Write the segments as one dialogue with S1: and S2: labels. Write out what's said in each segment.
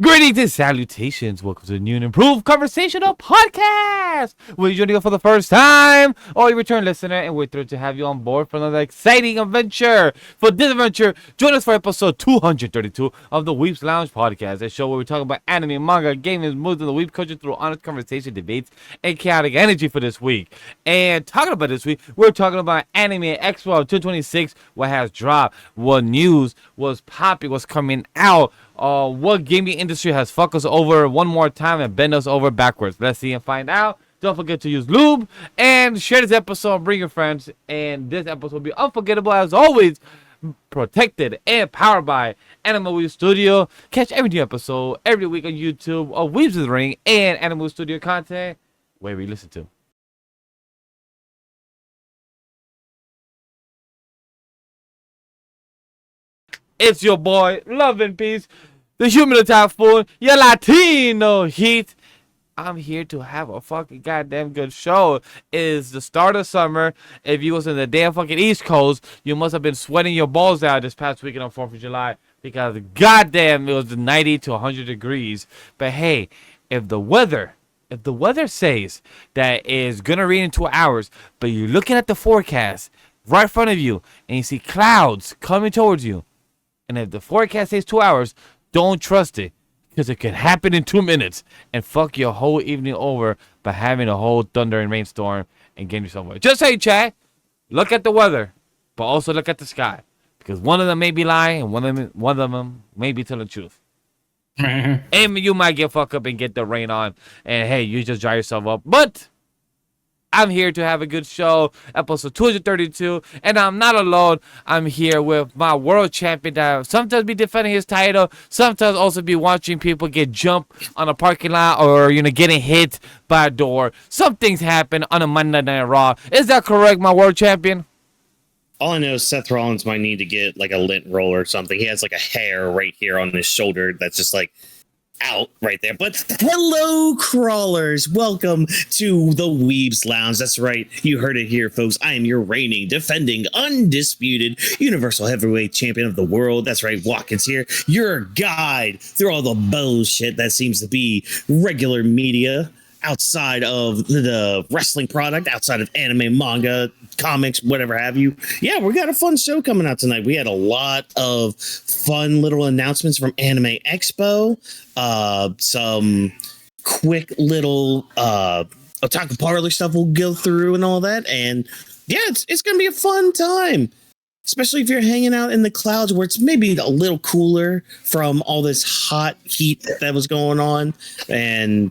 S1: Greetings and salutations. Welcome to the new and improved conversational podcast. Whether you're joining us for the first time or you return listener, and we're thrilled to have you on board for another exciting adventure. For this adventure, join us for episode 232 of the Weebs Lounge podcast, a show where we talk about anime, manga, gaming, movies, and the weeb culture through honest conversation, debates, and chaotic energy for this week. And talking about this week, we're talking about Anime Expo 226, what has dropped, what news was popping, what's coming out. What gaming industry has fucked us over one more time and bent us over backwards? Let's see and find out. Don't forget to use lube and share this episode. Bring your friends. And this episode will be unforgettable as always. Protected and powered by Anime Studio. Catch every new episode every week on YouTube of Weebs the Ring and Anime Studio content wherever you listen to. It's your boy, Love and Peace, the human attack fool, your Latino heat. I'm here to have a fucking goddamn good show. It is the start of summer. If you was in the damn fucking East Coast, you must have been sweating your balls out this past weekend on 4th of July because goddamn it was 90 to 100 degrees. But hey, if the weather says that it's gonna rain in 2 hours, but you're looking at the forecast right in front of you and you see clouds coming towards you, and if the forecast says 2 hours, don't trust it. Because it could happen in 2 minutes and fuck your whole evening over by having a whole thunder and rainstorm and getting you somewhere. Just say, Chad, look at the weather, but also look at the sky. Because one of them may be lying and one of them may be telling the truth. And you might get fucked up and get the rain on. And hey, you just dry yourself up. But I'm here to have a good show, episode 232, and I'm not alone. I'm here with my world champion that sometimes be defending his title, sometimes also be watching people get jumped on a parking lot or, getting hit by a door. Some things happen on a Monday Night Raw. Is that correct, my world champion?
S2: All I know is Seth Rollins might need to get like a lint roller or something. He has like a hair right here on his shoulder that's just like out right there. But hello, crawlers. Welcome to the Weebs Lounge. That's right. You heard it here, folks. I am your reigning, defending, undisputed Universal Heavyweight Champion of the world. That's right. Whawkins here. Your guide through all the bullshit that seems to be regular media outside of the wrestling product, outside of anime, manga, comics, whatever have you. Yeah, we got a fun show coming out tonight. We had a lot of fun little announcements from Anime Expo, some quick little Otaku Parlor stuff we'll go through and all that. And yeah, it's going to be a fun time, especially if you're hanging out in the clouds where it's maybe a little cooler from all this hot heat that was going on. And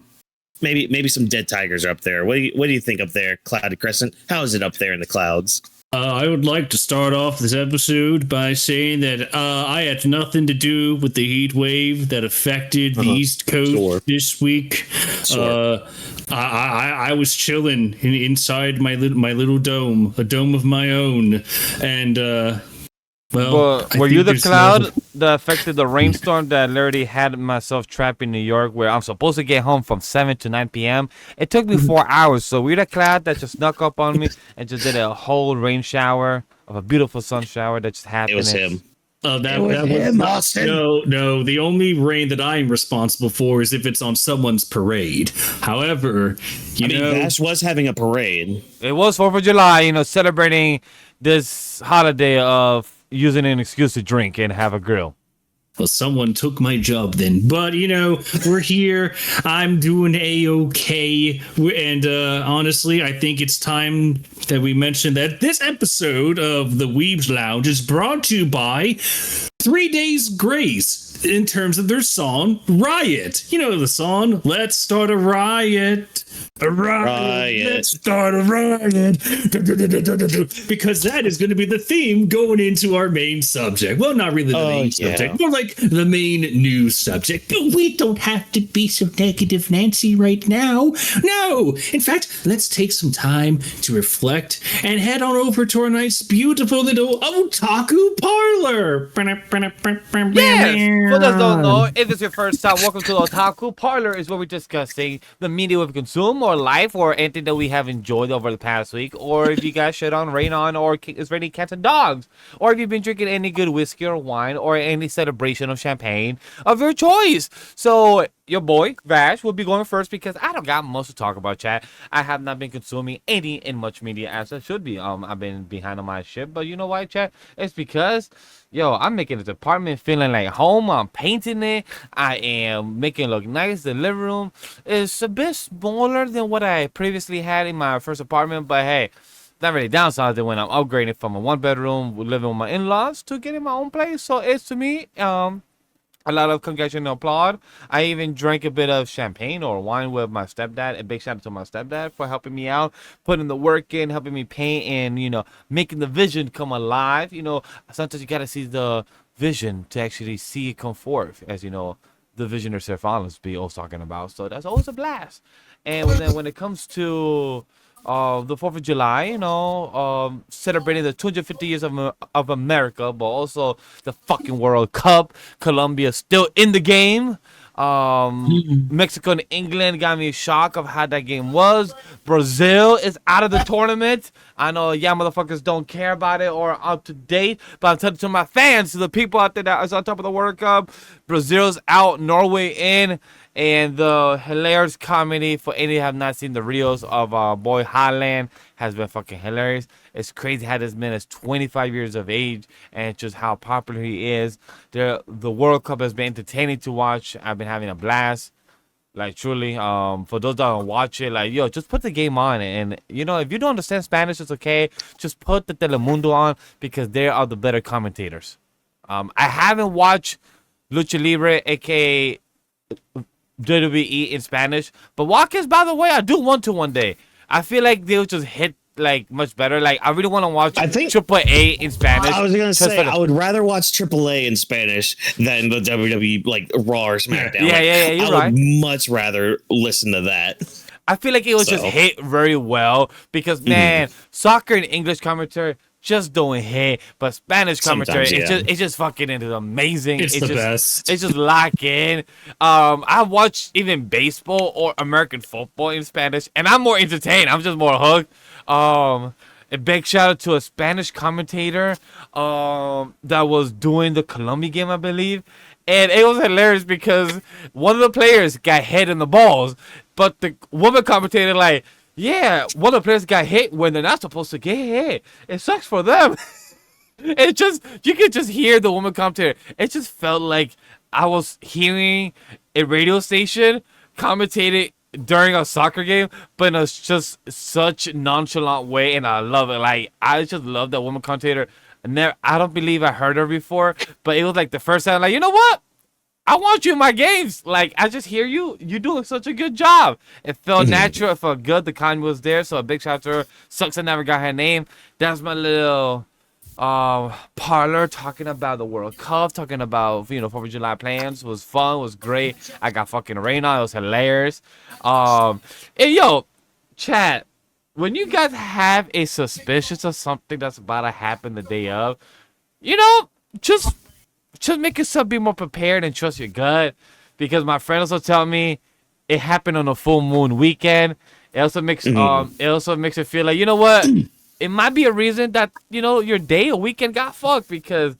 S2: maybe some dead tigers are up there. What do you think up there, Clouded Crescent? How is it up there in the clouds?
S3: I would like to start off this episode by saying that I had nothing to do with the heat wave that affected the East Coast this week. Sure. I was chilling inside my little dome, a dome of my own, and
S1: but were you the cloud that affected the rainstorm that literally had myself trapped in New York, where I'm supposed to get home from 7 to 9 p.m.? It took me 4 hours. So were you the cloud that just snuck up on me and just did a whole rain shower of a beautiful sun shower that just happened?
S2: It was him.
S3: That was him, Austin. No. The only rain that I'm responsible for is if it's on someone's parade. However,
S2: Vash was having a parade.
S1: It was 4th of July, celebrating this holiday of using an excuse to drink and have a grill.
S3: Well, someone took my job then. But, we're here. I'm doing A-okay. And honestly, I think it's time that we mention that this episode of the Weebs Lounge is brought to you by 3 Days Grace in terms of their song, Riot. You know the song, Let's Start a Riot. A riot. Let's start a riot. Because that is going to be the theme going into our main subject. Well, not really the main subject, more like the main news subject. But we don't have to be so negative, Nancy, right now. No. In fact, let's take some time to reflect and head on over to our nice, beautiful little Otaku Parlor.
S1: Yes, For those who don't know, if it's your first time, welcome to Otaku. Parlor is where we're discussing the media we've consumed or life or anything that we have enjoyed over the past week. Or if you guys shit on, rain on, or it's raining cats and dogs. Or if you've been drinking any good whiskey or wine or any celebration of champagne of your choice. So your boy, Vash, will be going first because I don't got much to talk about, chat. I have not been consuming any and much media as I should be. I've been behind on my shit. But you know why, chat? It's because... Yo, I'm making this apartment feeling like home. I'm painting it. I am making it look nice. The living room is a bit smaller than what I previously had in my first apartment. But hey, not really downsizing when I'm upgrading from a one-bedroom living with my in-laws to getting my own place. So it's, to me, a lot of congratulations and applaud. I even drank a bit of champagne or wine with my stepdad. A big shout out to my stepdad for helping me out, putting the work in, helping me paint, and, you know, making the vision come alive. You know, sometimes you got to see the vision to actually see it come forth, as you know, the visioner Sir Fallon's be always talking about. So that's always a blast. And then when it comes to the 4th of July, you know, celebrating the 250 years of America, but also the fucking World Cup. Colombia still in the game. Mexico and England got me a shock of how that game was. Brazil is out of the tournament. I know y'all motherfuckers don't care about it or up to date, but I'm telling to my fans, to the people out there that is on top of the World Cup, Brazil's out, Norway in. And the hilarious comedy, for any who have not seen the reels of boy Haaland, has been fucking hilarious. It's crazy how this man is 25 years of age and just how popular he is. The World Cup has been entertaining to watch. I've been having a blast. Like, truly, for those that don't watch it, like, yo, just put the game on. And, you know, if you don't understand Spanish, it's okay. Just put the Telemundo on because they are the better commentators. I haven't watched Lucha Libre, a.k.a. WWE in Spanish, but Whawkins, by the way, I do want to one day. I feel like they'll just hit like much better. Like, I really want to watch Triple A in Spanish.
S2: I was gonna say I would rather watch Triple A in Spanish than the WWE like Raw or SmackDown.
S1: Yeah, you're right.
S2: I would much rather listen to that.
S1: I feel like it was just hit very well because, man, soccer and English commentary just don't hit, but Spanish commentary, it's just fucking it is amazing.
S3: It's the best.
S1: It's just lock in. I watch even baseball or American football in Spanish, and I'm more entertained. I'm just more hooked. A big shout out to a Spanish commentator that was doing the Colombia game, I believe. And it was hilarious because one of the players got hit in the balls, but the woman commentator like, yeah, one of the players got hit when they're not supposed to get hit. It sucks for them. It just, you could just hear the woman commentator. It just felt like I was hearing a radio station commentating during a soccer game, but in a just such nonchalant way, and I love it. Like, I just love that woman commentator. I don't believe I heard her before, but it was like the first time, like, you know what? I want you in my games. Like, I just hear you. You're doing such a good job. It felt natural. It felt good. The con was there. So a big shout out to her. Sucks I never got her name. That's my little parlor talking about the World Cup, talking about, you know, 4th of July plans. It was fun. It was great. I got fucking rain on. It was hilarious. And yo, chat, when you guys have a suspicion of something that's about to happen the day of, you know, just make yourself be more prepared and trust your gut, because my friend also tell me it happened on a full moon weekend. It also makes it feel like, you know what, it might be a reason that, you know, your day or weekend got fucked, because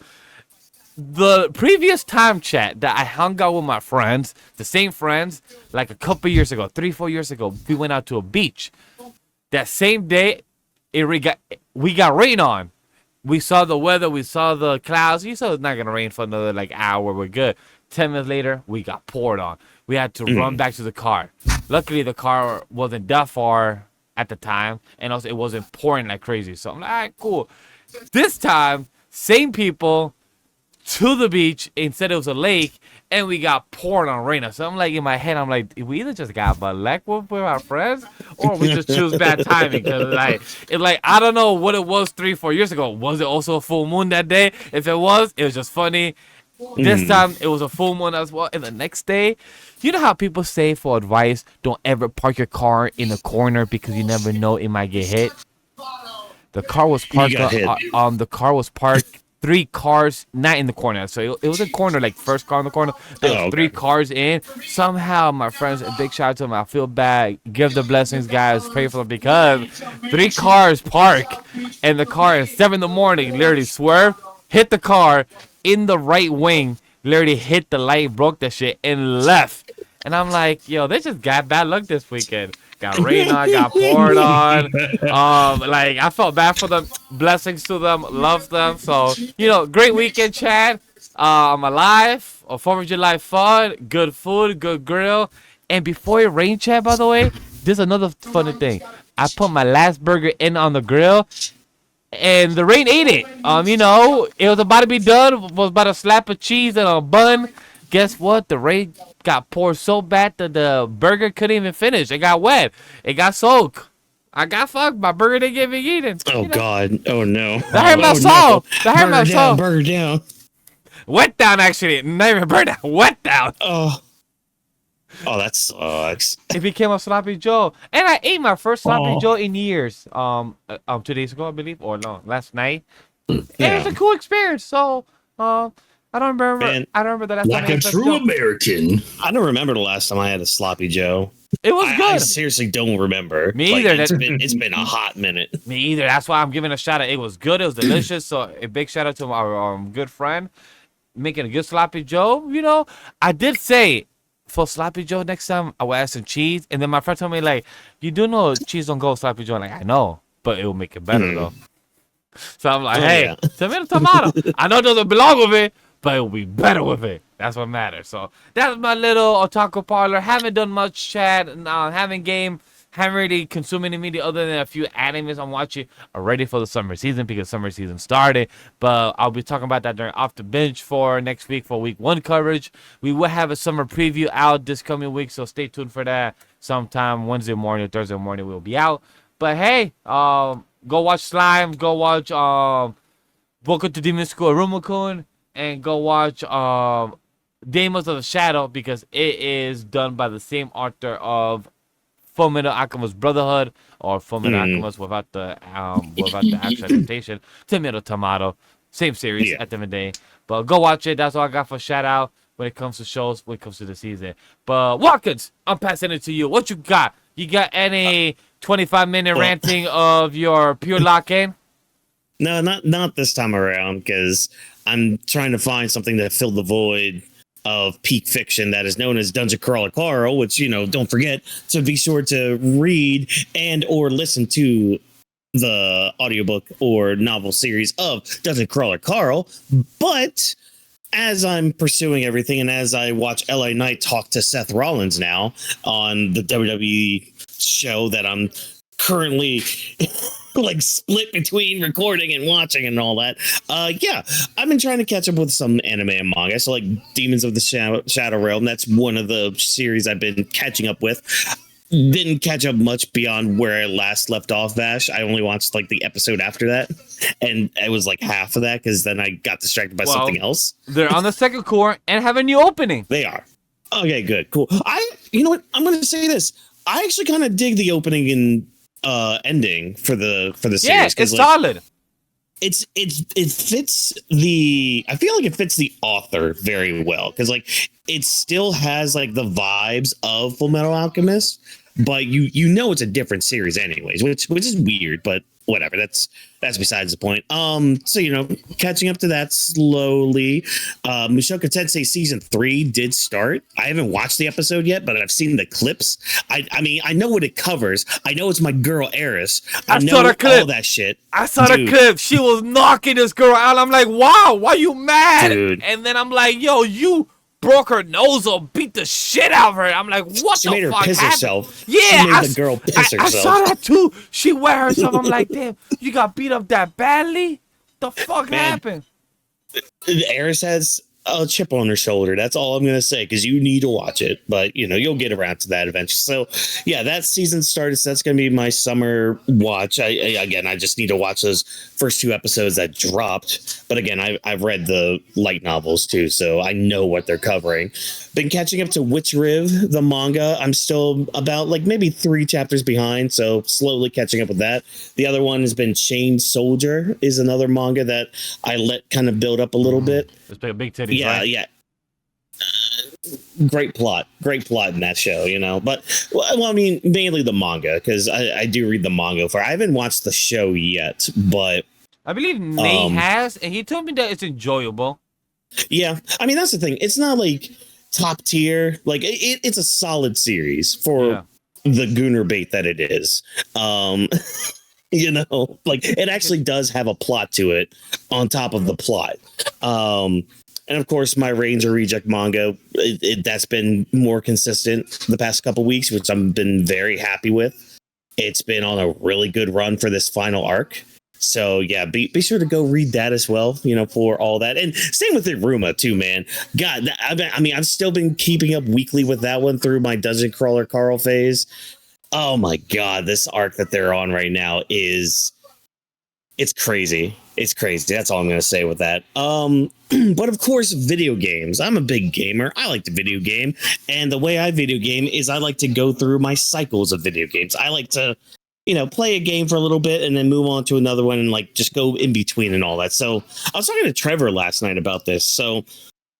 S1: the previous time, chat, that I hung out with my friends, the same friends, like a couple years ago, 3-4 years ago, we went out to a beach. That same day, we got rain on. We saw the weather, we saw the clouds. You saw it's not going to rain for another, like, hour. We're good. 10 minutes later, we got poured on. We had to run back to the car. Luckily, the car wasn't that far at the time, and also it wasn't pouring like crazy. So I'm like, all right, cool. This time, same people to the beach. Instead, it was a lake, and we got poured on rain. So I'm like, in my head, I'm like, we either just got butt luck with our friends, or we just choose bad timing. Because like I don't know what it was 3-4 years ago. Was it also a full moon that day? If it was just funny. This time it was a full moon as well. And the next day, you know how people say for advice, don't ever park your car in a corner because you never know it might get hit. The car was parked. The car was parked 3 cars not in the corner. So it was a corner, like first car in the corner. There was 3 cars in. Somehow my friends, a big shout out to them. I feel bad. Give the blessings, guys. Pray for them because 3 cars park and the car at 7 in the morning literally swerved, hit the car in the right wing, literally hit the light, broke that shit, and left. And I'm like, yo, they just got bad luck this weekend. Got rain on, got poured on. Like, I felt bad for them. Blessings to them. Love them. So, great weekend, Chad. I'm alive. 4th of July fun. Good food. Good grill. And before it rained, Chad, by the way, there's another funny thing. I put my last burger in on the grill, and the rain ate it. It was about to be done. Was about to slap a cheese and a bun. Guess what? The rain got poured so bad that the burger couldn't even finish. It got wet. It got soaked. I got fucked. My burger didn't get eaten.
S2: Oh, God. Oh, no.
S1: That hurt my soul. That hurt my soul.
S2: Burger down.
S1: Wet down, actually. Not even burn down. Wet down.
S2: Oh, that sucks.
S1: It became a sloppy Joe. And I ate my first sloppy Joe in years. 2 days ago, I believe. Or no, last night. And it was a cool experience. So, I don't remember.
S2: Man,
S1: I don't remember the last time.
S3: Like a true American.
S2: I don't remember the last time I had a sloppy Joe.
S1: It was good.
S2: I seriously don't remember.
S1: Me either.
S2: It's been a hot minute.
S1: Me either. That's why I'm giving a shout out. It was good. It was delicious. So a big shout out to our good friend making a good sloppy Joe. I did say for sloppy Joe next time I will add some cheese, and then my friend told me like, you do know cheese don't go with sloppy Joe. I'm like, I know, but it will make it better though. So I'm like, hey, tomato. I know it doesn't belong with it, but it will be better with it. That's what matters. So that's my little otaku parlor. Haven't done much, chat. Haven't game. Haven't really consumed any media other than a few animes I'm watching already for the summer season because summer season started. But I'll be talking about that during Off the Bench for next week for week 1 coverage. We will have a summer preview out this coming week, so stay tuned for that. Sometime Wednesday morning or Thursday morning we'll be out. But hey, go watch Slime. Go watch Boku to Demon School Aruma-kun. And go watch Demons of the Shadow because it is done by the same author of Fullmetal Alchemist Brotherhood or Fullmetal Alchemist without the actual adaptation. Tomato. Same series at the end of the day. But go watch it. That's all I got for shout out when it comes to shows, when it comes to the season. But Whawkins, I'm passing it to you. What you got? You got any 25-minute ranting of your pure lock-in?
S2: No, not this time around because I'm trying to find something to fill the void of peak fiction that is known as Dungeon Crawler Carl, which, don't forget to be sure to read and or listen to the audiobook or novel series of Dungeon Crawler Carl. But as I'm pursuing everything and as I watch LA Knight talk to Seth Rollins now on the WWE show that I'm currently like split between recording and watching and all that. I've been trying to catch up with some anime and manga. So like Demons of the Shadow Realm, that's one of the series I've been catching up with. Didn't catch up much beyond where I last left off, Vash. I only watched like the episode after that, and it was like half of that because then I got distracted by something else.
S1: They're on the second core and have a new opening.
S2: They are. Okay, good, cool. You know what? I'm going to say this. I actually kind of dig the opening and ending for the series.
S1: Yeah, it's solid.
S2: It fits the. I feel like it fits the author very well because like it still has like the vibes of Fullmetal Alchemist, but you know it's a different series anyways, which is weird, but whatever. That's besides the point. So catching up to that slowly. Mushoku Tensei season 3 did start. I haven't watched the episode yet, but I've seen the clips. I mean, I know what it covers. I know it's my girl Eris. I know
S1: saw the clip.
S2: All that shit.
S1: I saw the clip. She was knocking this girl out. I'm like, wow, why you mad?
S2: Dude.
S1: And then I'm like, yo, you broke her nose or beat the shit out of her. I'm like, what
S2: she
S1: the
S2: made her
S1: fuck
S2: piss
S1: happened?
S2: herself.
S1: Yeah,
S2: she made the girl piss herself.
S1: I saw that too. She wet herself. I'm like, damn, you got beat up that badly? The fuck happened?
S2: Eris has a chip on her shoulder. That's all I'm gonna say, because you need to watch it. But you'll get around to that eventually. So yeah, that season started. So that's gonna be my summer watch. I just need to watch those first 2 episodes that dropped. But again, I've read the light novels too, so I know what they're covering. Been catching up to Witch Riv, the manga. I'm still about like maybe 3 chapters behind, so slowly catching up with that. The other one has been Chained Soldier, is another manga that I let kind of build up a little bit.
S1: It's like a big titty.
S2: Yeah. Great plot in that show, But well, I mean, mainly the manga, because I do read the manga I haven't watched the show yet, but
S1: I believe Nate has, and he told me that it's enjoyable.
S2: Yeah, I mean that's the thing. It's not like top tier. Like it's a solid series for the Gooner bait that it is. Like it actually does have a plot to it on top of the plot. And of course, my Ranger Reject manga, that's been more consistent the past couple weeks, which I've been very happy with. It's been on a really good run for this final arc. So yeah, be sure to go read that as well, for all that. And same with Iruma too, man. God, I've still been keeping up weekly with that one through my Dungeon Crawler Carl phase. Oh my God, this arc that they're on right now it's crazy. It's crazy. That's all I'm going to say with that. But of course, video games. I'm a big gamer. I like to video game. And the way I video game is I like to go through my cycles of video games. I like to, play a game for a little bit and then move on to another one and like just go in between and all that. So I was talking to Trevor last night about this. So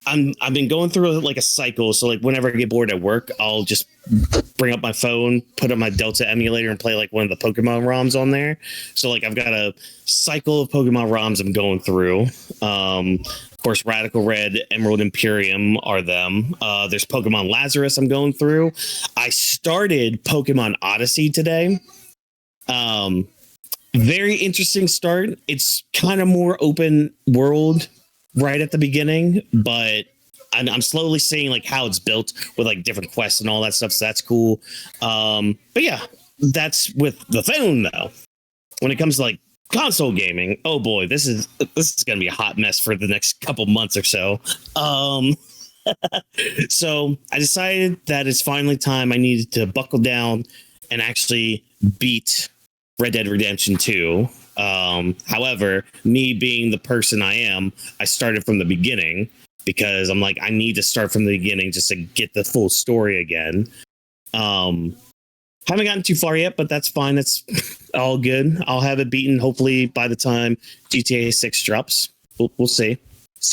S2: I've been going through like a cycle. So like whenever I get bored at work, I'll just bring up my phone, put up my Delta emulator and play like one of the Pokemon ROMs on there. So like I've got a cycle of Pokemon ROMs I'm going through. Of course, Radical Red, Emerald Imperium are them. There's Pokemon Lazarus I'm going through. I started Pokemon Odyssey today. Very interesting start. It's kind of more open world right at the beginning, but I'm slowly seeing like how it's built with like different quests and all that stuff. So that's cool. But yeah, that's with the phone though. When it comes to like console gaming, oh boy, this is gonna be a hot mess for the next couple months or so. So I decided that it's finally time I needed to buckle down and actually beat Red Dead Redemption 2. However, me being the person I am, I started from the beginning because I'm like, I need to start from the beginning just to get the full story again. Haven't gotten too far yet, but that's fine. That's all good. I'll have it beaten hopefully by the time GTA 6 drops. We'll see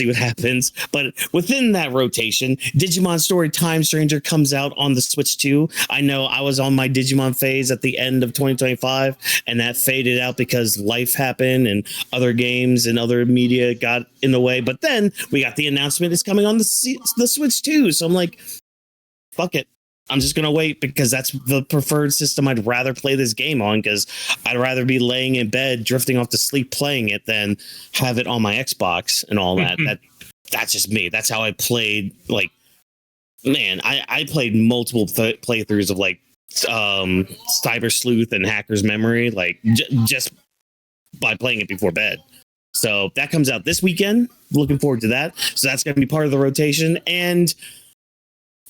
S2: what happens. But within that rotation, Digimon Story Time Stranger comes out on the Switch 2. I know I was on my Digimon phase at the end of 2025, and that faded out because life happened and other games and other media got in the way. But then we got the announcement it's coming on the Switch 2. So I'm like, fuck it. I'm just going to wait because that's the preferred system I'd rather play this game on, because I'd rather be laying in bed, drifting off to sleep playing it than have it on my Xbox and all that. That's just me. That's how I played. Like, man, I played multiple playthroughs of like Cyber Sleuth and Hacker's Memory, like just by playing it before bed. So that comes out this weekend. Looking forward to that. So that's going to be part of the rotation. And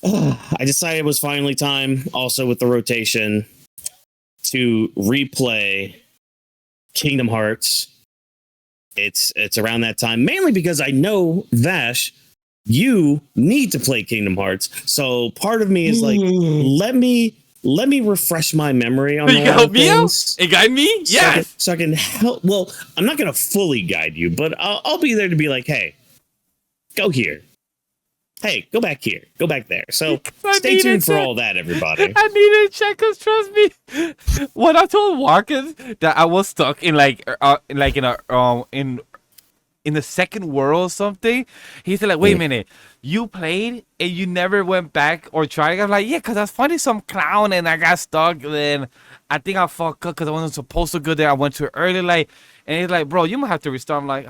S2: I decided it was finally time, also with the rotation, to replay Kingdom Hearts. It's around that time, mainly because I know, Vash, you need to play Kingdom Hearts. So part of me is like, let me refresh my memory on
S1: you help me out? And guide me? Yes.
S2: So I can help. Well, I'm not going to fully guide you, but I'll be there to be like, hey, go here. Hey, go back here. Go back there. So stay tuned for all that, everybody.
S1: I needed to check, because trust me, when I told Whawkins that I was stuck in in the second world or something, he said like, wait a minute, you played and you never went back or tried? I was like, yeah, because I was fighting some clown and I got stuck. Then I think I fucked up because I wasn't supposed to go there. I went too early, and he's like, bro, you might have to restart. I'm like,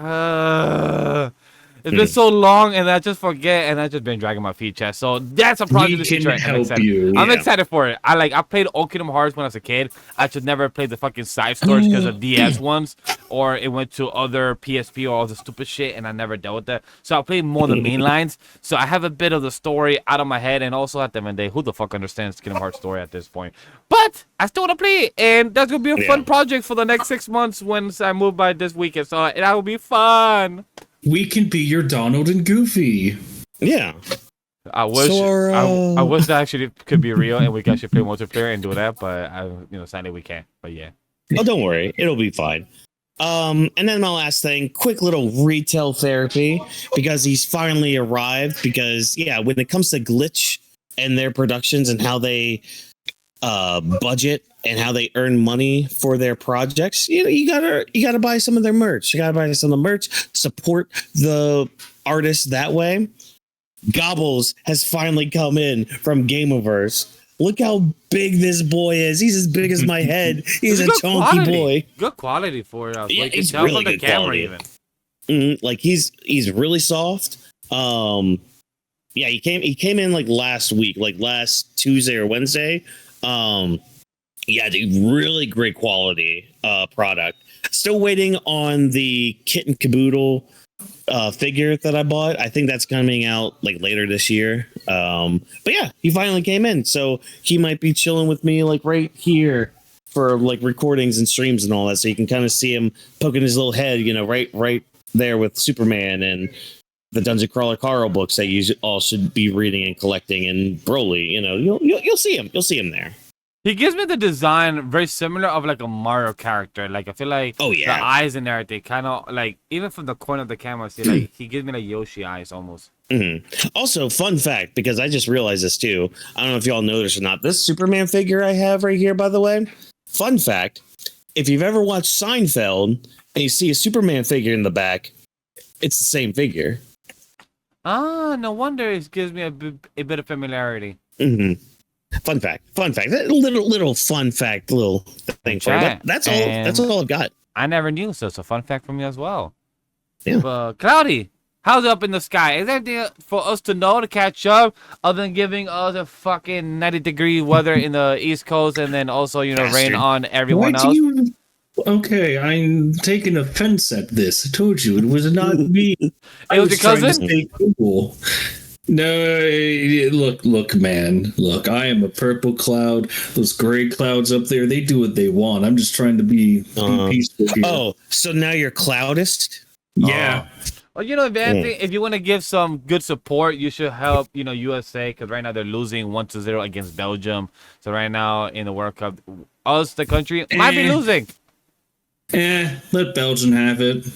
S1: It's been so long, and I just forget, and I just been dragging my feet, chat. So that's a project.
S3: We can help
S1: I'm excited.
S3: you.
S1: I'm
S2: Yeah.
S1: excited for it. I played Kingdom Hearts when I was a kid. I just never played the fucking side stories because of DS ones, or it went to other PSP or all the stupid shit, and I never dealt with that. So I played more the main lines. So I have a bit of the story out of my head, and also at the end of the day, who the fuck understands Kingdom Hearts story at this point? But I still want to play it, and that's gonna be a fun project for the next 6 months once I move by this weekend. So that will be fun.
S3: We can be your Donald and Goofy.
S2: Yeah.
S1: I wish
S2: Sora.
S1: I wish that actually could be real and we can actually play multiplayer and do that, but sadly we can't. But yeah.
S2: Oh, don't worry, it'll be fine. And then my last thing, quick little retail therapy because he's finally arrived. Because when it comes to Glitch and their productions and how they budget and how they earn money for their projects, you gotta buy some of their merch. You gotta buy some of the merch, support the artists that way. Gobbles has finally come in from Gameverse. Look how big this boy is. He's as big as my head. He's a chunky boy.
S1: Good quality for it.
S2: Yeah,
S1: Like,
S2: he's
S1: tell
S2: really
S1: from the
S2: good
S1: camera
S2: quality.
S1: even.
S2: Like he's really soft. He came in like last week, like last Tuesday or Wednesday. Dude, really great quality product. Still waiting on the Kit and Caboodle figure that I bought. I think that's coming out like later this year. But yeah, he finally came in, so he might be chilling with me like right here for like recordings and streams and all that. So you can kind of see him poking his little head, right there with Superman and the Dungeon Crawler Carl books that you all should be reading and collecting. And Broly, you'll see him. You'll see him there.
S1: He gives me the design very similar of like a Mario character. Like I feel like the eyes and everything kind of like even from the corner of the camera, see like he gives me like Yoshi eyes almost.
S2: Mm-hmm. Also, fun fact, because I just realized this too. I don't know if y'all know this or not. This Superman figure I have right here, by the way. Fun fact: if you've ever watched Seinfeld and you see a Superman figure in the back, it's the same figure.
S1: Ah, no wonder it gives me a bit of familiarity.
S2: Mm-hmm. Fun fact. Little fun fact, little thing for you. But that's all. That's all I've got.
S1: I never knew, so it's a fun fact for me as well.
S2: Yeah.
S1: But Cloudy, how's it up in the sky? Is there anything for us to know to catch up, other than giving us a fucking 90-degree weather in the East Coast, and then also rain on everyone else?
S3: Okay, I'm taking offense at this. I told you it was not me.
S1: It was your cousin?
S3: Stay cool. No, look, man. Look, I am a purple cloud. Those gray clouds up there, they do what they want. I'm just trying to be peaceful here.
S2: Oh, so now you're cloudist?
S3: Yeah.
S1: Well, if you want to give some good support, you should help, USA, because right now they're losing 1-0 against Belgium. So right now in the World Cup, us, the country, might be losing.
S3: Let Belgium have it.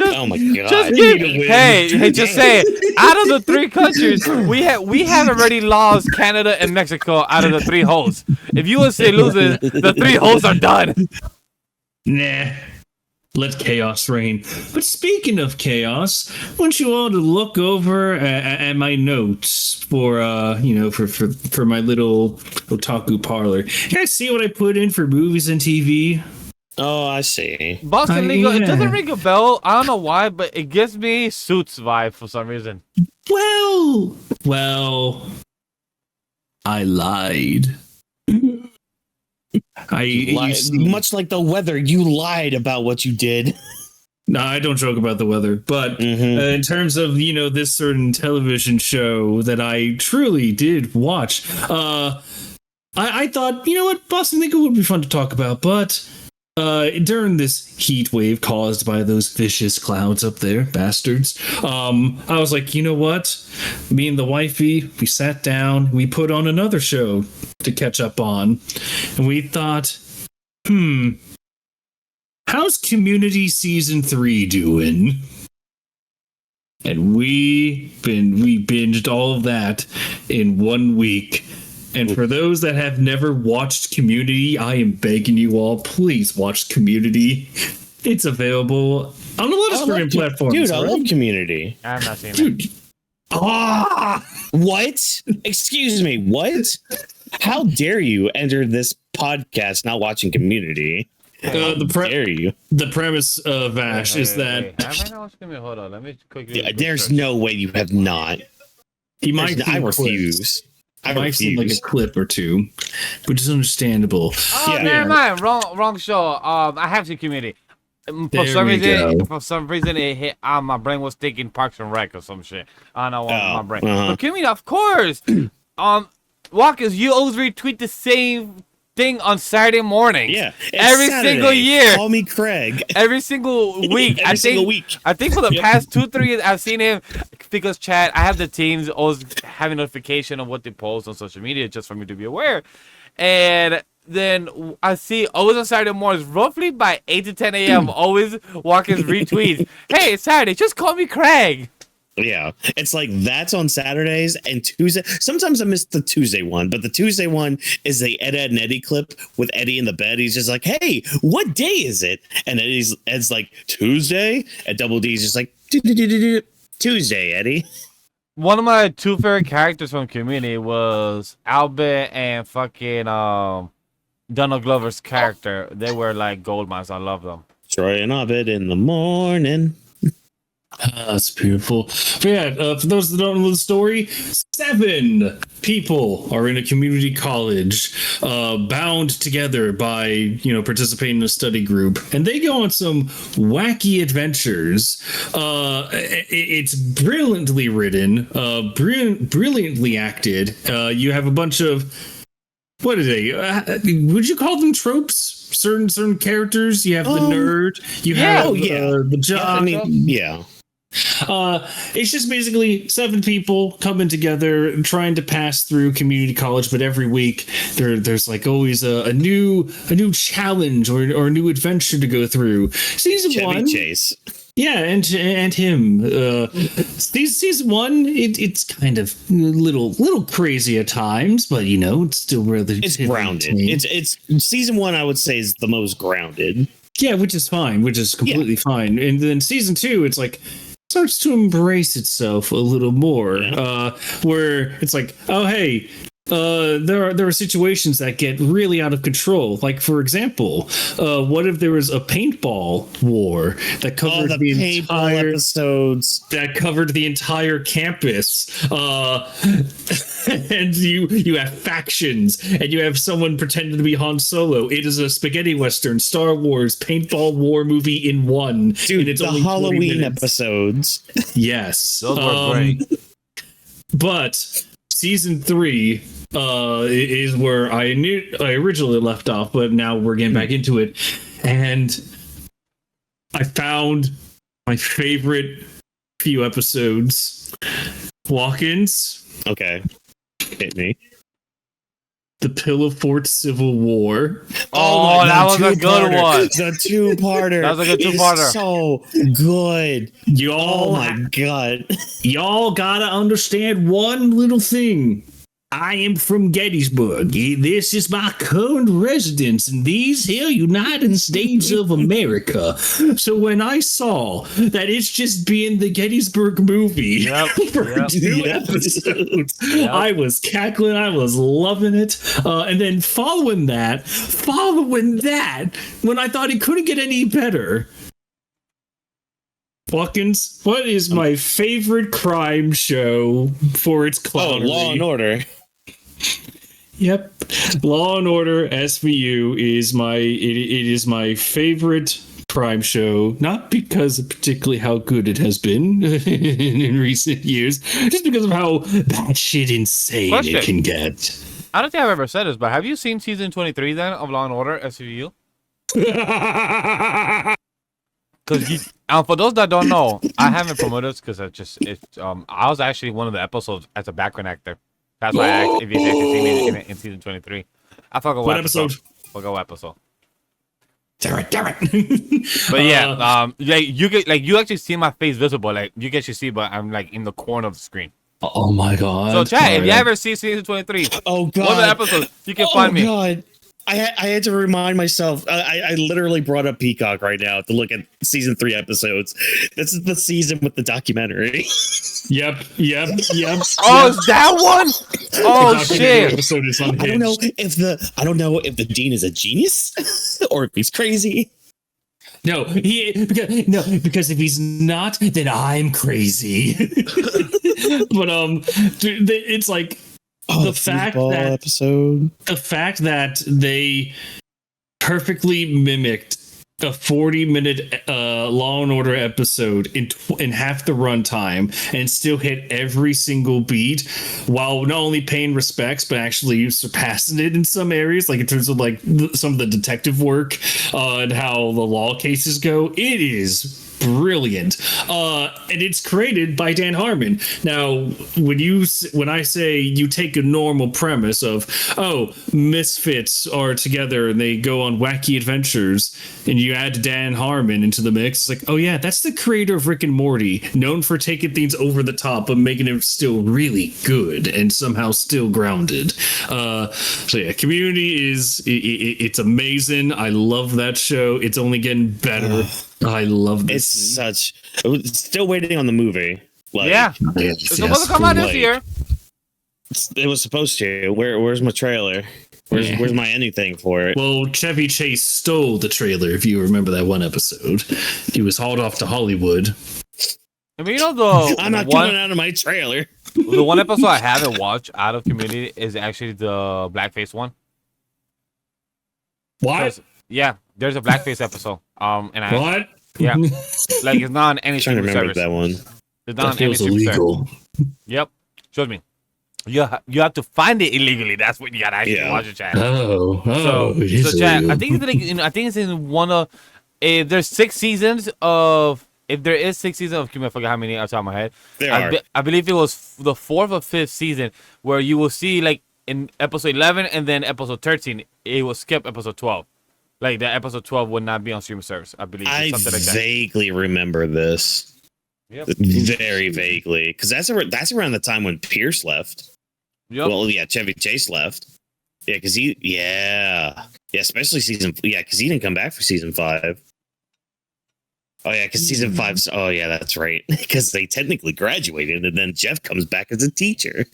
S2: Oh my god!
S1: Just say it. Out of the 3 countries, we have already lost Canada and Mexico out of the 3 hosts. If USA loses, the 3 hosts are done.
S3: Nah. Let chaos reign. But speaking of chaos, I want you all to look over at my notes for for my little otaku parlor. You guys see what I put in for movies and TV?
S2: Oh, I see.
S1: Boston Legal, it doesn't ring a bell. I don't know why, but it gives me Suits vibe for some reason.
S3: Well, I lied.
S2: Much like the weather, you lied about what you did.
S3: No, I don't joke about the weather, but in terms of this certain television show that I truly did watch, I thought Boston Legal would be fun to talk about, but during this heat wave caused by those vicious clouds up there, bastards, I was like, you know what? Me and the wifey, we sat down, we put on another show to catch up on, and we thought, how's Community Season 3 doing? And we binged all of that in 1 week. And for those that have never watched Community, I am begging you all, please watch Community. It's available on a lot of streaming platforms.
S2: Dude, I love Community.
S1: I'm not seeing it.
S2: What? Excuse me, what? How dare you enter this podcast not watching Community? Dare you?
S3: The premise of Vash is that
S1: Have I not watched Community? Hold on, let me quickly.
S2: Yeah, there's no way you have not.
S3: he might.
S2: I
S3: see
S2: refuse.
S3: clips.
S2: I
S3: I might see like a
S2: refuse.
S3: clip or two, which is understandable.
S1: Oh,
S2: Yeah.
S1: never mind. Wrong show. I have seen Community. For
S3: There
S1: some
S3: we
S1: reason,
S3: go.
S1: it hit. My brain was thinking Parks and Rec or some shit. I don't know why my brain.
S2: uh-huh.
S1: But Community, of course. Whawkins, you always retweet the same thing on Saturday mornings.
S2: Yeah, it's
S1: every
S2: Saturday.
S1: single year.
S2: Call me Craig.
S1: Every single week.
S2: Every single week.
S1: I think for the
S2: Yep.
S1: past 2-3 years, I've seen him because chat. I have the teams always having notification of what they post on social media just for me to be aware. And then I see always on Saturday mornings, roughly by 8 to 10 a.m. always Whawkins retweets. Hey, it's Saturday. Just call me Craig.
S2: Yeah, it's like that's on Saturdays and Tuesday. Sometimes I miss the Tuesday one, but the Tuesday one is the Ed and Eddie clip with Eddie in the bed. He's just like, "Hey, what day is it?" And Ed's like, "Tuesday," and Double D's just like, "Tuesday, Eddie."
S1: One of my two favorite characters from Community was Albert and fucking Donald Glover's character. They were like gold mines. I love them.
S2: Troy and Abed in the morning.
S3: That's beautiful. But yeah, for those that don't know the story, 7 people are in a community college, bound together by participating in a study group, and they go on some wacky adventures. It's brilliantly written, brilliantly acted. You have a bunch of what are they? Would you call them tropes? Certain characters. You have the nerd. You have the jock.
S2: Yeah.
S3: It's just basically 7 people coming together trying to pass through community college, but every week there's like always a new challenge or a new adventure to go through. Season
S2: Chevy
S3: 1,
S2: Chase.
S3: yeah, and him. Season 1, it's kind of a little crazy at times, but it's still really
S2: It's grounded. It's season 1. I would say is the most grounded.
S3: Yeah, which is fine, which is completely fine. And then season 2, it's like starts to embrace itself a little more, where it's like, oh hey, there are situations that get really out of control. Like for example, what if there was a paintball war that covered the entire
S2: episodes
S3: that covered the entire campus, and you have factions, and you have someone pretending to be Han Solo. It is a spaghetti western Star Wars paintball war movie in one.
S2: Dude,
S3: it's
S2: the
S3: only 40
S2: Halloween
S3: minutes.
S2: episodes.
S3: Yes,
S1: Those were great.
S3: But season 3 is where I originally left off, but now we're getting back into it, and I found my favorite few episodes. Whawkins.
S2: Okay, hit me.
S3: The Pillow Fort Civil War.
S1: Oh, that was a good one.
S2: The 2-parter.
S1: That was a good 2-parter.
S2: So good. Oh my god.
S3: Y'all gotta understand one little thing. I am from Gettysburg. This is my current residence in these here United States of America. So when I saw that it's just being the Gettysburg movie for 2 episodes, I was cackling. I was loving it. And then following that, when I thought it couldn't get any better, Whawkins, what is my favorite crime show for its clownery?
S2: Law and Order.
S3: Yep, Law and Order SVU is it is my favorite crime show, not because of particularly how good it has been in recent years, just because of how batshit insane it can get.
S1: I don't think I've ever said this, but have you seen season 23 then of Law and Order SVU? Because for those that don't know, I haven't promoted this because I was actually one of the episodes as a background actor. That's why I asked if you actually seen me in season 23. I forgot what episode. Forgot what episode.
S3: Damn it.
S1: But yeah, you actually see my face visible. Like you can actually see, but I'm like in the corner of the screen.
S3: Oh my god.
S1: So chat, if you ever see season 23,
S2: oh god,
S1: one of the episodes, you can find me.
S2: God. I had to remind myself. I literally brought up Peacock right now to look at season 3 episodes. This is the season with the documentary.
S3: Yep.
S1: Oh, is that one? Oh shit!
S3: Episode is
S2: I don't know if the dean is a genius or if he's crazy.
S3: No, because if he's not, then I'm crazy. But it's like the fact that they perfectly mimicked a 40-minute Law and Order episode in half the runtime and still hit every single beat while not only paying respects but actually surpassing it in some areas, like in terms of like some of the detective work and how the law cases go. It is brilliant, and it's created by Dan Harmon. Now, when I say you take a normal premise of misfits are together and they go on wacky adventures, and you add Dan Harmon into the mix, it's like, oh yeah, that's the creator of Rick and Morty, known for taking things over the top but making it still really good and somehow still grounded. So yeah, Community it's amazing. I love that show. It's only getting better. I love this.
S2: It's still waiting on the movie. Like,
S1: yeah, it's supposed to come out this year.
S2: It was supposed to. Where's my trailer? Where's my anything for it?
S3: Well, Chevy Chase stole the trailer. If you remember that one episode, he was hauled off to Hollywood.
S1: I mean, you know,
S2: I'm not coming out of my trailer.
S1: The one episode I haven't watched out of Community is actually the blackface one.
S3: What?
S1: Yeah, there's a blackface episode.
S3: What?
S1: Yeah, like it's not on any
S2: trying to remember
S1: service.
S2: that one.
S1: It's not
S3: That feels illegal.
S1: Yep. Trust me. You have to find it illegally. That's what you gotta actually watch it, chat.
S3: Oh, it is
S1: so chat.
S3: illegal.
S1: I think it's in one of. If there's 6 seasons of. If there is 6 seasons of Community, I forgot how many off the top of my head. I believe it was the 4th or 5th season where you will see like in episode 11 and then episode 13 it will skip episode 12. Like the episode 12 would not be on streaming service. I believe.
S2: I
S1: Something like that.
S2: vaguely remember this.
S1: Yep.
S2: Very vaguely, because that's around the time when Pierce left.
S1: Yep.
S2: Well, yeah, Chevy Chase left. Yeah, because especially because he didn't come back for season 5. Oh yeah, because season 5. Oh yeah, that's right. Because they technically graduated, and then Jeff comes back as a teacher.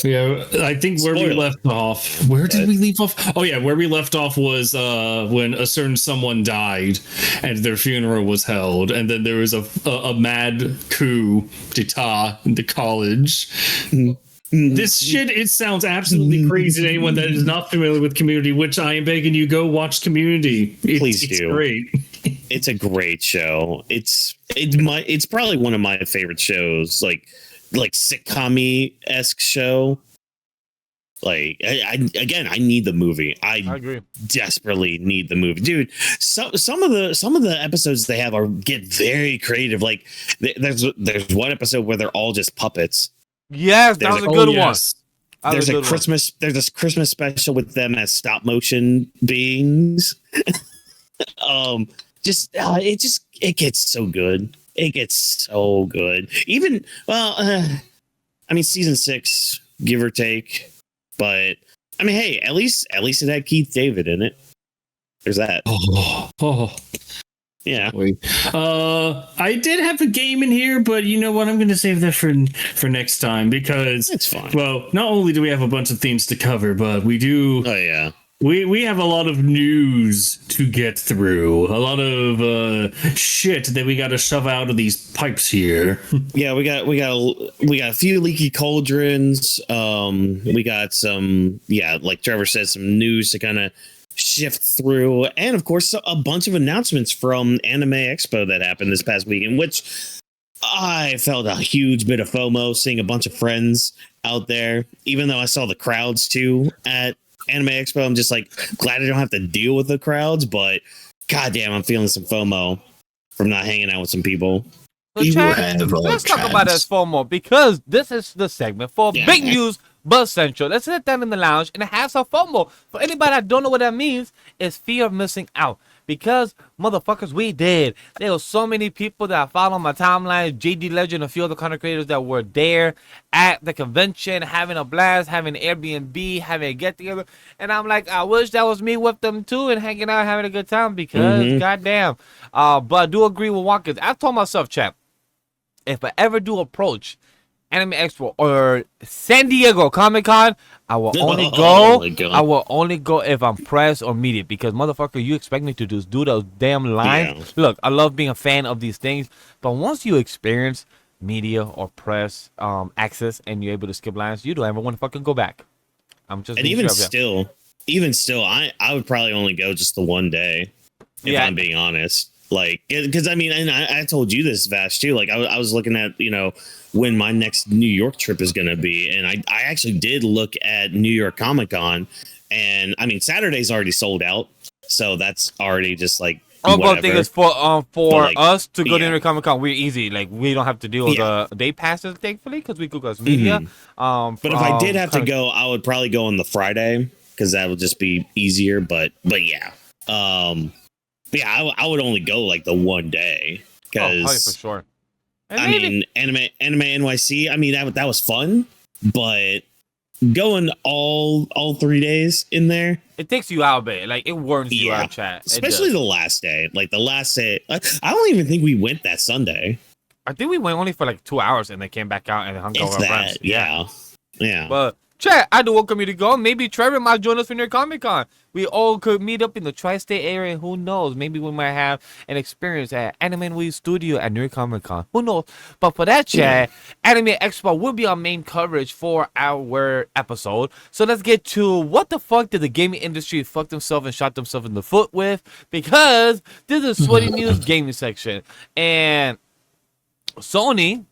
S3: Yeah, I think where we left off. Where did we leave off? Oh yeah, where we left off was when a certain someone died, and their funeral was held, and then there was a mad coup d'etat in the college. This shit, it sounds absolutely crazy to anyone that is not familiar with Community, which I am begging you, go watch Community.
S2: Please do.
S3: It's great.
S2: It's a great show. It's probably one of my favorite shows, like sitcom-esque show. Like I need the movie. I agree. Desperately need the movie, dude. Some of the episodes they have get very creative. Like there's one episode where they're all just puppets.
S1: Yes, that was a good one.
S2: There's a Christmas special with them as stop motion beings. It gets so good. It gets so good. Even season 6, give or take. But I mean, hey, at least it had Keith David in it. There's that. Yeah.
S3: I did have a game in here, but you know what? I'm going to save that for next time because
S2: it's fine.
S3: Well, not only do we have a bunch of themes to cover, but we do.
S2: Oh yeah.
S3: We have a lot of news to get through. A lot of shit that we got to shove out of these pipes here.
S2: Yeah, we got a few leaky cauldrons. We got some, like Trevor said, some news to kind of shift through, and of course a bunch of announcements from Anime Expo that happened this past week, in which I felt a huge bit of FOMO seeing a bunch of friends out there, even though I saw the crowds too at Anime Expo. I'm just like glad I don't have to deal with the crowds, but goddamn, I'm feeling some FOMO from not hanging out with some people.
S1: Let's talk about that FOMO, because this is the segment for big news but central. Let's sit down in the lounge and have some FOMO. For anybody that don't know what that means, it's fear of missing out. Because, motherfuckers, we did. There were so many people that I followed on my timeline, JD Legend, a few other content creators that were there at the convention, having a blast, having Airbnb, having a get-together. And I'm like, I wish that was me with them too and hanging out, having a good time because, goddamn. But I do agree with Whawkins. I've told myself, chap, if I ever do approach Anime Expo or San Diego Comic-Con, I will only go. I will only go if I'm press or media because motherfucker, you expect me to do those damn lines. Yeah. Look, I love being a fan of these things, but once you experience media or press access and you're able to skip lines, you don't ever want to fucking go back. I'm just
S2: and even still, I would probably only go just the one day if I'm being honest. Like, because I mean, and I told you this, Vash, too. Like, I was looking at, when my next New York trip is going to be. And I actually did look at New York Comic Con. And I mean, Saturday's already sold out. So that's already just like.
S1: But thing is for us to go to New York Comic Con, we're easy. Like, we don't have to deal with the day passes, thankfully, because we go as media.
S2: But if I did have to go, I would probably go on the Friday because that would just be easier. But yeah. Yeah, I would only go like the one day because
S1: for sure.
S2: I mean, anime NYC. I mean, that was fun, but going all 3 days in there,
S1: it takes you out a bit. Like, it warms you out, chat.
S2: Especially the last day. Like the last day, I don't even think we went that Sunday.
S1: I think we went only for like 2 hours and then came back out and hung out with our friends.
S2: Yeah.
S1: But chat, I do welcome you to go. Maybe Trevor might join us for New York Comic Con. We all could meet up in the tri-state area, and who knows? Maybe we might have an experience at Anime Expo Studio at New York Comic Con. Who knows? But for that, chat, Anime Expo will be our main coverage for our episode. So let's get to what the fuck did the gaming industry fuck themselves and shot themselves in the foot with? Because this is Sweaty News gaming section, and Sony,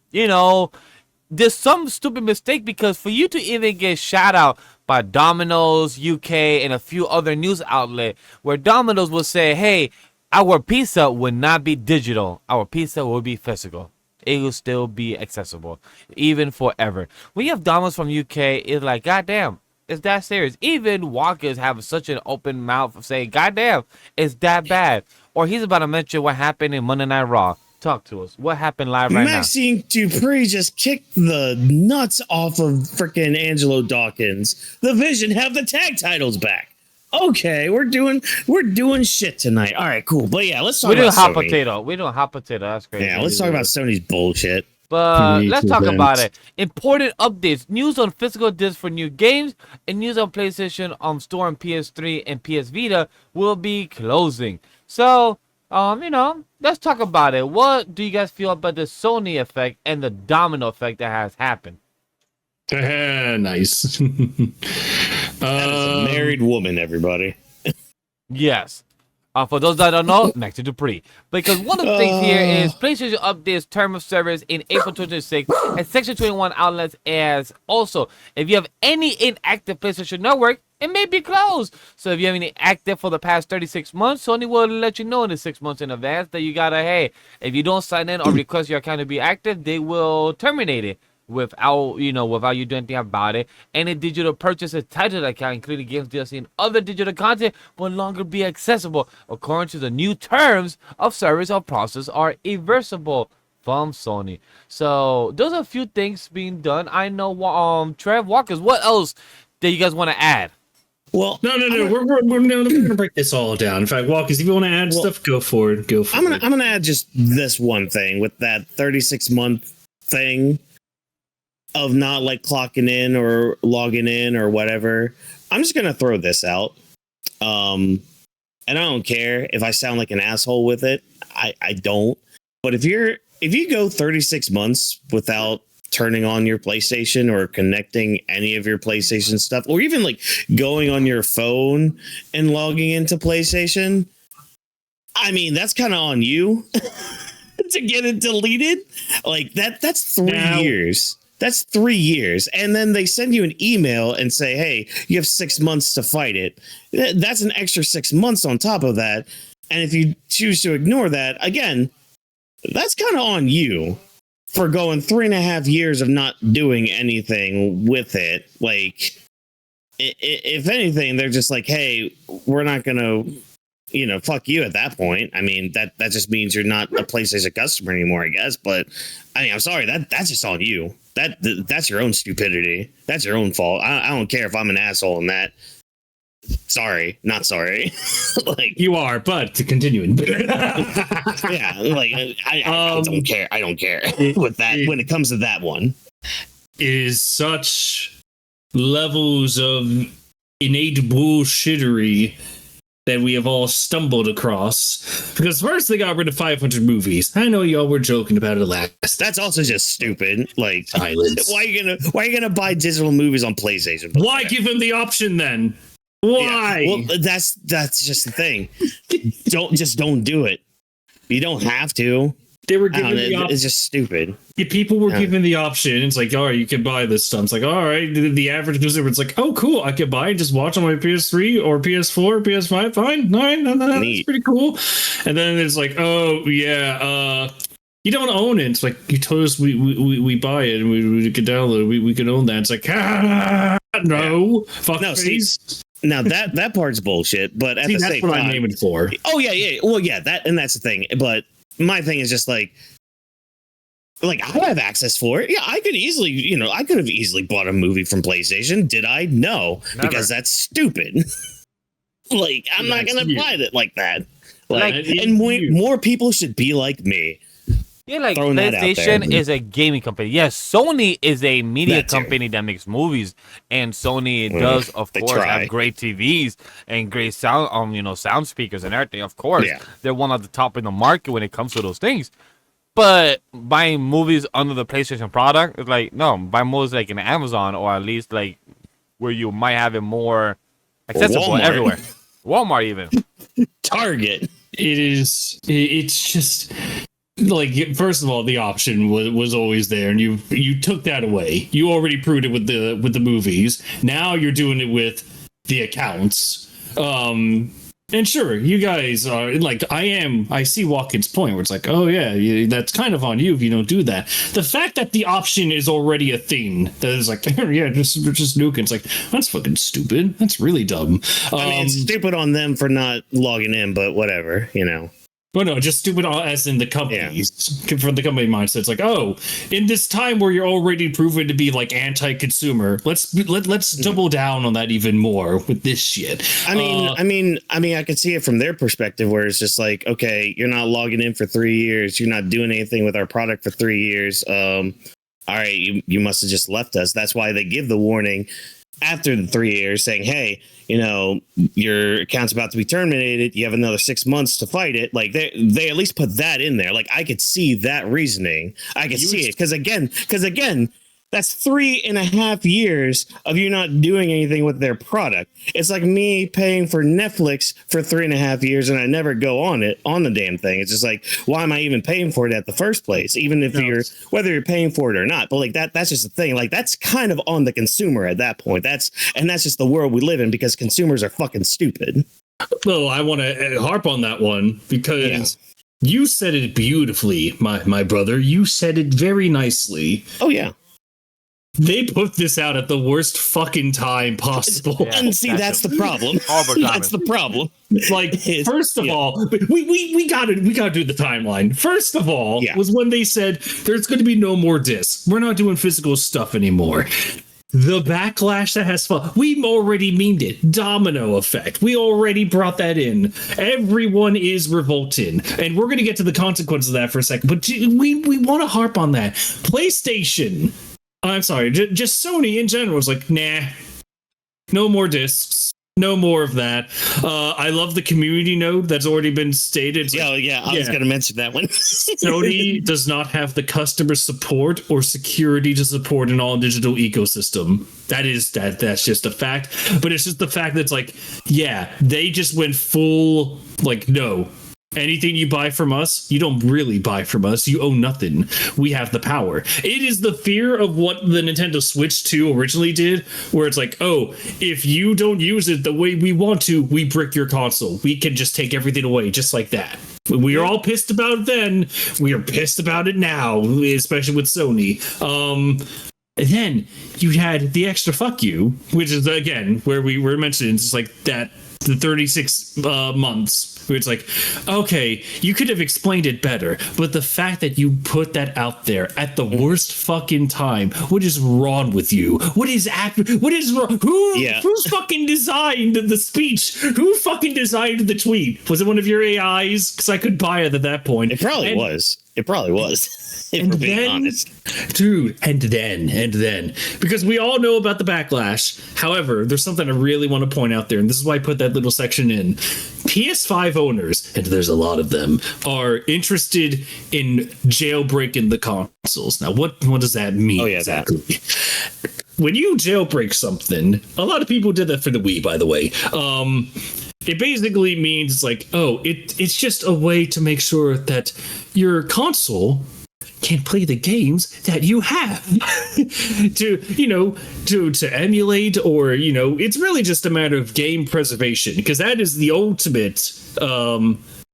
S1: did some stupid mistake because for you to even get shout out by Domino's UK and a few other news outlets where Domino's will say, hey, our pizza would not be digital. Our pizza will be physical. It will still be accessible, even forever. We have Domino's from UK. It's like, goddamn, it's that serious. Even Whawkins have such an open mouth of saying, goddamn, it's that bad. Or he's about to mention what happened in Monday Night Raw. Talk to us. What happened live right
S2: Maxine Dupree just kicked the nuts off of freaking Angelo Dawkins. The Vision have the tag titles back. Okay, we're doing shit tonight. All right, cool. But yeah, let's talk about Sony.
S1: We doing hot potato. That's great.
S2: Yeah, let's talk about Sony's bullshit.
S1: But let's talk about it. Important updates. News on physical discs for new games and news on PlayStation Store on PS3 and PS Vita will be closing. So, let's talk about it. What do you guys feel about the Sony effect and the domino effect that has happened?
S3: Nice.
S2: That is a married woman, everybody.
S1: Yes. For those that don't know, Maxine Dupree. Because one of the things here is PlayStation updates term of service in April 2026 and Section 21 outlets as also, if you have any inactive PlayStation Network, it may be closed. So if you have any active for the past 36 months, Sony will let you know in the 6 months in advance that you gotta, hey, if you don't sign in or request your account to be active, they will terminate it without you doing anything about it. Any digital purchases tied to the account, including games, DLC, and other digital content, will no longer be accessible according to the new terms of service or process are irreversible from Sony. So those are a few things being done. I know Trev Whawkins, what else do you guys want to add?
S3: Well, no. We're gonna break this all down. In fact, Whawkins, if you want to add stuff, go for it. I'm
S2: gonna add just this one thing with that 36-month thing of not like clocking in or logging in or whatever. I'm just gonna throw this out. And I don't care if I sound like an asshole with it. I don't. But if you go 36 months without turning on your PlayStation or connecting any of your PlayStation stuff, or even like going on your phone and logging into PlayStation, I mean, that's kind of on you to get it deleted. Like that's 3 years. That's 3 years. And then they send you an email and say, hey, you have 6 months to fight it. That's an extra 6 months on top of that. And if you choose to ignore that, again, that's kind of on you for going 3.5 years of not doing anything with it. Like, if anything, they're just like, hey, we're not going to fuck you at that point. I mean, that just means you're not a PlayStation customer anymore, I guess. But I mean, I'm sorry, that's just on you. That's your own stupidity. That's your own fault. I don't care if I'm an asshole in that. Sorry, not sorry.
S3: Like you are, but to continue.
S2: Yeah, like I don't care. I don't care with that when it comes to that one.
S3: It is such levels of innate bullshittery that we have all stumbled across. Because first they got rid of 500 movies. I know y'all were joking about it last.
S2: That's also just stupid. Like
S3: silence.
S2: Why are you gonna buy digital movies on PlayStation?
S3: Why give them the option then? Why?
S2: Yeah, well, that's just the thing. Don't do it. You don't have to.
S3: They were given the
S2: option. It's just stupid.
S3: People were given the option. It's like, all right, you can buy this stuff. It's like, all right, the average consumer, it's like, oh, cool, I can buy it, just watch on my PS3 or PS4 or PS5. Fine, that's pretty cool. And then it's like, oh yeah, you don't own it. It's like, you told us we buy it and we could download it. We could own that. It's like, no, fuck no, face.
S2: Now that part's bullshit. But at the same time, that's what I'm
S3: aiming for.
S2: Oh yeah. Well, yeah, that's the thing. But my thing is just like I have access for it. Yeah, I could have easily bought a movie from PlayStation. Did I? No,
S1: never.
S2: Because that's stupid. Like, I'm not going to buy it like that. And more people should be like me.
S1: Yeah, like PlayStation is a gaming company. Yes, Sony is a media company that makes movies, and Sony does, of course, have great TVs and great sound, sound speakers and everything. Of course, they're one of the top in the market when it comes to those things. But buying movies under the PlayStation product is like, no, buy movies like in Amazon, or at least like where you might have it more accessible everywhere. Walmart even.
S2: Target.
S3: It's just like, first of all, the option was always there, and you took that away. You already proved it with the movies. Now you're doing it with the accounts. And sure, you guys are like, I see Whawkins' point where it's like, oh yeah, that's kind of on you if you don't do that. The fact that the option is already a thing that is like, yeah, just nuke it. It's like, that's fucking stupid. That's really dumb.
S2: I mean, it's stupid on them for not logging in, but whatever,
S3: Well, no, just stupid as in the companies, from the company mindset. It's like, oh, in this time where you're already proven to be like anti-consumer, let's double down on that even more with this shit.
S2: I mean, I could see it from their perspective, where it's just like, okay, you're not logging in for 3 years, you're not doing anything with our product for 3 years. All right, you must have just left us. That's why they give the warning after the 3 years, saying, hey, your account's about to be terminated. You have another 6 months to fight it. Like, they at least put that in there. Like, I could see that reasoning. I could see it. Because again, that's 3.5 years of you not doing anything with their product. It's like me paying for Netflix for 3.5 years and I never go on the damn thing. It's just like, why am I even paying for it at the first place? Even if whether you're paying for it or not. But like that's just the thing. Like, that's kind of on the consumer at that point. That's just the world we live in, because consumers are fucking stupid.
S3: Well, I want to harp on that one because you said it beautifully, my brother. You said it very nicely.
S2: Oh yeah.
S3: They put this out at the worst fucking time possible.
S2: Yeah, and see, that's the problem. That's the problem.
S3: Like, first of all, we gotta do the timeline. First of all, was when they said there's going to be no more discs. We're not doing physical stuff anymore. The backlash that has fallen, we already memed it. Domino effect. We already brought that in. Everyone is revolting. And we're going to get to the consequences of that for a second. But we want to harp on that. PlayStation, I'm sorry, just Sony in general was like, nah, no more discs. No more of that. I love the community note that's already been stated.
S2: I was going to mention that one.
S3: Sony does not have the customer support or security to support an all digital ecosystem. That's just a fact. But it's just the fact that it's like, they just went full, like, no. Anything you buy from us, you don't really buy from us. You own nothing. We have the power. It is the fear of what the Nintendo Switch 2 originally did, where it's like, oh, if you don't use it the way we want to, we brick your console. We can just take everything away just like that. We are all pissed about it then. We are pissed about it now, especially with Sony. And then you had the extra fuck you, which is again where we were mentioning it's like that the 36 months where it's like, okay, you could have explained it better, but the fact that you put that out there at the worst fucking time, what is wrong with you? What is wrong? Who fucking designed the speech? Who fucking designed the tweet? Was it one of your AIs? Because I could buy it at that point.
S2: It probably was. If we're being honest.
S3: Dude, and then, because we all know about the backlash. However, there's something I really want to point out there, and this is why I put that little section in. PS5 owners, and there's a lot of them, are interested in jailbreaking the consoles. Now, what does that mean?
S2: Oh, yeah,
S3: exactly? When you jailbreak something, a lot of people did that for the Wii, by the way. It basically means it's like, it's just a way to make sure that your console can't play the games that you have to emulate, or it's really just a matter of game preservation, because that is the ultimate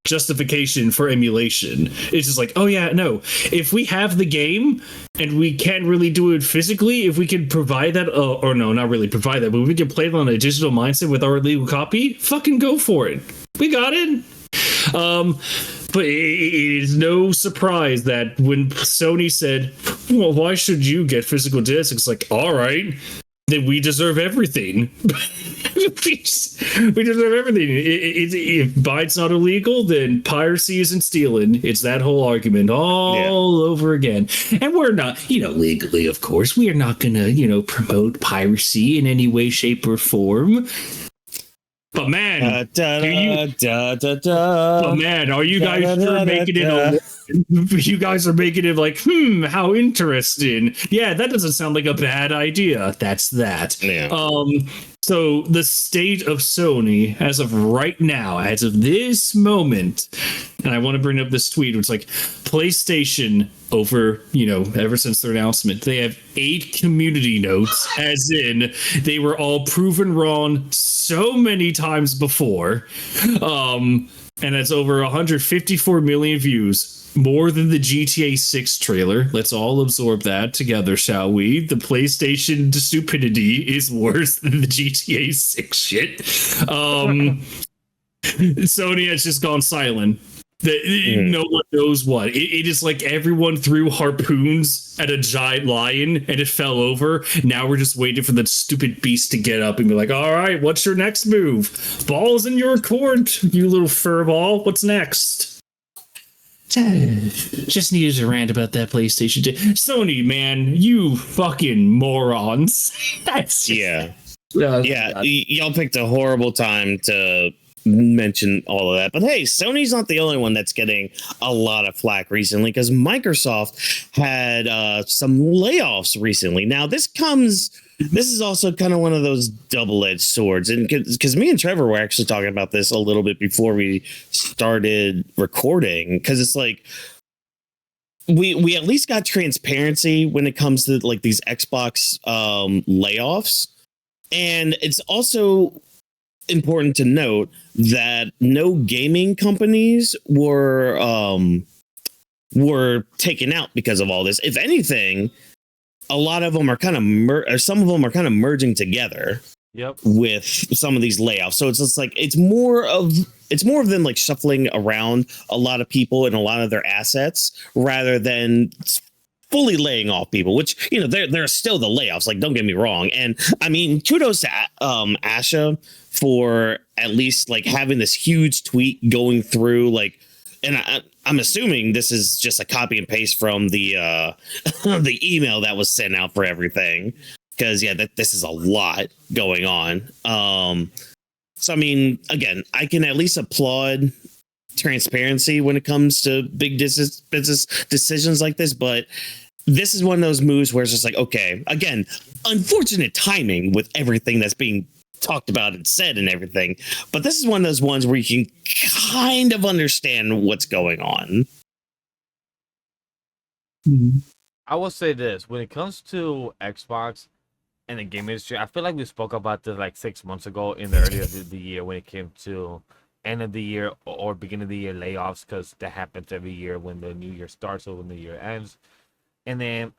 S3: justification for emulation. It's just like, if we have the game and we can't really do it physically, if we can provide that, or no, not really provide that, but we can play it on a digital mindset with our legal copy, fucking go for it. We got it. But it is no surprise that when Sony said, well, why should you get physical discs? It's like, all right, then we deserve everything. We deserve everything. If buying's not illegal, then piracy isn't stealing. It's that whole argument all over again. And we're not, legally, of course, we are not going to, promote piracy in any way, shape, or form. But man, are you guys sure making it? You guys are making it like, how interesting. Yeah, that doesn't sound like a bad idea. That's that.
S2: Yeah.
S3: So the state of Sony as of right now, as of this moment, and I want to bring up this tweet. It's like PlayStation over, ever since their announcement, they have 8 community notes, as in they were all proven wrong so many times before. And that's over 154 million views. More than the GTA 6 trailer. Let's all absorb that together, shall we? The PlayStation stupidity is worse than the GTA 6 shit. Sony has just gone silent. No one knows what. It is like everyone threw harpoons at a giant lion and it fell over. Now we're just waiting for the stupid beast to get up and be like, all right, what's your next move? Ball's in your court, you little fur ball. What's next? Just needed to rant about that PlayStation. Sony, man, you fucking morons. That's
S2: just, y'all picked a horrible time to mention all of that. But hey, Sony's not the only one that's getting a lot of flack recently, because Microsoft had some layoffs recently. Now, this is also kind of one of those double-edged swords, and because me and Trevor were actually talking about this a little bit before we started recording, because it's like we at least got transparency when it comes to like these Xbox layoffs, and it's also important to note that no gaming companies were taken out because of all this. If anything, a lot of them are kind of some of them are kind of merging together.
S1: Yep.
S2: With some of these layoffs. So it's just like it's more of them like shuffling around a lot of people and a lot of their assets rather than fully laying off people, which, there are still the layoffs. Like, don't get me wrong. And I mean, kudos to Asha for at least like having this huge tweet going through, like, and I'm assuming this is just a copy and paste from the the email that was sent out for everything, because this is a lot going on. So I mean, again, I can at least applaud transparency when it comes to big business decisions like this, but this is one of those moves where it's just like, okay, again, unfortunate timing with everything that's being talked about and said and everything, but this is one of those ones where you can kind of understand what's going on.
S1: I will say this: when it comes to Xbox and the game industry, I feel like we spoke about this like 6 months ago in the earlier of the year when it came to end of the year or beginning of the year layoffs, because that happens every year when the new year starts or when the year ends. And then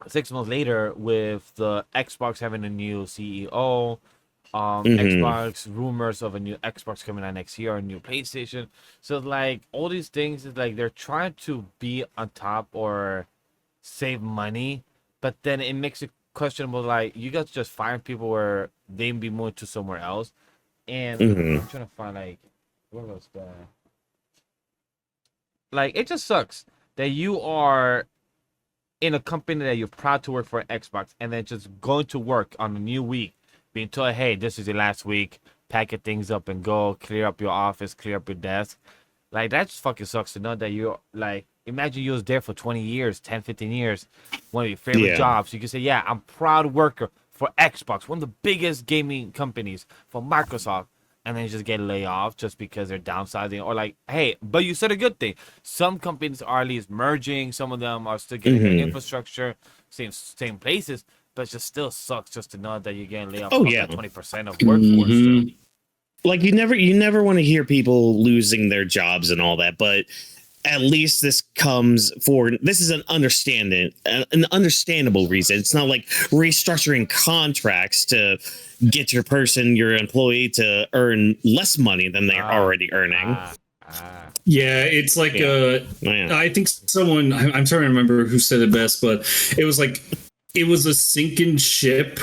S1: 6 months later, with the Xbox having a new CEO,
S2: Mhm.
S1: Xbox rumors of a new Xbox coming out next year, a new PlayStation. So like all these things is like they're trying to be on top or save money, but then it makes it questionable. Like you guys just find people where they be moving to somewhere else, and
S2: Mhm.
S1: I'm trying to find like where was the like it just sucks that you are in a company that you're proud to work for Xbox, and then just going to work on a new week, being told, "Hey, this is your last week. Pack your things up and go. Clear up your office. Clear up your desk." Like that just fucking sucks to know that you're like. Imagine you was there for 20 years, 10, 15 years, one of your favorite
S2: Yeah.
S1: jobs. You can say, "Yeah, I'm proud worker for Xbox, one of the biggest gaming companies for Microsoft." And then you just get laid off just because they're downsizing, or like, hey, but you said a good thing. Some companies are at least merging. Some of them are still getting their
S2: Mhm.
S1: infrastructure, same places, but it just still sucks just to know that you're getting laid off
S2: Oh
S1: up to
S2: yeah.
S1: 20% of workforce still.
S3: Hmm.
S2: Like you never want to hear people losing their jobs and all that, but at least this is an understandable reason. It's not like restructuring contracts to get your employee to earn less money than they're
S1: Ah,
S2: already earning.
S1: ah, ah.
S3: Yeah, it's like
S2: Yeah. Yeah.
S3: I think I'm trying to remember who said it best, but it was like it was a sinking ship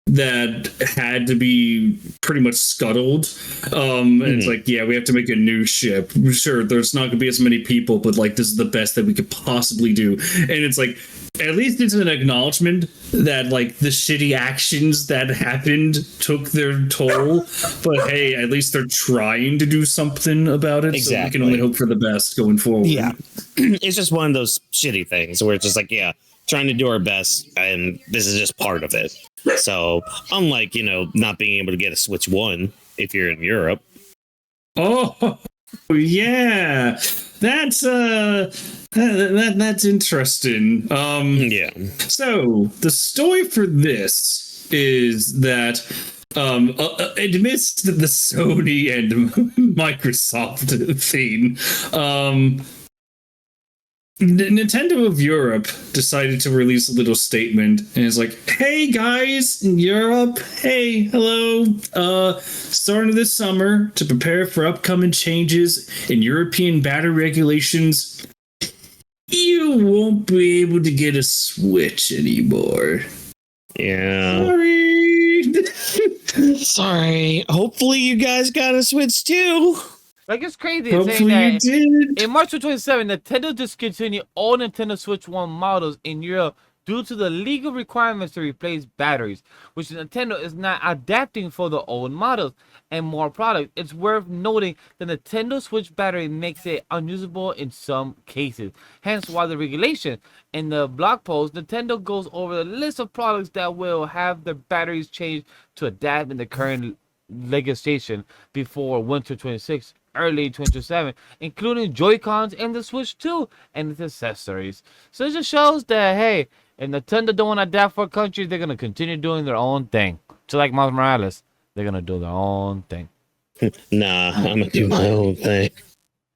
S3: that had to be pretty much scuttled. And it's like, yeah, we have to make a new ship. Sure, there's not gonna be as many people, but like this is the best that we could possibly do. And it's like at least it's an acknowledgement that like the shitty actions that happened took their toll. But hey, at least they're trying to do something about it. So we can only
S2: Exactly.
S3: hope for the best going forward.
S2: Yeah. It's just one of those shitty things where it's just like, yeah, trying to do our best, and this is just part of it. So, unlike, not being able to get a Switch 1 if you're in Europe.
S3: Oh yeah, that's interesting.
S2: Yeah.
S3: So the story for this is that amidst the Sony and Microsoft thing, Nintendo of Europe decided to release a little statement, and it's like, hey guys in Europe, hey, hello, starting this summer to prepare for upcoming changes in European battery regulations, you won't be able to get a Switch anymore.
S2: Yeah.
S3: Sorry.
S2: Sorry. Hopefully you guys got a Switch too.
S1: Like it's crazy saying
S3: Hopefully you
S1: that
S3: did.
S1: in March 2027, Nintendo discontinued all Nintendo Switch 1 models in Europe due to the legal requirements to replace batteries, which Nintendo is not adapting for the old models and more products. It's worth noting the Nintendo Switch battery makes it unusable in some cases. Hence why the regulation. In the blog post, Nintendo goes over the list of products that will have their batteries changed to adapt in the current legislation before winter 26, early 27, including Joy-Cons and the Switch 2 and its accessories. So it just shows that, hey, if Nintendo don't want to adapt for countries, they're going to continue doing their own thing. Just like Miles Morales, they're going to do their own thing.
S2: Nah, I'm gonna do my own thing.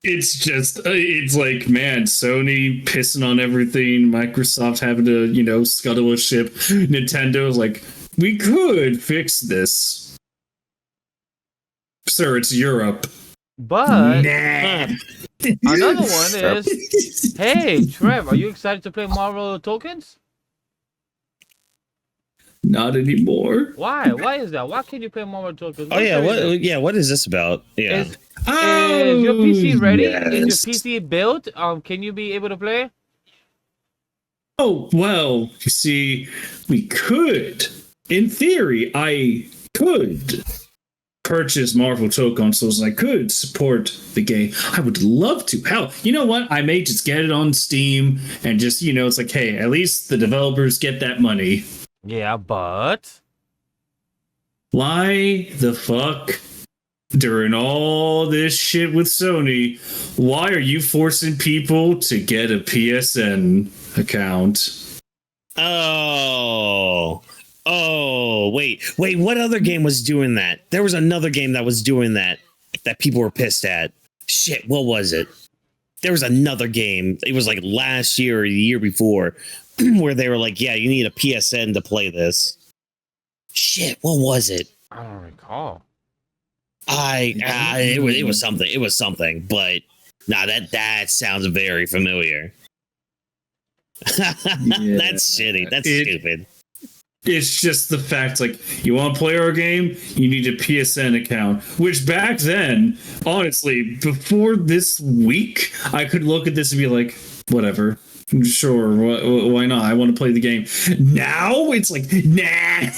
S3: It's just, it's like, man, Sony pissing on everything, Microsoft having to, scuttle a ship. Nintendo's like, we could fix this. Sir, it's Europe.
S1: But
S3: Nah.
S1: another one is, hey, Trev, are you excited to play Marvel Tokens?
S3: Not anymore.
S1: Why? Why is that? Why can't you play Marvel Tokens?
S2: Oh yeah, what is this about? Yeah.
S1: Is your PC ready?
S3: Yes.
S1: Is your PC built? Can you be able to play?
S3: Oh, well, you see, we could. In theory, I could purchase Marvel Toe consoles and I could support the game. I would love to. Hell, you know what? I may just get it on Steam and just, it's like, hey, at least the developers get that money.
S1: Yeah, but
S3: Why the fuck, during all this shit with Sony, why are you forcing people to get a PSN account?
S2: Oh, wait, what other game was doing that? There was another game that was doing that people were pissed at. Shit, what was it? There was another game. It was like last year or the year before where they were like, yeah, you need a PSN to play this. Shit, what was it?
S1: I don't recall.
S2: It was something. It was something, but that sounds very familiar. That's shitty. That's stupid.
S3: It's just the fact, like, you want to play our game, you need a PSN account. Which back then, honestly, before this week, I could look at this and be like, whatever. Sure, why not? I want to play the game. Now it's like, nah,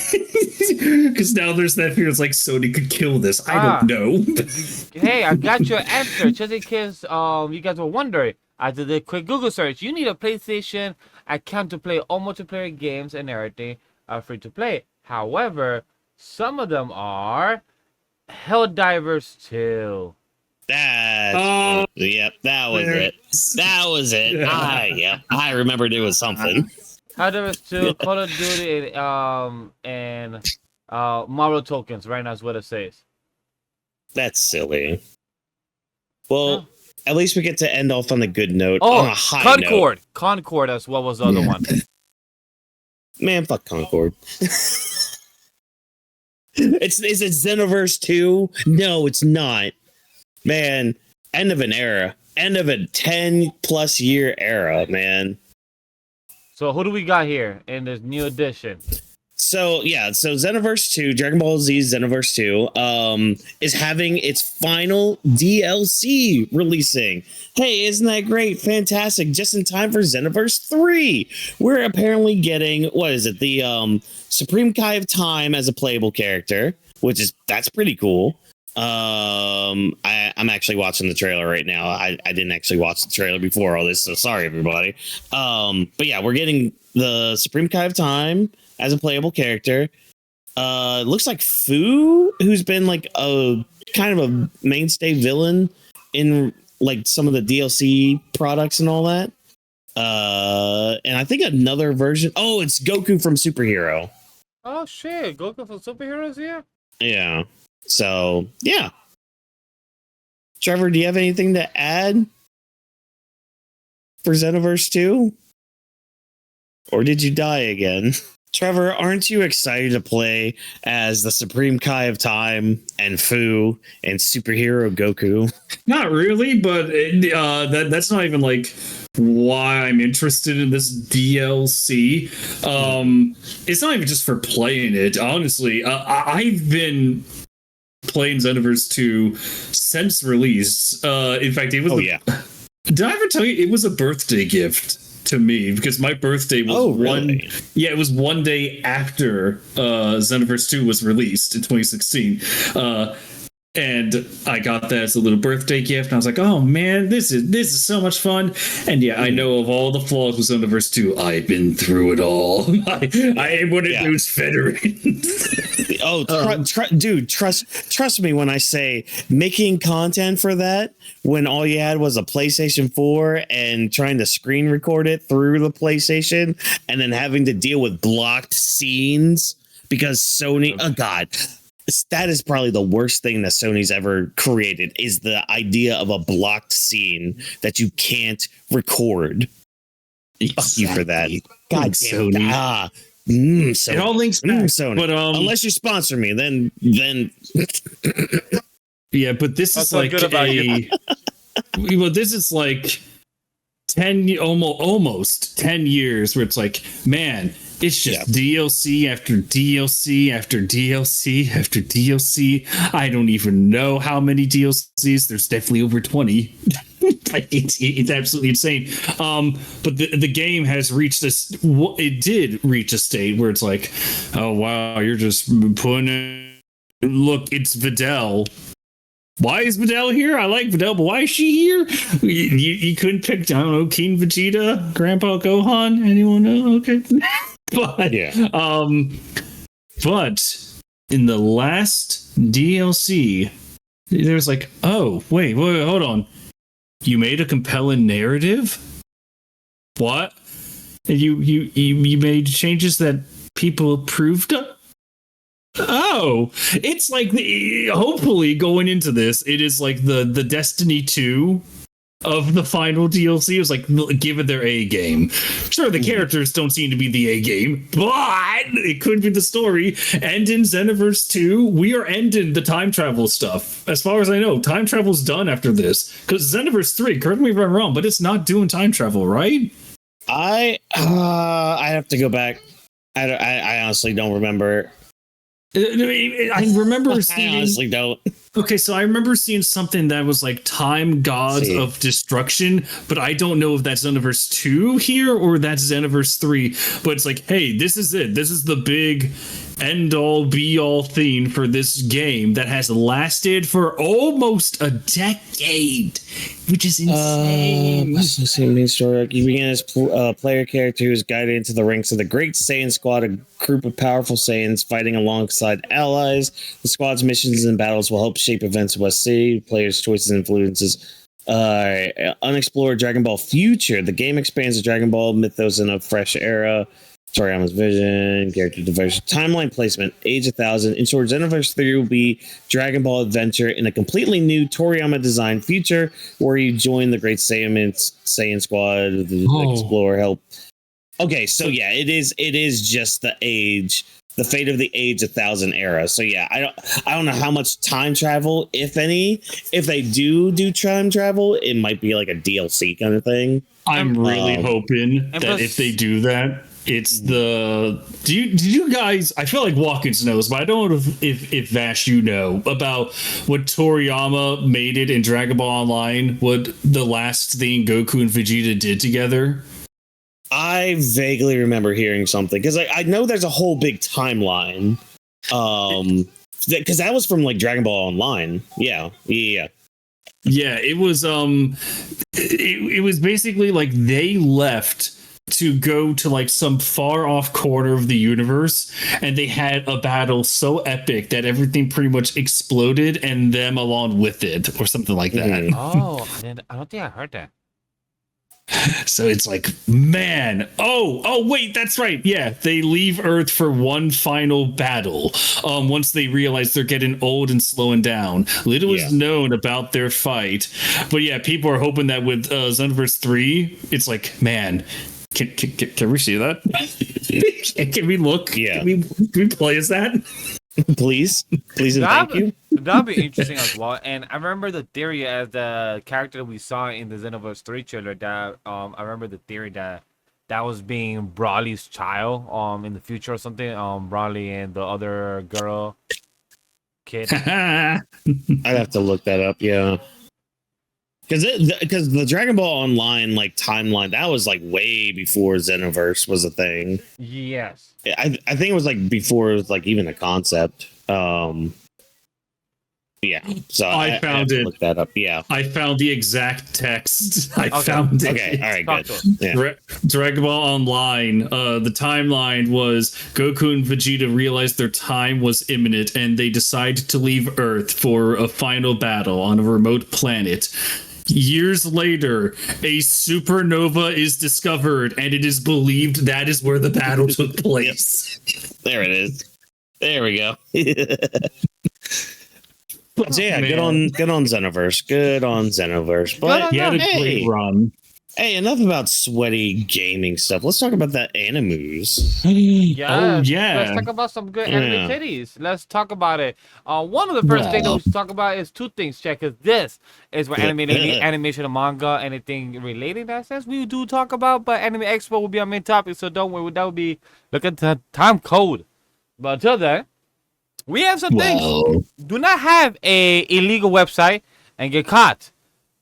S3: because now there's that fear. It's like Sony could kill this. I don't know.
S1: Hey, I got your answer. Just in case you guys were wondering, I did a quick Google search. You need a PlayStation account to play all multiplayer games and everything free to play. However, some of them are Helldivers 2.
S2: Yep, that was it. That was it.
S3: Yeah.
S2: I remembered it was something.
S1: Helldivers 2, Call of Duty, and Marvel tokens. Right now is what it says.
S2: That's silly. Well, at least we get to end off on a good note. On a high
S1: Concord.
S2: Note.
S1: Concord as well was the other one.
S2: Man, fuck Concord. Is it Xenoverse 2? No, it's not. Man, end of an era. End of a 10+ year era, man.
S1: So who do we got here in this new edition?
S2: So Xenoverse 2, Dragon Ball Z Xenoverse 2, is having its final DLC releasing. Hey, isn't that great? Fantastic. Just in time for Xenoverse 3. We're apparently getting, what is it? The Supreme Kai of Time as a playable character, that's pretty cool. I'm actually watching the trailer right now. I didn't actually watch the trailer before all this, so sorry everybody. But yeah, we're getting the Supreme Kai of Time as a playable character. Looks like Fu, who's been like a kind of a mainstay villain in like some of the DLC products and all that. And I think another version. Oh, it's Goku from Superhero.
S1: Oh shit, Goku from Superheroes here?
S2: Yeah. So, yeah. Trevor, do you have anything to add for Xenoverse 2? Or did you die again? Trevor, aren't you excited to play as the Supreme Kai of Time and Fu and Superhero Goku?
S3: Not really, but that's not even like why I'm interested in this DLC. It's not even just for playing it. Honestly, I've been playing Xenoverse 2 since release. In fact, it was.
S2: Oh, yeah.
S3: Did I ever tell you it was a birthday gift to me? Because my birthday was
S2: really?
S3: it was one day after Xenoverse 2 was released in 2016. And I got that as a little birthday gift, and I was like, "Oh man, this is so much fun!" And yeah, I know of all the flaws with Xenoverse 2, I've been through it all. I am one of those veterans.
S2: Dude, trust me when I say making content for that when all you had was a PlayStation 4 and trying to screen record it through the PlayStation, and then having to deal with blocked scenes because Sony. Oh God. That is probably the worst thing that Sony's ever created, is the idea of a blocked scene that you can't record. Exactly. Fuck you for that. God damn Sony. Sony.
S3: It all links back.
S2: Sony.
S3: But
S2: unless you sponsor me, then
S3: yeah, but this is like well, this is like 10 almost 10 years where it's like, man, it's just DLC after DLC after DLC after DLC. I don't even know how many DLCs. There's definitely over 20. It's absolutely insane. But the game has reached this. It did reach a state where it's like, oh wow, you're just putting it. Look, it's Videl. Why is Videl here? I like Videl, but why is she here? You couldn't pick, I don't know, King Vegeta, Grandpa Gohan? Anyone know? Okay. But in the last DLC, there's like, oh, wait, hold on. You made a compelling narrative? What? And you made changes that people approved of? Oh, it's like hopefully going into this, it is like the Destiny 2 of the final DLC. It was like, give it their A game. Sure, the characters don't seem to be the A game, but it could be the story. And in Xenoverse 2, we are ending the time travel stuff. As far as I know, time travel's done after this. Because Xenoverse 3, correct me if I'm wrong, but it's not doing time travel, right?
S2: I have to go back. I honestly don't remember.
S3: I remember seeing.
S2: I honestly don't.
S3: Okay, so I remember seeing something that was like time gods of destruction, but I don't know if that's Xenoverse 2 here or that's Xenoverse 3. But it's like, hey, this is it. This is the big end all be all theme for this game that has lasted for almost a decade, which is insane.
S2: Main story. You begin as a player character who is guided into the ranks of the Great Saiyan Squad, a group of powerful Saiyans fighting alongside allies. The squad's missions and battles will help shape events in West City. Players' choices and influences. Unexplored Dragon Ball Future. The game expands the Dragon Ball mythos in a fresh era. Toriyama's vision, character diversity, timeline placement, Age 1000. In short, Xenoverse 3 will be Dragon Ball Adventure in a completely new Toriyama designed future where you join the Great Saiyan Squad, explore, help. Okay, so yeah, it is just the fate of the Age 1000 era. So yeah, I don't know how much time travel, if any. If they do time travel, it might be like a DLC kind of thing.
S3: I'm really hoping that if they do that, it's the. Did you guys? I feel like Whawkins knows, but I don't know if Vash, you know about what Toriyama made it in Dragon Ball Online. What the last thing Goku and Vegeta did together.
S2: I vaguely remember hearing something because I know there's a whole big timeline. Because that was from like Dragon Ball Online. Yeah.
S3: It was it was basically like they left to go to like some far off corner of the universe, and they had a battle so epic that everything pretty much exploded and them along with it, or something like that.
S1: Oh, I don't think I heard that.
S3: So it's like, man, oh wait, that's right. Yeah, they leave Earth for one final battle. Once they realize they're getting old and slowing down. Little is known about their fight, but yeah, people are hoping that with Xenoverse 3, it's like, man, can we see that? Can we look?
S2: Yeah,
S3: can we play as that?
S2: Please, and thank you.
S1: That'd be interesting as well. And I remember the theory as the character that we saw in the Xenoverse 3 trailer. That I remember the theory that was being Broly's child in the future or something. Broly and the other girl kid.
S2: I'd have to look that up. Yeah. Because the Dragon Ball Online like timeline, that was like way before Xenoverse was a thing.
S1: Yes,
S2: I think it was like before it was like even a concept. Yeah, so
S3: I found it.
S2: Look that up. Yeah,
S3: I found the exact text. I found it.
S2: Okay, all right, good. Yeah.
S3: Dragon Ball Online. The timeline was Goku and Vegeta realized their time was imminent, and they decided to leave Earth for a final battle on a remote planet. Years later, a supernova is discovered, and it is believed that is where the battle took place.
S2: There it is. There we go. So yeah, good on Xenoverse. Good on Xenoverse. But
S3: he had a great run.
S2: Hey, enough about sweaty gaming stuff. Let's talk about the animus.
S1: yeah.
S3: Yeah.
S1: Let's talk about some good anime titties. Let's talk about it. One of the first things that we should talk about is two things, Check. Because this is where animation and manga, anything related in that sense, we do talk about. But Anime Expo will be our main topic, so don't worry. That will be look at the time code. But until then, we have some things. Do not have a illegal website and get caught.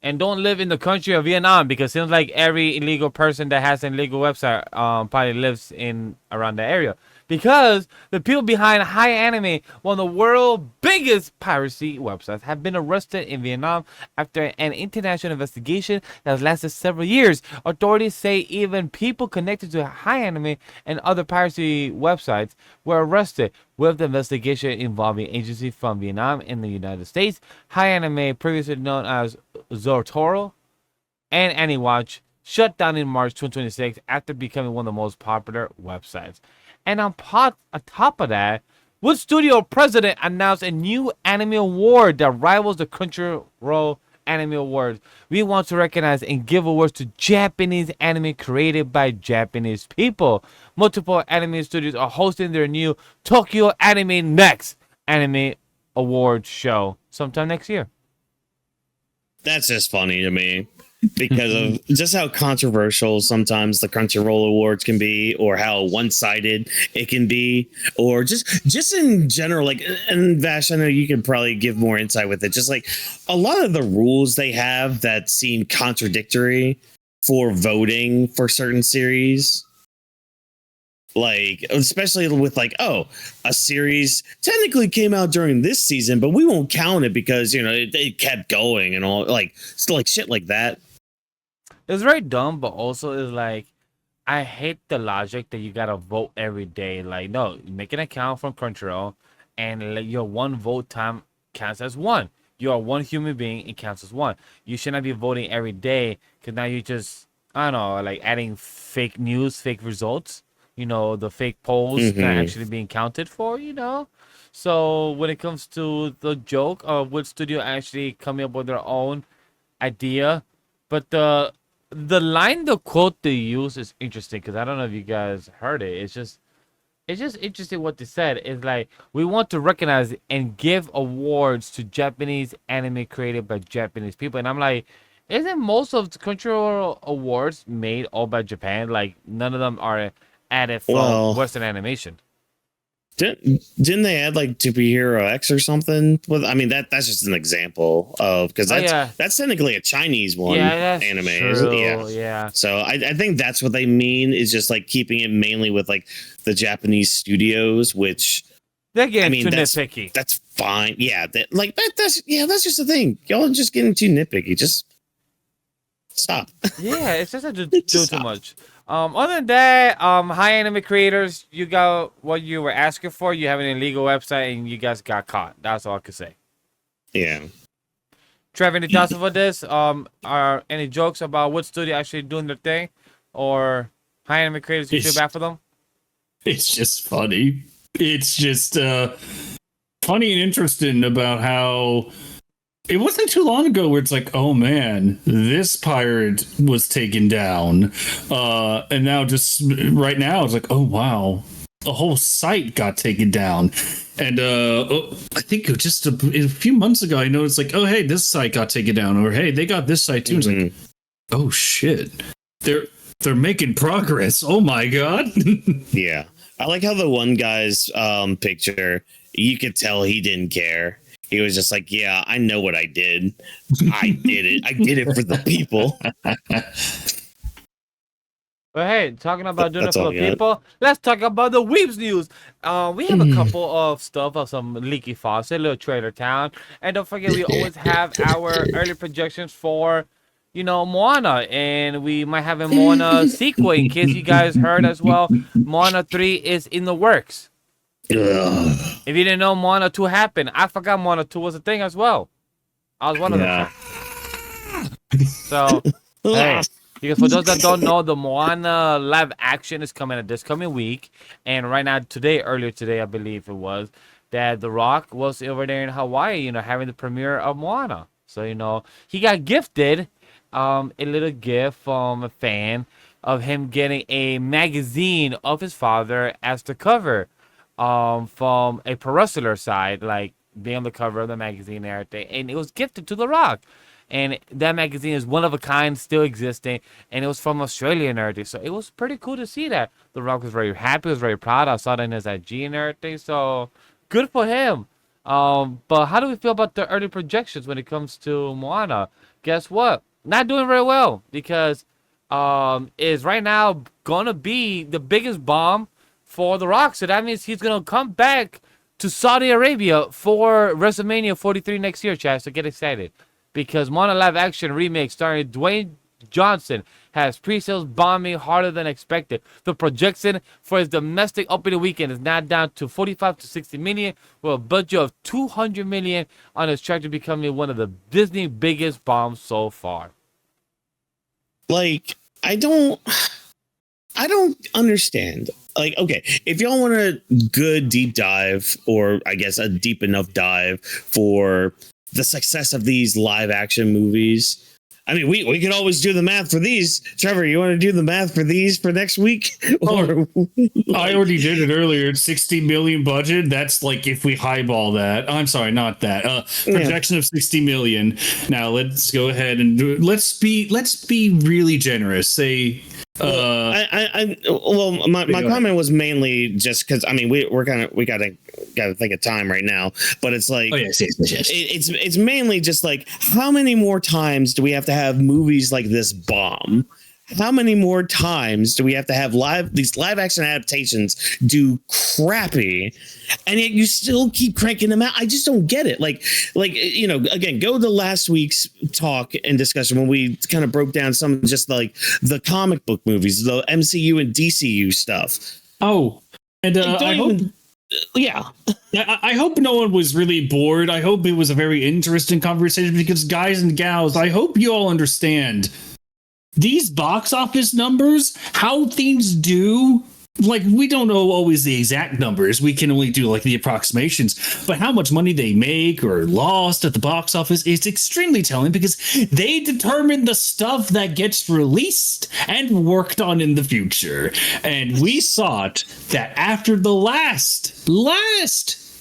S1: And don't live in the country of Vietnam, because it seems like every illegal person that has an illegal website probably lives in around the area. Because the people behind Hi Anime, one of the world's biggest piracy websites, have been arrested in Vietnam after an international investigation that has lasted several years. Authorities say even people connected to Hi Anime and other piracy websites were arrested, with the investigation involving agencies from Vietnam and the United States. Hi Anime, previously known as Zotoro and AniWatch, shut down in March 2026 after becoming one of the most popular websites. And on top of that, Wood Studio president announced a new anime award that rivals the Crunchyroll Anime Awards. We want to recognize and give awards to Japanese anime created by Japanese people. Multiple anime studios are hosting their new Tokyo Anime Next Anime Awards show sometime next year.
S2: That's just funny to me because of just how controversial sometimes the Crunchyroll Awards can be, or how one-sided it can be, or just in general. Like, and Vash, I know you could probably give more insight with it. Just like a lot of the rules they have that seem contradictory for voting for certain series. Like, especially with like, oh, a series technically came out during this season, but we won't count it because, you know, it kept going and all, like, still like shit like that.
S1: It's very dumb, but also is like, I hate the logic that you gotta vote every day. Like, no, make an account from Crunchyroll, and like, your one vote time counts as one. You are one human being, it counts as one. You should not be voting every day, because now you just, I don't know, like adding fake news, fake results. You know, the fake polls not actually being counted for, you know? So when it comes to the joke of which studio actually coming up with their own idea, but the quote they use is interesting, because I don't know if you guys heard it. It's just interesting what they said. It's like, we want to recognize and give awards to Japanese anime created by Japanese people. And I'm like, isn't most of the Crunchyroll awards made all by Japan? Like, none of them are added from Western animation.
S2: Didn't they add like Superhero X or something? Well, I mean that's just an example of, because that's technically a Chinese one, anime.
S1: True. Yeah.
S2: So I think that's what they mean, is just like keeping it mainly with like the Japanese studios, which
S1: they're getting too nitpicky.
S2: That's fine. Yeah, that's just the thing. Y'all just getting too nitpicky. Just stop.
S1: Yeah, it's just do too much. Other than that, hi anime creators, you got what you were asking for. You have an illegal website and you guys got caught. That's all I can say.
S2: Yeah.
S1: Trevor, any thoughts about this? Are any jokes about what studio actually doing their thing, or hi anime creators? You feel bad for them?
S3: It's just funny. It's just funny and interesting about how. It wasn't too long ago where it's like, oh man, this pirate was taken down. And now just right now, it's like, oh wow, a whole site got taken down. And I think just a few months ago, I noticed like, oh hey, this site got taken down. Or hey, they got this site too. It's like, oh shit, they're making progress. Oh my god.
S2: Yeah. I like how the one guy's picture, you could tell he didn't care. He was just like, yeah, I know what I did. I did it. I did it for the people.
S1: But hey, talking about doing it for the people, let's talk about the Weebs news. We have a couple of stuff of some leaky faucet, little trailer town. And don't forget, we always have our early projections for, you know, Moana. And we might have a Moana sequel, in case you guys heard as well. Moana 3 is in the works. If you didn't know, Moana 2 happened. I forgot Moana 2 was a thing as well. I was one of them. So, hey, because for those that don't know, the Moana live action is coming this coming week. And right now, earlier today, I believe it was, that The Rock was over there in Hawaii, you know, having the premiere of Moana. So, you know, he got gifted a little gift from a fan of him getting a magazine of his father as the cover. From a pro wrestler side, like being on the cover of the magazine and everything, and it was gifted to The Rock, and that magazine is one of a kind, still existing, and it was from Australia and everything, so it was pretty cool to see that. The Rock was very happy, was very proud. I saw that in his IG and everything, so good for him. But how do we feel about the early projections when it comes to Moana? Guess what? Not doing very well, because is right now gonna be the biggest bomb for The Rock. So that means he's going to come back to Saudi Arabia for WrestleMania 43 next year, Chad. So get excited, because Moana live action remake starring Dwayne Johnson has pre-sales bombing harder than expected. The projection for his domestic opening weekend is now down to 45 to 60 million, with a budget of 200 million, on its track to becoming one of the Disney biggest bombs so far.
S2: Like, I don't understand. Like, okay, if y'all want a good deep dive, or I guess a deep enough dive for the success of these live action movies. I mean, we could always do the math for these. Trevor, you want to do the math for these for next week? Or
S3: I already did it earlier. 60 million budget. That's like if we highball that. I'm sorry, not that. Projection of 60 million. Now let's go ahead and do it. Let's be really generous. Say.
S2: My comment was mainly just because I mean we gotta think of time right now, but it's like it's mainly just like how many more times do we have to have movies like this bomb? How many more times do we have to have these live action adaptations do crappy, and yet you still keep cranking them out? I just don't get it. Like again, go to last week's talk and discussion when we kind of broke down some just like the comic book movies, the MCU and DCU stuff.
S3: Oh, and I hope. I hope no one was really bored. I hope it was a very interesting conversation because, guys and gals, I hope you all understand these box office numbers, how things do. Like, we don't know always the exact numbers. We can only do like the approximations, but how much money they make or lost at the box office is extremely telling because they determine the stuff that gets released and worked on in the future. And we thought that after the last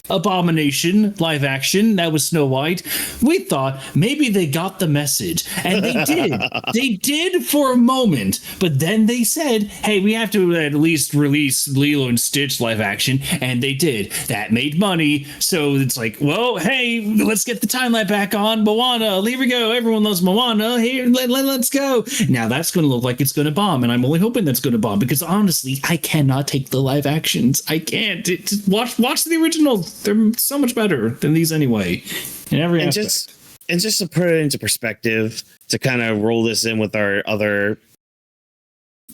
S3: Abomination live action that was Snow White, we thought maybe they got the message, and they did. They did for a moment, but then they said, hey, we have to at least release Lilo and Stitch live action, and they did. That made money, so it's like, well, hey, let's get the timeline back on. Moana, here we go. Everyone loves Moana. Here, let's go. Now that's going to look like it's going to bomb, and I'm only hoping that's going to bomb because honestly, I cannot take the live actions. I can't. Watch the originals. They're so much better than these anyway. In every aspect.
S2: Just to put it into perspective, to kind of roll this in with our other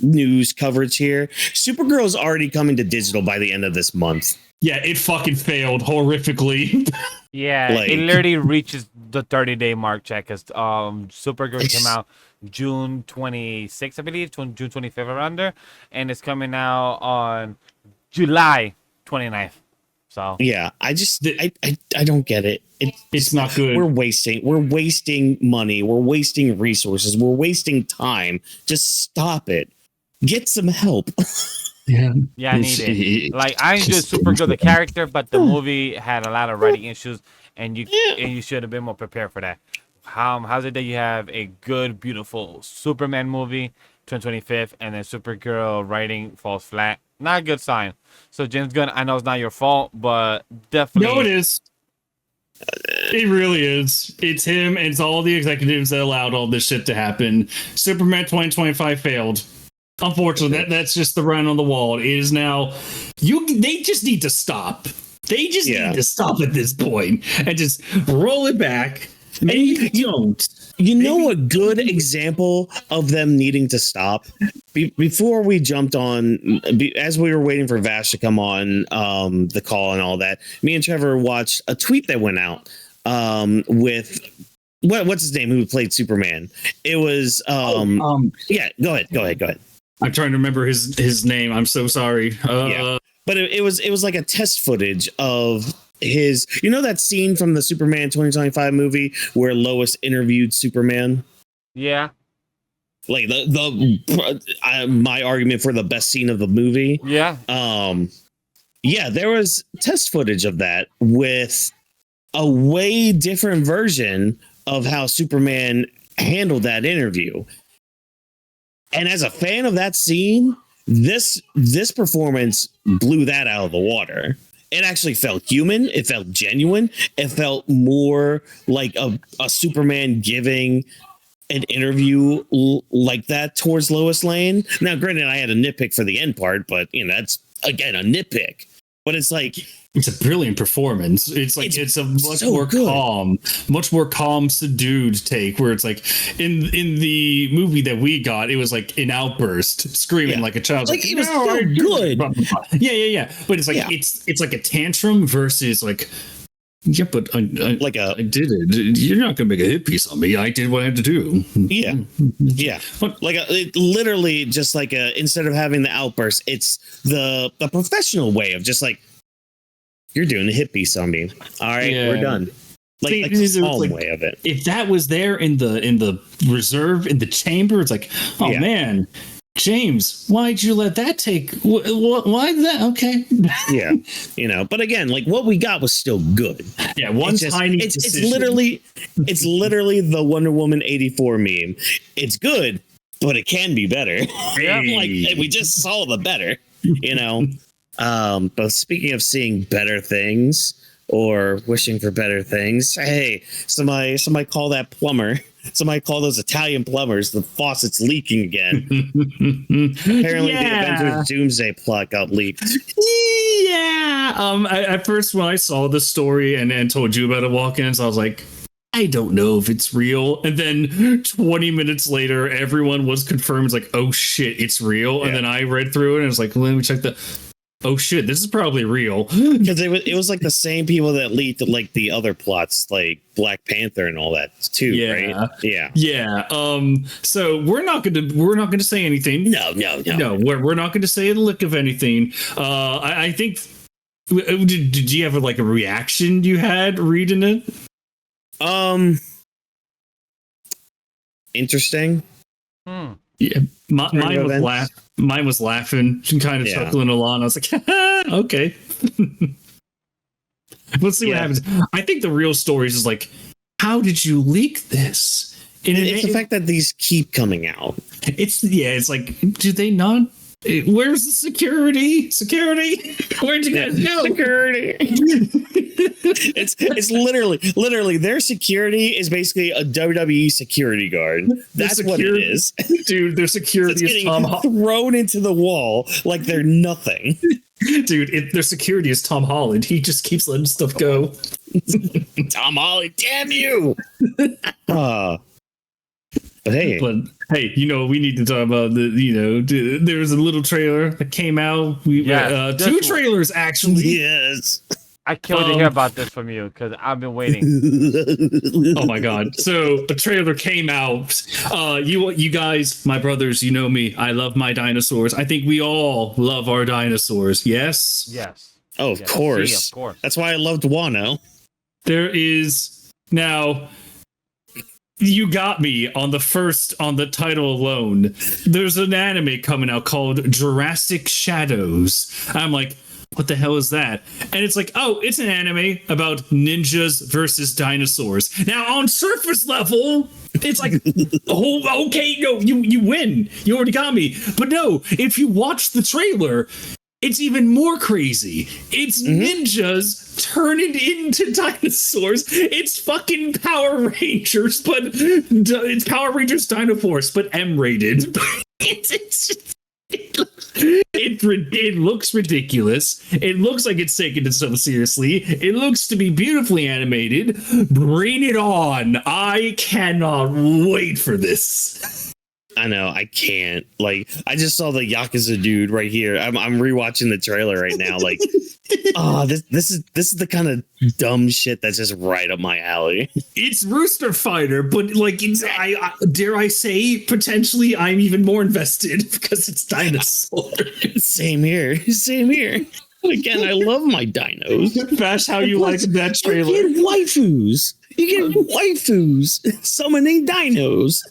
S2: news coverage here, Supergirl's already coming to digital by the end of this month.
S3: Yeah, it fucking failed horrifically.
S1: Yeah, it literally reaches the 30-day mark check because Supergirl came out June 26th, I believe, June 25th around there, and it's coming out on July 29th. So
S2: yeah, I don't get it.
S3: It's not good.
S2: We're wasting money. We're wasting resources. We're wasting time. Just stop it. Get some help.
S3: Yeah,
S1: I need it. Like, I enjoyed Supergirl the character, but the movie had a lot of writing issues, and you should have been more prepared for that. How's it that you have a good, beautiful Superman movie, 2025, and then Supergirl writing falls flat? Not a good sign. So James Gunn, I know it's not your fault, but definitely.
S3: No, it is. It really is. It's him and it's all the executives that allowed all this shit to happen. Superman 2025 failed. Unfortunately, that's just the writing on the wall. It is now. They just need to stop. They just need to stop at this point and just roll it back. Maybe don't.
S2: You know a good example of them needing to stop? Before we jumped on, as we were waiting for Vash to come on the call and all that, me and Trevor watched a tweet that went out with what's his name who played Superman. It was yeah. Go ahead.
S3: I'm trying to remember his name. I'm so sorry.
S2: But it was like a test footage of his, that scene from the Superman 2025 movie where Lois interviewed Superman.
S1: Yeah.
S2: Like my argument for the best scene of the movie.
S1: Yeah.
S2: Yeah, there was test footage of that with a way different version of how Superman handled that interview. And as a fan of that scene, this performance blew that out of the water. It actually felt human. It felt genuine. It felt more like a Superman giving an interview like that towards Lois Lane. Now, granted, I had a nitpick for the end part, but that's again a nitpick. But it's like
S3: it's a brilliant performance. It's like it's a much more calm, subdued take. Where it's like in the movie that we got, it was like an outburst, screaming like a child.
S2: Like it was so good.
S3: Yeah. But it's like it's like a tantrum versus like. Yeah, but I did it. You're not gonna make a hit piece on me. I did what I had to do.
S2: Yeah. Like it literally just like instead of having the outburst, it's the professional way of just like you're doing a hit piece on me. All right, we're done. Like
S3: See,
S2: a
S3: it's
S2: calm
S3: like-
S2: way of it.
S3: If that was there in the reserve in the chamber, it's like, oh
S2: Yeah.
S3: man, James, why'd you let that take? Why that? Okay,
S2: Yeah, But again, like what we got was still good.
S3: yeah, one tiny.
S2: It's
S3: decision.
S2: literally the Wonder Woman 84 meme. It's good, but it can be better. Like we just saw the better. But speaking of seeing better things or wishing for better things, hey, somebody call that plumber. Somebody call those Italian plumbers. The faucet's leaking again. Apparently, the Avengers Doomsday plot got leaked.
S3: Yeah. At first, when I saw the story and told you about it, Whawkins, I was like, I don't know if it's real. And then 20 minutes later, everyone was confirmed. It's like, oh shit, it's real.
S2: Yeah.
S3: And then I read through it and I was like, let me check the. Oh shit, this is probably real.
S2: Because it was like the same people that leaked like the other plots, like Black Panther and all that too, right?
S3: Yeah. So we're not gonna say anything.
S2: No.
S3: We're not gonna say a lick of anything. I think. Did you have a reaction you had reading it?
S2: Interesting.
S3: Yeah, mine was laughing, kind of chuckling along. I was like, okay. Let's see what happens. I think the real story is like, how did you leak this?
S2: It's the fact that these keep coming out.
S3: It's like, do they not? Where's the security? Where'd you guys go?
S2: Security. It's literally their security is basically a WWE security guard. That's what it is,
S3: dude. Their security is Tom
S2: thrown into the wall like they're nothing.
S3: Dude, their security is Tom Holland. He just keeps letting stuff go.
S2: Tom Holland, damn you! But hey,
S3: we need to talk about there's a little trailer that came out. Two trailers actually.
S2: Yes.
S1: I can't wait to hear about this from you because I've been waiting.
S3: Oh my god! So the trailer came out. You guys, my brothers, you know me. I love my dinosaurs. I think we all love our dinosaurs. Yes.
S1: Yes.
S2: Oh, of course.
S1: See, of course.
S2: That's why I loved Wano.
S3: There is now. You got me on the title alone. There's an anime coming out called Jurassic Shadows. I'm like, what the hell is that? And it's like, oh, it's an anime about ninjas versus dinosaurs. Now, on surface level, it's like, oh, okay, no, you win. You already got me. But no, if you watch the trailer, it's even more crazy. It's ninjas turning into dinosaurs. It's fucking Power Rangers, but it's Power Rangers Dino Force, but M-rated. It looks ridiculous. It looks like it's taking itself seriously. It looks to be beautifully animated. Bring it on. I cannot wait for this.
S2: I know, I can't. Like, I just saw the Yakuza dude right here. I'm rewatching the trailer right now. Like, this is the kind of dumb shit that's just right up my alley.
S3: It's Rooster Fighter, but like, I dare I say, potentially, I'm even more invested because it's dinosaurs.
S2: Same here. Again, I love my dinos.
S3: Vash, how you like that trailer?
S2: You get waifus summoning dinos.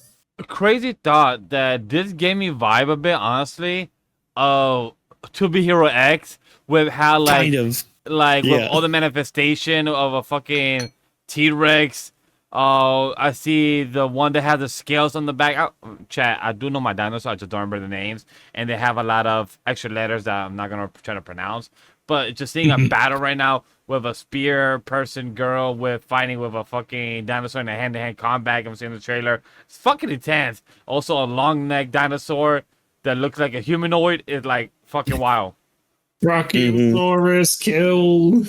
S1: Crazy thought that this gave me vibe a bit, honestly, of To Be Hero X, with how with all the manifestation of a fucking T-Rex. I see the one that has the scales on the back. Chat, I do know my dinosaurs, I just don't remember the names, and they have a lot of extra letters that I'm not gonna try to pronounce. But just seeing a battle right now with a spear person girl fighting with a fucking dinosaur in a hand-to-hand combat, I'm seeing the trailer. It's fucking intense. Also, a long neck dinosaur that looks like a humanoid is like fucking wild.
S3: Brachiosaurus kill.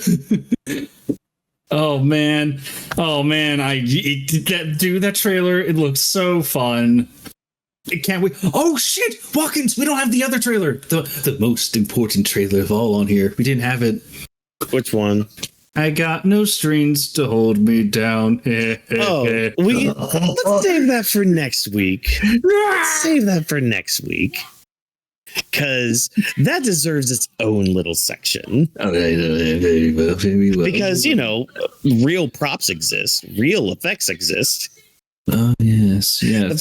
S3: Oh man, that trailer, it looks so fun. It can't wait. Oh shit, Whawkins, we don't have the other trailer. The most important trailer of all on here. We didn't have it.
S2: Which one?
S3: I got no strings to hold me down.
S2: Let's save that for next week. Because that deserves its own little section. Because, real props exist, real effects exist.
S3: Oh yes.
S2: The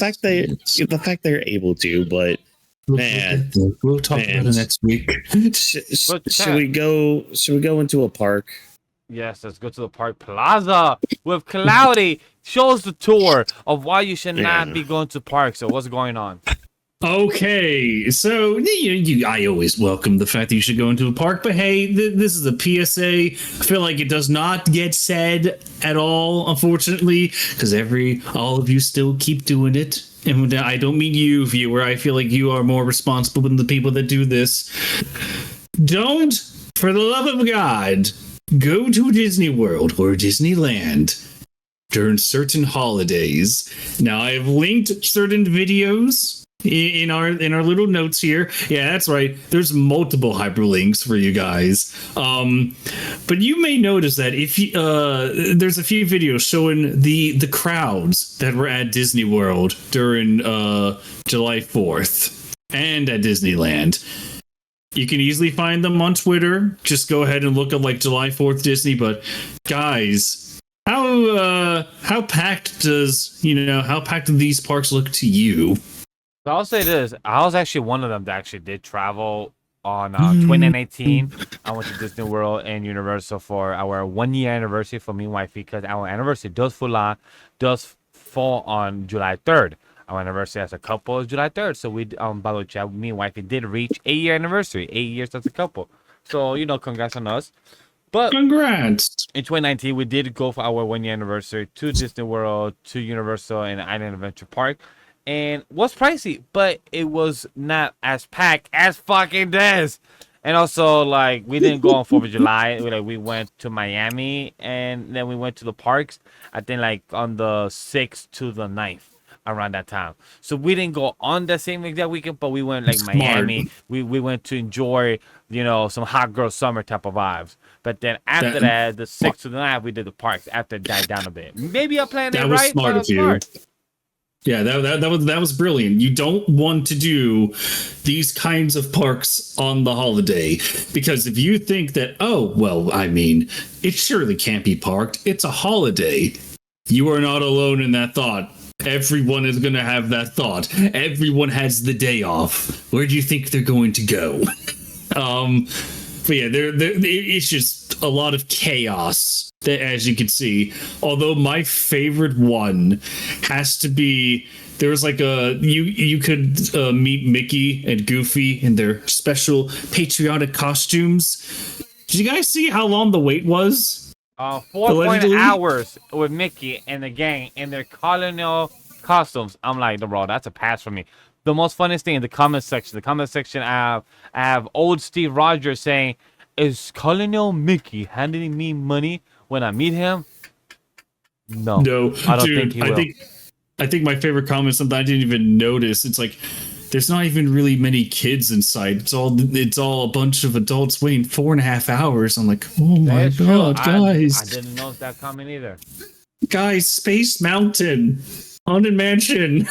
S2: fact they're able to, but man,
S3: we'll talk about it next week.
S2: Should we go? Should we go into a park?
S1: Yes, let's go to the Park Plaza with Cloudy. Shows the tour of why you should not be going to parks. So what's going on?
S3: Okay, so I always welcome the fact that you should go into a park, but hey, this is a PSA. I feel like it does not get said at all, unfortunately, because all of you still keep doing it. And I don't mean you, viewer. I feel like you are more responsible than the people that do this. Don't, for the love of God, go to Disney World or Disneyland during certain holidays. Now, I have linked certain videos in our little notes here. Yeah, that's right. There's multiple hyperlinks for you guys. But you may notice that if you, there's a few videos showing the crowds that were at Disney World during July 4th and at Disneyland. You can easily find them on Twitter. Just go ahead and look up like July 4th Disney. But guys, how packed do these parks look to you?
S1: So I'll say this. I was actually one of them that actually did travel on 2019. I went to Disney World and Universal for our 1 year anniversary for me and wifey, because our anniversary does fall on July 3rd. Our anniversary as a couple is July 3rd. So we, by the way, me and wifey did reach 8-year anniversary. 8 years as a couple. So, congrats on us. But
S3: congrats.
S1: In 2019, we did go for our 1 year anniversary to Disney World, to Universal and Island Adventure Park. And was pricey, but it was not as packed as fucking this. And also, like, we didn't go on 4th of July. We went to Miami, and then we went to the parks, I think, like, on the 6th to the 9th, around that time. So we didn't go on the same exact weekend, but we went, like,
S3: Smart.
S1: Miami. We went to enjoy, some hot girl summer type of vibes. But then after that, the 6th to the 9th, we did the parks after it died down a bit. Maybe I planned it right,
S3: smart
S1: but
S3: of you.
S1: smart.
S3: Yeah, that was brilliant. You don't want to do these kinds of parks on the holiday, because if you think that, it surely can't be parked, it's a holiday. You are not alone in that thought. Everyone is going to have that thought. Everyone has the day off. Where do you think they're going to go? But yeah, it's just a lot of chaos, as you can see. Although my favorite one has to be, there was like you could meet Mickey and Goofy in their special patriotic costumes. Did you guys see how long the wait was?
S1: 4 hours with Mickey and the gang in their colonial costumes. I'm like, bro, that's a pass for me. The most funniest thing in the comment section, I have old Steve Rogers saying, "Is Colonel Mickey handing me money when I meet him?" No, I don't think he will.
S3: I think my favorite comment is something I didn't even notice. It's like, there's not even really many kids inside. It's all a bunch of adults waiting 4.5 hours. I'm like, oh my god, guys!
S1: I didn't notice that comment either.
S3: Guys, Space Mountain, Haunted Mansion.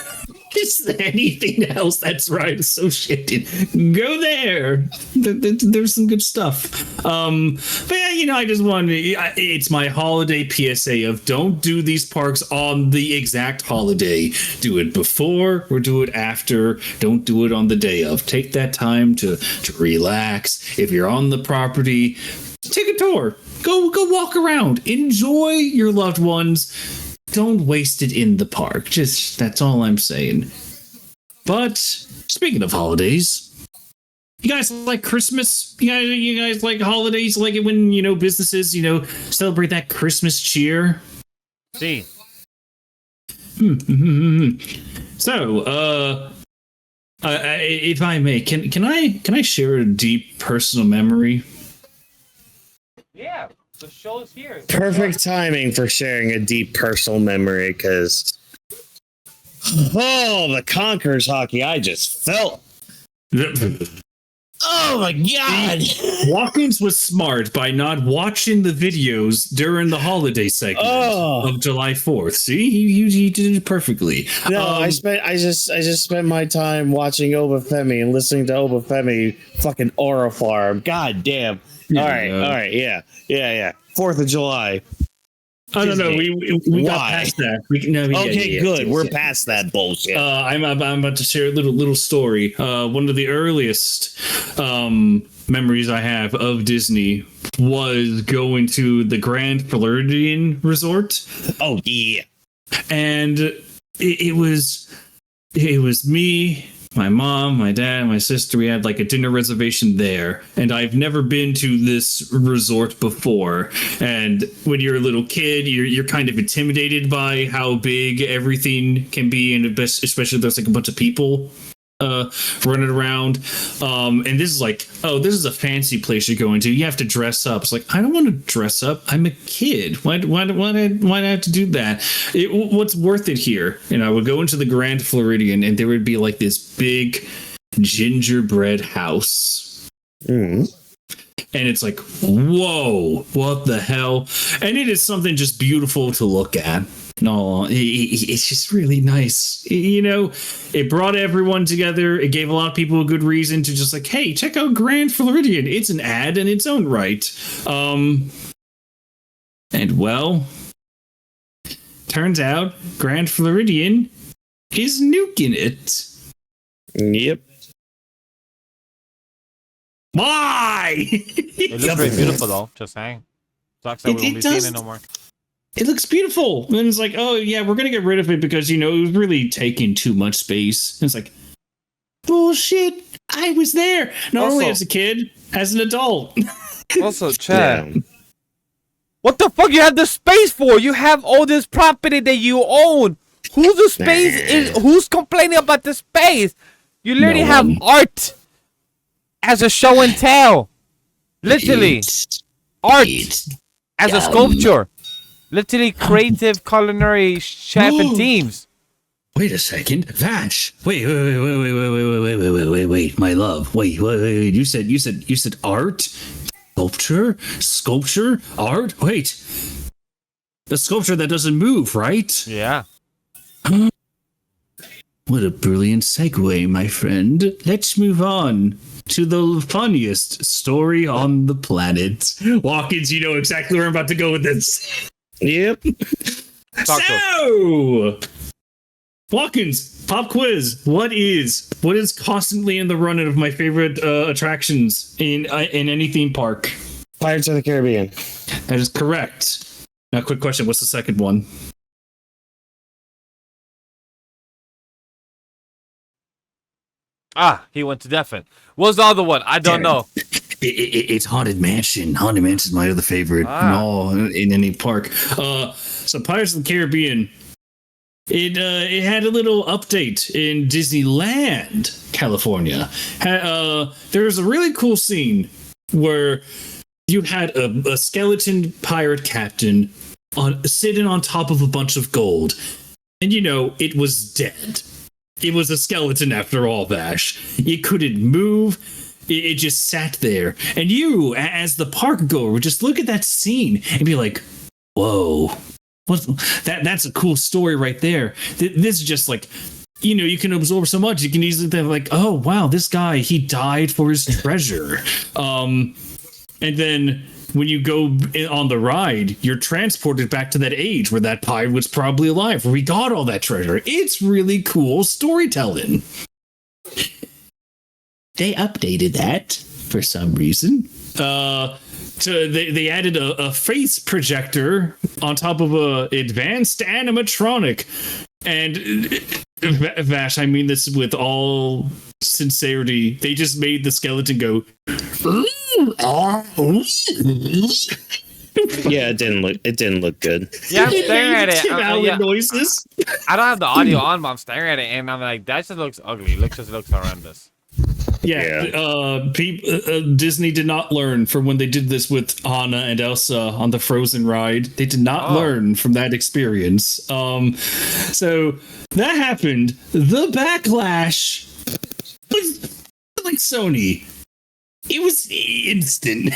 S3: Is there anything else that's right associated? Go there. There's some good stuff. But yeah, I just wanted it's my holiday PSA of don't do these parks on the exact holiday. Do it before or do it after. Don't do it on the day of. Take that time to relax. If you're on the property, take a tour. Go walk around. Enjoy your loved ones. Don't waste it in the park. Just, that's all I'm saying. But speaking of holidays, you guys like Christmas? You guys like holidays? Like it when, businesses, celebrate that Christmas cheer?
S1: See.
S3: So, if I may, can I share a deep personal memory?
S1: Yeah. The show's here.
S2: Perfect timing for sharing a deep personal memory, because the Conquerors hockey I just felt. Oh my god!
S3: Whawkins was smart by not watching the videos during the holiday segment of July 4th. See, he did it perfectly.
S2: No, I just spent my time watching Obafemi and listening to Obafemi fucking Aura Farm. God damn. All right, yeah. 4th of July.
S3: Oh no, we got
S2: Why?
S3: past that. Good.
S2: We're past that bullshit.
S3: I'm about to share a little story. One of the earliest memories I have of Disney was going to the Grand Floridian Resort.
S2: Oh yeah,
S3: and it was me, my mom, my dad, my sister. We had like a dinner reservation there, and I've never been to this resort before. And when you're a little kid, you're kind of intimidated by how big everything can be, and especially if there's like a bunch of people running around. And this is like, oh, this is a fancy place you're going to. You have to dress up. It's like, I don't want to dress up. I'm a kid. Why do I have to do that? What's worth it here? And I would go into the Grand Floridian, and there would be like this big gingerbread house. And it's like, whoa, what the hell? And it is something just beautiful to look at. No, it's just really nice. You know, it brought everyone together. It gave a lot of people a good reason to just like, hey, check out Grand Floridian. It's an ad in its own right. And well, turns out Grand Floridian is nuking it.
S2: Yep.
S3: Why?
S1: It looks very beautiful though. Just saying. Sucks that we won't be seeing it no more.
S3: It looks beautiful. And it's like, oh, yeah, we're going to get rid of it because, you know, it was really taking too much space. And it's like, bullshit. I was there. Not only as a kid, as an adult.
S1: Also, Chad, what the fuck you have the space for? You have all this property that you own. Who's complaining about the space? You literally have art as a show and tell. Literally. Art as a sculpture. Literally creative culinary chef and teams.
S3: Wait a second, Vash. Wait, my love. Wait. You said art, sculpture, art. Wait, the sculpture that doesn't move, right?
S1: Yeah.
S3: What a brilliant segue, my friend. Let's move on to the funniest story on the planet. Whawkins, you know exactly where I'm about to go with this.
S2: Yep.
S3: So, Whawkins, pop quiz. What is constantly in the running of my favorite attractions in any theme park?
S2: Pirates of the Caribbean.
S3: That is correct. Now, quick question. What's the second one?
S1: He went to Deafin. What's the other one? I don't know.
S3: It's Haunted Mansion. Haunted Mansion is my other favorite in any park. So Pirates of the Caribbean, it had a little update in Disneyland, California. There was a really cool scene where you had a skeleton pirate captain sitting on top of a bunch of gold. And, you know, it was dead. It was a skeleton after all, Vash. It couldn't move. It just sat there. And you, as the park goer, would just look at that scene and be like, whoa, that's a cool story right there. This is just like, you know, you can absorb so much. You can easily think like, oh, wow, this guy, he died for his treasure. And then when you go on the ride, you're transported back to that age where that pirate was probably alive, where we got all that treasure. It's really cool storytelling. They updated that for some reason. They added a face projector on top of a advanced animatronic. And Vash, I mean this with all sincerity. They just made the skeleton go.
S2: Yeah, it didn't look good.
S1: Yeah, I'm staring at it.
S3: Noises.
S1: I don't have the audio on, but I'm staring at it, and I'm like, that just looks ugly. It just looks horrendous.
S3: Disney did not learn from when they did this with Anna and Elsa on the Frozen ride. They did not learn from that experience. So that happened. The backlash was like Sony. It was instant,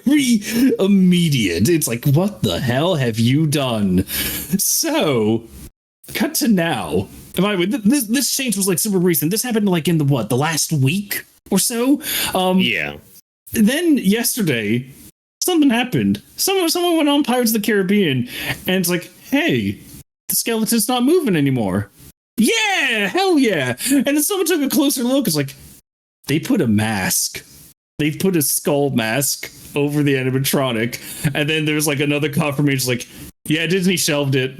S3: very immediate. It's like, what the hell have you done? So, cut to now. By the way, this change was like super recent. This happened like in the last week or so?
S2: Yeah.
S3: Then yesterday, something happened. Someone went on Pirates of the Caribbean, and it's like, hey, the skeleton's not moving anymore. Yeah, hell yeah. And then someone took a closer look. It's like, they put a mask. They put a skull mask over the animatronic. And then there's like another confirmation, like, yeah, Disney shelved it.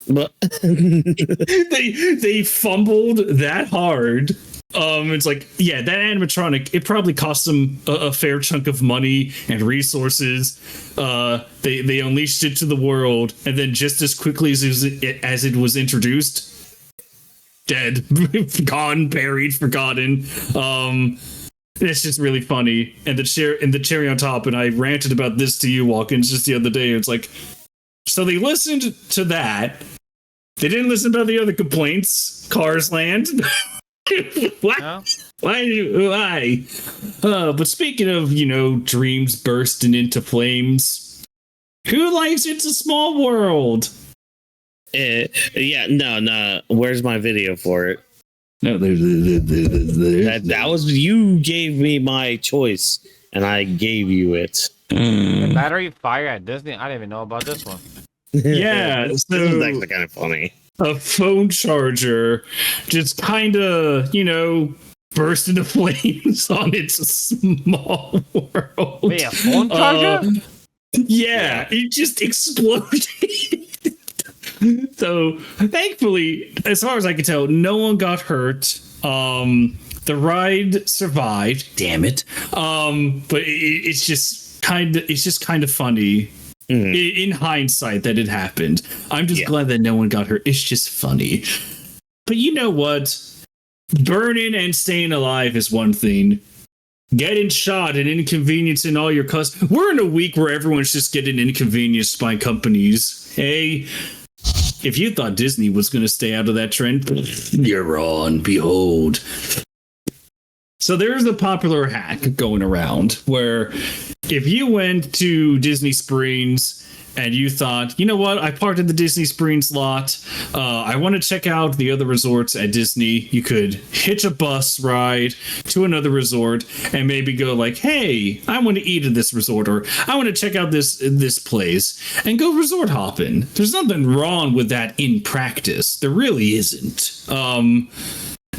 S2: But
S3: they fumbled that hard. It's like, yeah, that animatronic, it probably cost them a fair chunk of money and resources. They unleashed it to the world, and then just as quickly as it was introduced, dead, gone, buried, forgotten. It's just really funny. And the cherry on top, and I ranted about this to you, Whawkins, just the other day. It's like, so they listened to that. They didn't listen to the other complaints. Cars Land. What?
S1: No?
S3: Why? But speaking of, dreams bursting into flames, who likes It's a Small World?
S2: Yeah, no. Where's my video for it?
S3: No,
S2: That was, you gave me my choice, and I gave you it.
S1: The battery fire at Disney? I didn't even know about this one.
S3: Yeah,
S2: This
S3: so
S2: is actually kind of funny.
S3: a phone charger just kind of, burst into flames on It's a Small World.
S1: Wait, a phone charger?
S3: Yeah, it just exploded. So, thankfully, as far as I can tell, no one got hurt. The ride survived. Damn it! But it's just kind of funny. In hindsight, that it happened. I'm just glad that no one got hurt. It's just funny. But you know what? Burning and staying alive is one thing. Getting shot and inconveniencing all your customers. We're in a week where everyone's just getting inconvenienced by companies. Hey, if you thought Disney was going to stay out of that trend, you're wrong. Behold. So there's a popular hack going around where if you went to Disney Springs and you thought, you know what, I parked at the Disney Springs lot, I want to check out the other resorts at Disney, you could hitch a bus ride to another resort and maybe go like, hey, I want to eat at this resort, or I want to check out this place, and go resort hopping. There's nothing wrong with that in practice. There really isn't.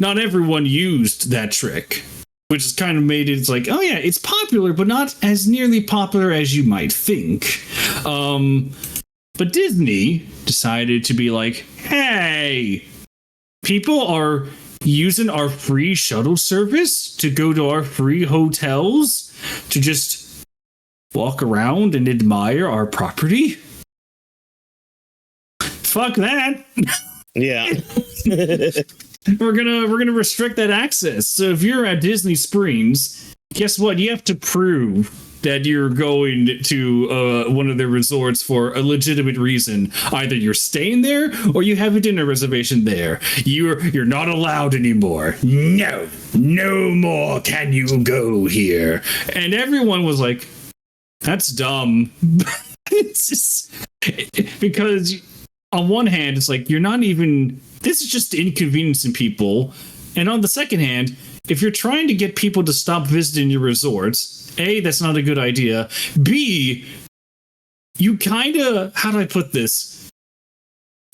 S3: Not everyone used that trick, which has kind of made it, it's like, oh yeah, it's popular, but not as nearly popular as you might think. But Disney decided to be like, hey, people are using our free shuttle service to go to our free hotels to just walk around and admire our property. Fuck that.
S2: Yeah.
S3: We're gonna restrict that access. So if you're at Disney Springs, guess what? You have to prove that you're going to one of their resorts for a legitimate reason. Either you're staying there or you have a dinner reservation there. You're not allowed anymore. No more can you go here. And everyone was like, that's dumb. It's just because on one hand, it's like, you're not even, this is just inconveniencing people. And on the second hand, if you're trying to get people to stop visiting your resorts, A, that's not a good idea. B, you kind of, how do I put this?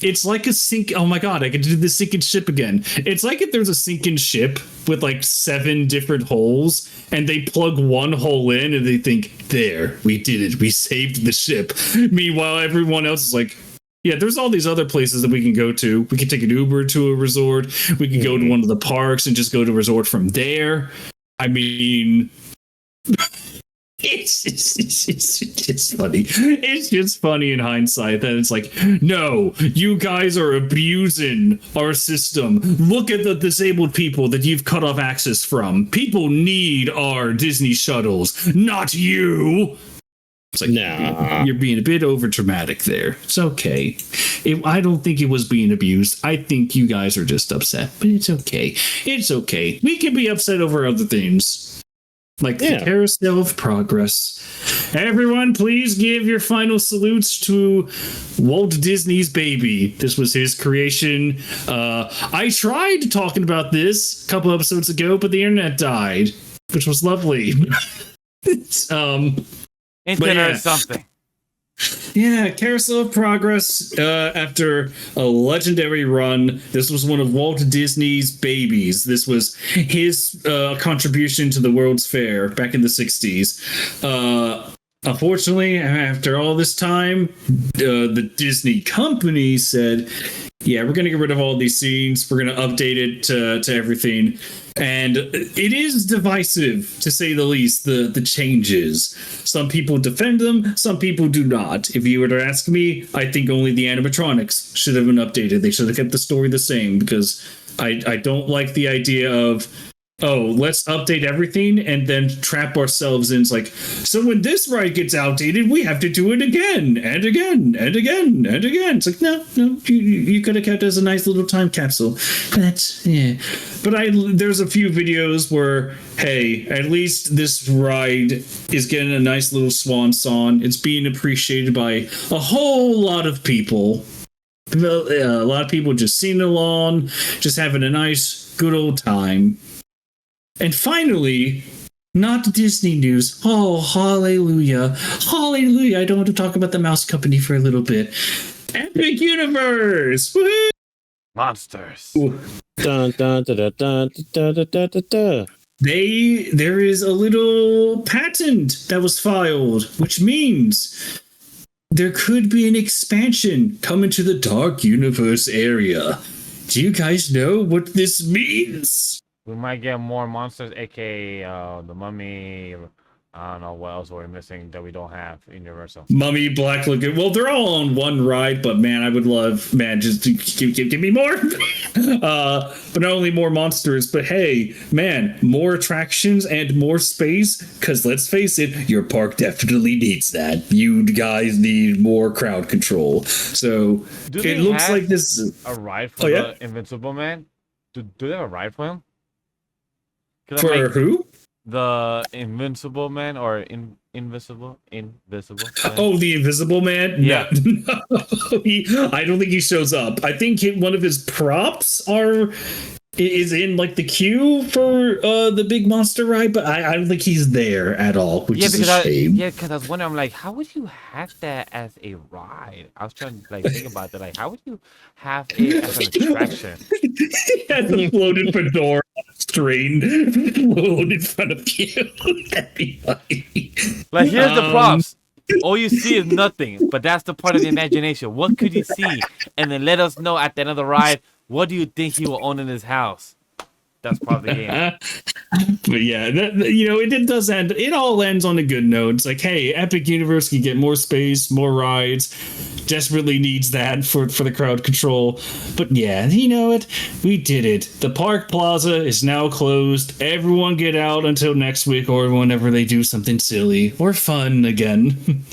S3: It's like a sink. Oh my God, I could do the sinking ship again. It's like if there's a sinking ship with like 7 different holes and they plug one hole in and they think, there, we did it. We saved the ship. Meanwhile, everyone else is like, yeah, there's all these other places that we can go to. We can take an Uber to a resort. We can go to one of the parks and just go to a resort from there. I mean, it's funny. It's just funny in hindsight that it's like, no, you guys are abusing our system. Look at the disabled people that you've cut off access from. People need our Disney shuttles, not you. It's like,
S2: nah.
S3: You're being a bit over dramatic there. It's okay. I don't think it was being abused. I think you guys are just upset, but it's okay. It's okay. We can be upset over other things. Like the carousel of progress. Everyone, please give your final salutes to Walt Disney's baby. This was his creation. I tried talking about this a couple episodes ago, but the internet died, which was lovely.
S1: Internet
S3: yeah.
S1: or something.
S3: Yeah, Carousel of Progress, after a legendary run, this was one of Walt Disney's babies. This was his contribution to the World's Fair back in the 60s. Unfortunately, after all this time, the Disney company said, yeah, we're going to get rid of all these scenes. We're going to update it to everything. And it is divisive, to say the least, the changes. Some people defend them, some people do not. If you were to ask me, I think only the animatronics should have been updated. They should have kept the story the same, because I don't like the idea of, oh, let's update everything and then trap ourselves in. It's like, so when this ride gets outdated, we have to do it again and again and again and again. It's like, no, you could have kept it as a nice little time capsule. But yeah. But there's a few videos where, hey, at least this ride is getting a nice little swan song. It's being appreciated by a whole lot of people. A lot of people just singing along, just having a nice, good old time. And finally, not Disney news. Oh, hallelujah. Hallelujah. I don't want to talk about the Mouse Company for a little bit. Epic Universe! Woo!
S1: Monsters.
S2: Dun, dun, dun, dun, dun, dun, dun, dun, dun, dun.
S3: There is a little patent that was filed, which means there could be an expansion coming to the Dark Universe area. Do you guys know what this means?
S1: We might get more monsters, aka the Mummy. I don't know what else we're missing that we don't have in Universal.
S3: Mummy, Black Lagoon. Well, they're all on one ride, but man, I would love, just give me more. But not only more monsters, but hey, man, more attractions and more space. Because let's face it, your park definitely needs that. You guys need more crowd control. So it looks like this
S1: a ride for the Invincible Man. Do they have a ride for him?
S3: For who?
S1: The Invincible Man or Invisible?
S3: Oh, the Invisible Man?
S1: Yeah.
S3: No, I don't think he shows up. I think one of his props is in like the queue for the big monster ride, but I don't think he's there at all, which is a shame.
S1: Because I was wondering, I'm like, how would you have that as a ride? I was trying to think about that. Like, how would you have it as an attraction?
S3: He has a floated fedora string float in front of you. That'd be funny.
S1: Like, here's the props. All you see is nothing, but that's the part of the imagination. What could you see? And then let us know at the end of the ride, what do you think he will own in his house? That's part of the game.
S3: But yeah, it does end. It all ends on a good note. It's like, hey, Epic Universe can get more space, more rides. Desperately needs that for the crowd control. But yeah, you know what? We did it. The Park Plaza is now closed. Everyone get out until next week or whenever they do something silly or fun again.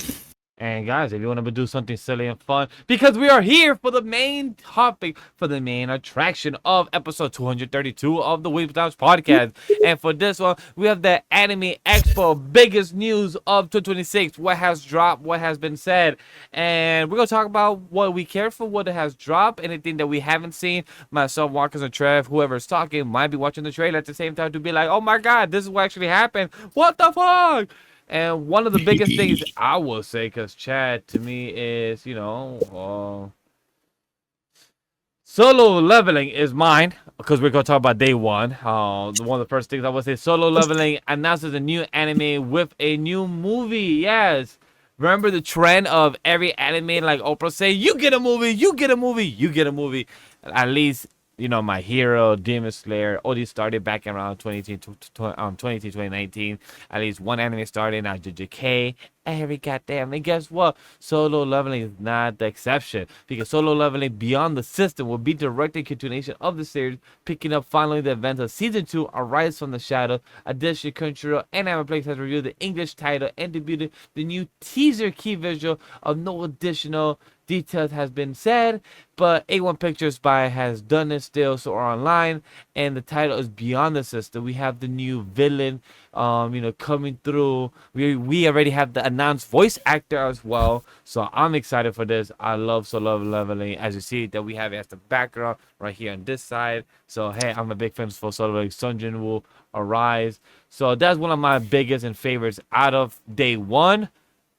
S1: And guys, if you want to do something silly and fun, because we are here for the main topic, for the main attraction of episode 232 of the Weebs Lounge podcast. And for this one, we have the Anime Expo, biggest news of 2026, what has dropped, what has been said. And we're going to talk about what we care for, what has dropped, anything that we haven't seen. Myself, Whawkins, and Trev, whoever's talking, might be watching the trailer at the same time to be like, oh my God, this is what actually happened. What the fuck? And one of the biggest things I will say, because Chad to me is, solo leveling is mine, because we're going to talk about day one. One of the first things I would say, solo leveling announces a new anime with a new movie. Yes. Remember the trend of every anime, like Oprah saying, you get a movie, you get a movie, you get a movie. At least, My Hero, Demon Slayer, all these started back around 2019. At least one anime started, now JJK, every goddamn. And guess what? Solo leveling is not the exception, because solo leveling beyond the system will be direct continuation of the series, picking up finally the events of season 2, Arise from the Shadow. Additionally, Crunchyroll and Anime has reviewed the English title and debuted the new teaser key visual of no additional details has been said, but A1 Pictures has done it still, so are online, and the title is Beyond the System. We have the new villain, coming through. We already have the announced voice actor as well, so I'm excited for this. I love solo leveling. As you see, that we have it as the background right here on this side. So hey, I'm a big fan for solo leveling. Sun Jin Woo, Arise. So that's one of my biggest and favorites out of day one.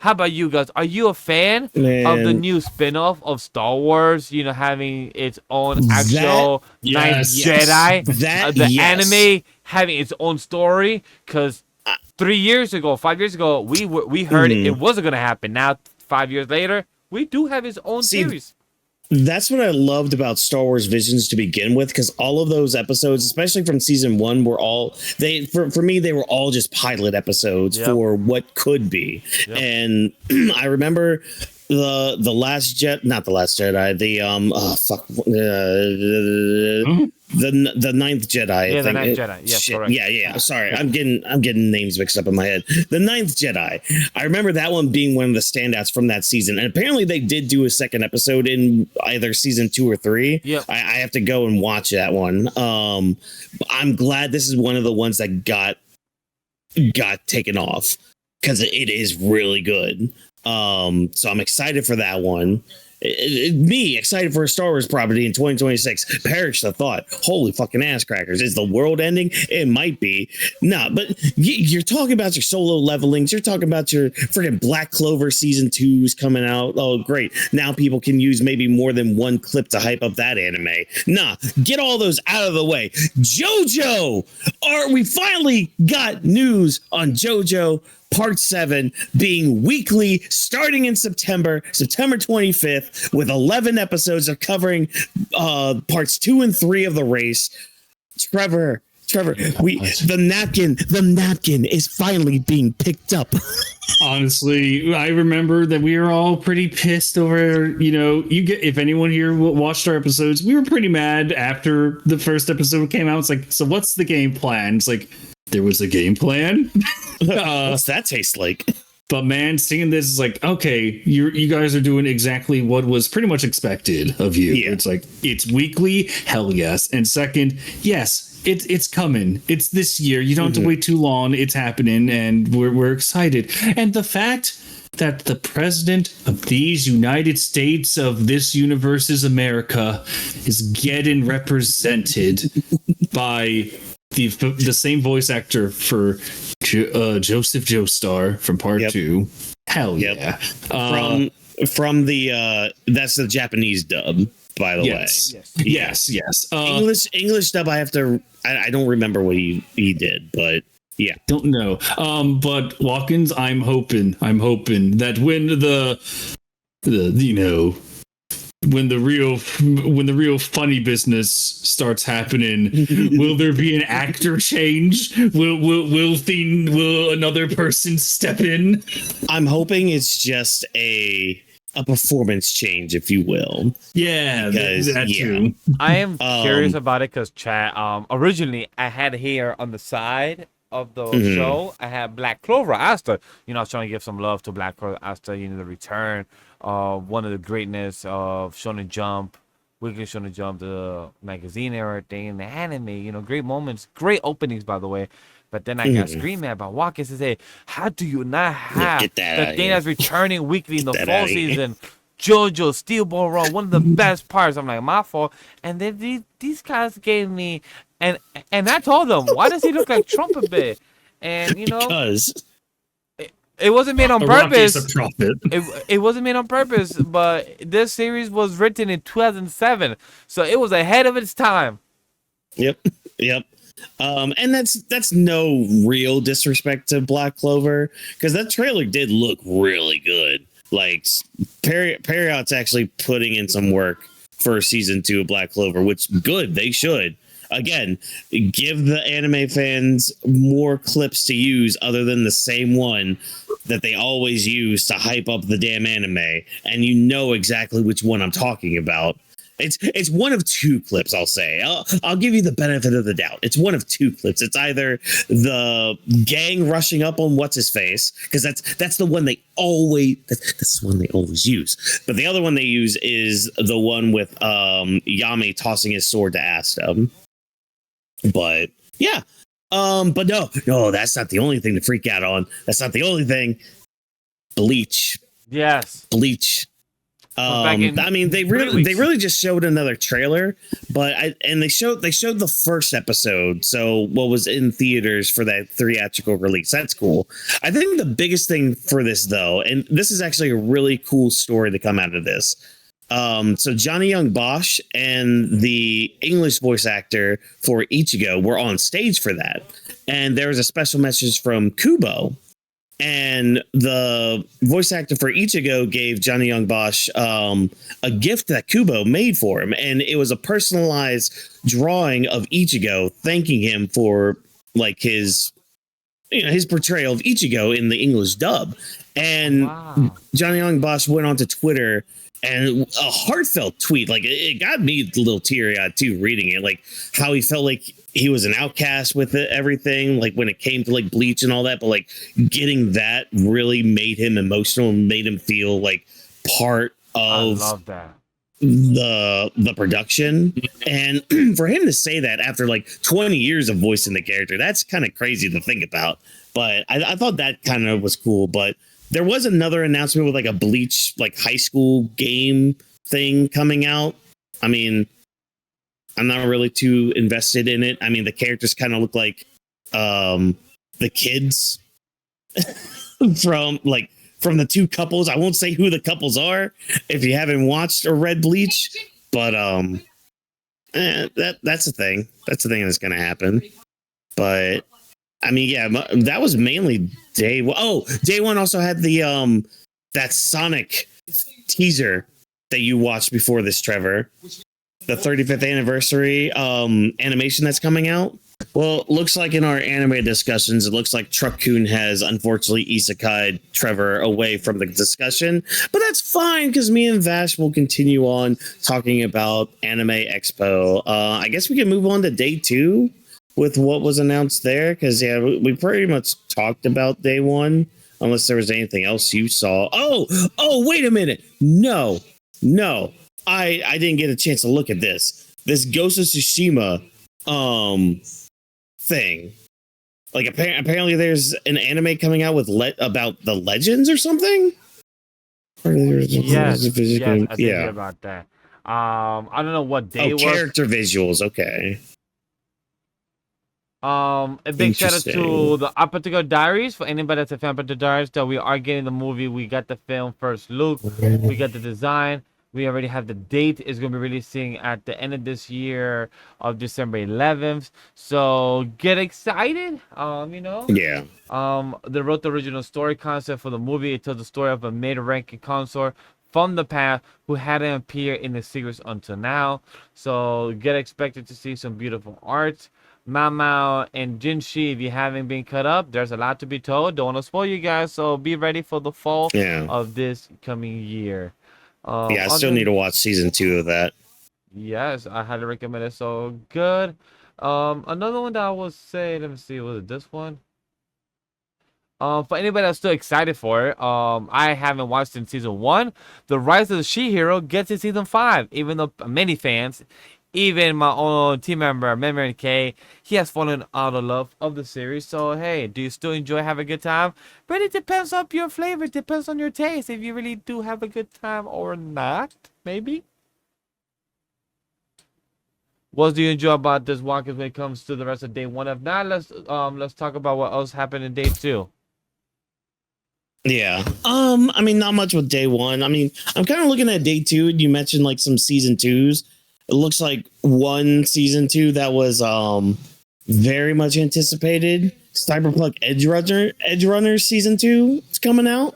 S1: How about you guys? Are you a fan of the
S2: Man.
S1: new spin-off of Star Wars? You know, having its own actual Ninth
S3: yes.
S1: Jedi.
S2: That
S1: The
S2: yes.
S1: anime having its own story. Because 3 years ago, 5 years ago, we heard it wasn't gonna happen. Now 5 years later, we do have its own
S2: See,
S1: series.
S2: That's what I loved about Star Wars Visions to begin with, because all of those episodes, especially from season one, were all for me, they were all just pilot episodes
S1: Yep.
S2: for what could be.
S1: Yep.
S2: And I remember the last not the last Jedi, the Ninth Jedi. I
S1: Yeah, the
S2: think.
S1: Ninth Jedi. Yes,
S2: Shit.
S1: correct.
S2: Yeah. Sorry, I'm getting names mixed up in my head. The Ninth Jedi. I remember that one being one of the standouts from that season, and apparently they did do a second episode in either season 2 or 3.
S1: Yep.
S2: I have to go and watch that one. I'm glad this is one of the ones that got taken off, because it is really good. So I'm excited for that one. Me excited for a Star Wars property in 2026. Perish the thought. Holy fucking ass crackers. Is the world ending? It might be. Nah, but you're talking about your solo levelings. You're talking about your freaking Black Clover season 2's coming out. Oh, great. Now people can use maybe more than one clip to hype up that anime. Nah, get all those out of the way. JoJo! We finally got news on JoJo Part 7 being weekly starting in September 25th, with 11 episodes of covering parts 2 and 3 of the race. Trevor, the napkin is finally being picked up.
S3: Honestly, I remember that we were all pretty pissed over, if anyone here watched our episodes, we were pretty mad after the first episode came out. It's like, so what's the game plan? It's like, there was a game plan.
S2: What's that taste like?
S3: But man, seeing this is like, okay, you guys are doing exactly what was pretty much expected of you.
S2: Yeah.
S3: It's like, it's weekly, hell yes. And second, yes, it's coming. It's this year. You don't have to wait too long. It's happening, and we're excited. And the fact that the president of these United States of this universe's America is getting represented by the same voice actor for Joseph Joestar from Part 2. Hell yeah.
S2: From the that's the Japanese dub, by the way.
S3: Yes.
S2: English dub, I don't remember what he did, but yeah.
S3: Don't know. But Whawkins, I'm hoping that when the real funny business starts happening, will there be an actor change? Will another person step in?
S2: I'm hoping it's just a performance change, if you will.
S3: Yeah, that too.
S1: I am curious about it because chat. Originally, I had here on the side of the show, I had Black Clover Asta. I was trying to give some love to Black Clover Asta. The return of one of the greatness of Shonen Jump, Weekly Shonen Jump, the magazine era thing, and the anime. Great moments, great openings, by the way. But then I got screamed at by Whawkins and say, "How do you not have the thing that's returning weekly in the fall season?" JoJo Steel Ball Run, one of the best parts. I'm like, my fault. And then these guys gave me, and I told them, why does he look like Trump a bit? And
S2: because
S1: it wasn't made on purpose.
S3: A prophet.
S1: It wasn't made on purpose, but this series was written in 2007, so it was ahead of its time.
S2: Yep. And that's no real disrespect to Black Clover, because that trailer did look really good. Like Perriot's actually putting in some work for season 2 of Black Clover, which good, they should. Again, give the anime fans more clips to use other than the same one that they always use to hype up the damn anime, and exactly which one I'm talking about. It's one of 2 clips, I'll say. I'll give you the benefit of the doubt. It's one of 2 clips. It's either the gang rushing up on what's his face, because that's the one they always that's the one they always use. But the other one they use is the one with Yami tossing his sword to Asta. But yeah. But no, that's not the only thing to freak out on. That's not the only thing. Bleach.
S1: Yes.
S2: Bleach.
S1: back in
S2: I mean, they
S1: 3
S2: really
S1: weeks.
S2: just showed another trailer, but they showed the first episode, so what was in theaters for that theatrical release. That's cool. I think the biggest thing for this, though, and this is actually a really cool story to come out of this. So Johnny Young Bosch and the English voice actor for Ichigo were on stage for that, and there was a special message from Kubo. And the voice actor for Ichigo gave Johnny Young Bosch a gift that Kubo made for him. And it was a personalized drawing of Ichigo, thanking him for like his portrayal of Ichigo in the English dub. And
S1: Wow.
S2: Johnny Young Bosch went onto Twitter and a heartfelt tweet. Like it got me a little teary eyed too reading it, like how he felt like he was an outcast with everything, like when it came to like Bleach and all that, but like getting that really made him emotional and made him feel like part
S1: I
S2: of
S1: love that.
S2: the production. And for him to say that after like 20 years of voicing the character, that's kind of crazy to think about. But I thought that kind of was cool. But there was another announcement with like a Bleach like high school game thing coming out. I mean, I'm not really too invested in it. I mean, the characters kind of look like the kids from the two couples. I won't say who the couples are if you haven't watched or read Bleach, but that's the thing. That's the thing that's going to happen. But I mean, yeah, that was mainly day one. Oh, day one also had the that Sonic teaser that you watched before this, Trevor. The 35th anniversary animation that's coming out. Well, looks like in our anime discussions, it looks like Truck-kun has unfortunately isekai'd Trevor away from the discussion, but that's fine because me and Vash will continue on talking about Anime Expo. I guess we can move on to day 2 with what was announced there, because yeah, we pretty much talked about day 1, unless there was anything else you saw. Oh, wait a minute. No, I didn't get a chance to look at this Ghost of Tsushima thing. Like apparently there's an anime coming out with about the legends or something.
S1: Yes, I did
S2: yeah.
S1: hear about that. I don't know what day it was.
S2: Character visuals. Okay.
S1: A big shout out to the Apothecary Diaries. For anybody that's a fan of the Diaries, that we are getting the movie. We got the film first look. We got the design. We already have the date. It's going to be releasing at the end of this year of December 11th. So get excited.
S2: Yeah.
S1: They wrote the original story concept for the movie. It tells the story of a mid-ranking consort from the past who hadn't appeared in the series until now. So get expected to see some beautiful art. Mao and Jinshi, if you haven't been cut up, there's a lot to be told. Don't want to spoil you guys, so be ready for the fall of this coming year.
S2: I still need to watch season 2 of that.
S1: Yes, I highly recommend it. So good. Another one that I would say, let me see, was it this one? For anybody that's still excited for it, I haven't watched in season 1. The Rise of the She-Hero gets in season 5, even though many fans, even my own team member, Memory K, he has fallen out of love of the series. So, hey, do you still enjoy having a good time? But it depends on your flavor. It depends on your taste. If you really do have a good time or not, maybe. What do you enjoy about this Whawkins when it comes to the rest of day 1? If not, let's talk about what else happened in day 2.
S2: Yeah. I mean, not much with day 1. I mean, I'm kind of looking at day 2, and you mentioned like some season 2s. It looks like one season 2 that was very much anticipated. Cyberpunk Edge Runner season 2 is coming out.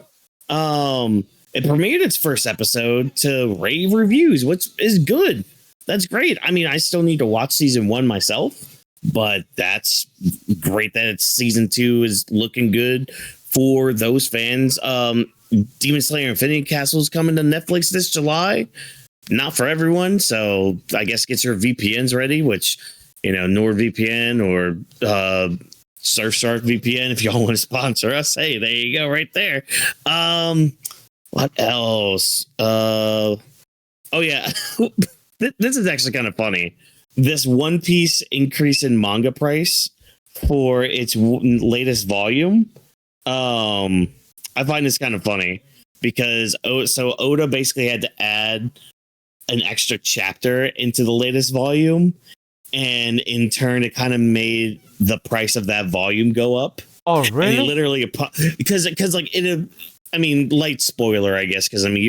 S2: It premiered its first episode to rave reviews, which is good. That's great. I mean, I still need to watch season 1 myself, but that's great that it's season 2 is looking good for those fans. Demon Slayer Infinity Castle is coming to Netflix this July. Not for everyone, so I guess get your VPNs ready, which, NordVPN or Surfshark VPN, if y'all want to sponsor us. Hey, there you go, right there. What else? Oh yeah, this is actually kind of funny. This One Piece increase in manga price for its latest volume. I find this kind of funny. because so Oda basically had to add an extra chapter into the latest volume, and in turn it kind of made the price of that volume go up.
S1: Oh,
S2: And he
S1: really?
S2: literally, because like it, I mean, light spoiler, I guess, because I mean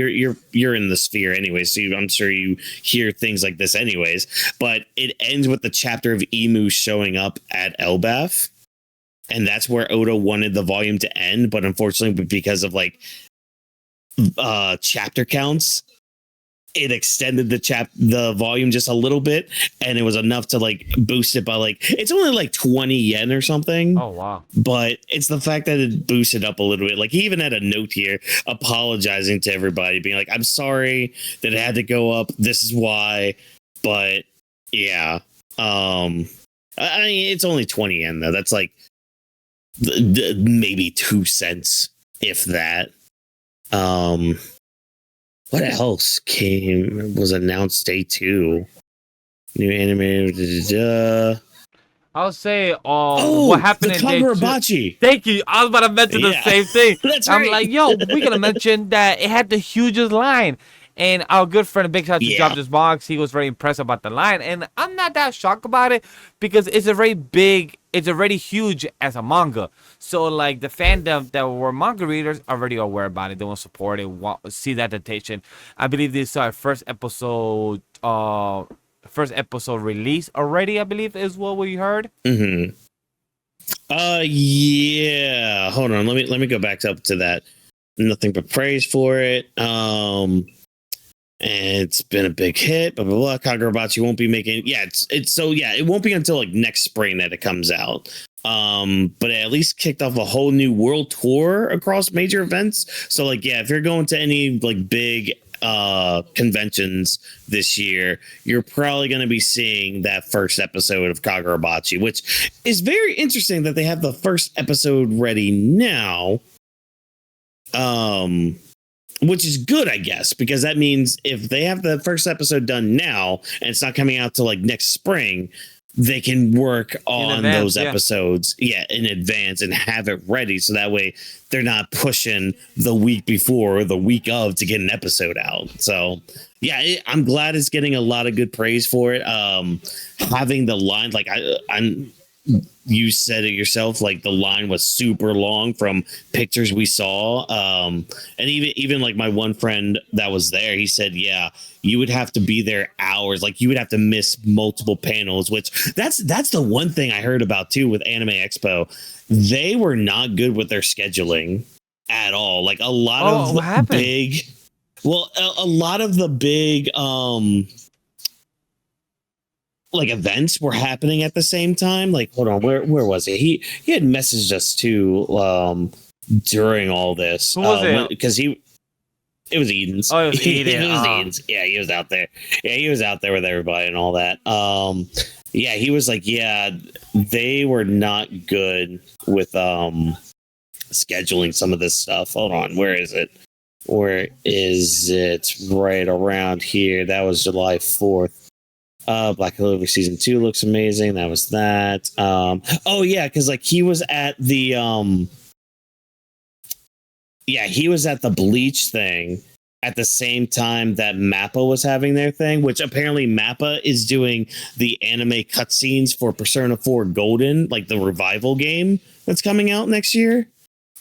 S2: you're in the sphere anyway, so I'm sure you hear things like this anyways. But it ends with the chapter of Emu showing up at Elbaf, and that's where Oda wanted the volume to end, but unfortunately, because of like chapter counts, it extended the volume just a little bit, and it was enough to like boost it by like, it's only like 20 yen or something.
S1: Oh, wow.
S2: But it's the fact that it boosted up a little bit. Like, he even had a note here apologizing to everybody, being like, I'm sorry that it had to go up, this is why. But yeah, I mean, it's only 20 yen though. That's like maybe 2 cents, if that. What else was announced day 2? New anime.
S1: I'll say, what happened
S2: the
S1: in day 2?
S2: Kagurabachi.
S1: Thank you. I was about to mention the same thing.
S2: That's
S1: I'm
S2: right.
S1: like, yo, we're gonna mention that it had the hugest line. And our good friend, Big Shot, just dropped this box. He was very impressed about the line. And I'm not that shocked about it because it's a very big, it's already huge as a manga. So, like, the fandom that were manga readers are already aware about it. They want to support it, want see that adaptation. I believe this is our first episode release already, I believe, is what we heard.
S2: Mm-hmm. Yeah. Hold on. Let me go back up to that. Nothing but praise for it. It's been a big hit, blah blah blah. Kagurabachi won't be making, it won't be until like next spring that it comes out. But it at least kicked off a whole new world tour across major events. So like, yeah, if you're going to any like big conventions this year, you're probably going to be seeing that first episode of Kagurabachi, which is very interesting that they have the first episode ready now. Which is good, I guess, because that means if they have the first episode done now and it's not coming out till like next spring, they can work on those episodes in advance and have it ready, so that way they're not pushing the week before or the week of to get an episode out. So yeah, I'm glad it's getting a lot of good praise for it. Having the line, like you said it yourself, like the line was super long from pictures we saw. And even like my one friend that was there, he said, yeah, you would have to be there hours. Like you would have to miss multiple panels, which that's the one thing I heard about too with Anime Expo. They were not good with their scheduling at all. Like a lot of the big, a lot of the big, like events were happening at the same time. Like, hold on, where was it? He had messaged us too during all this.
S1: Who was it?
S2: Because it was Eden's.
S1: Oh, it was Eden.
S2: It was Eden's. Yeah, he was out there. Yeah, he was out there with everybody and all that. Yeah, he was like, yeah, they were not good with scheduling some of this stuff. Hold on, where is it? Where is it? Right around here. That was July 4th. Black Clover season 2 looks amazing. That was that. Oh yeah, because like he was at the he was at the Bleach thing at the same time that Mappa was having their thing, which apparently Mappa is doing the anime cutscenes for Persona 4 Golden, like the revival game that's coming out next year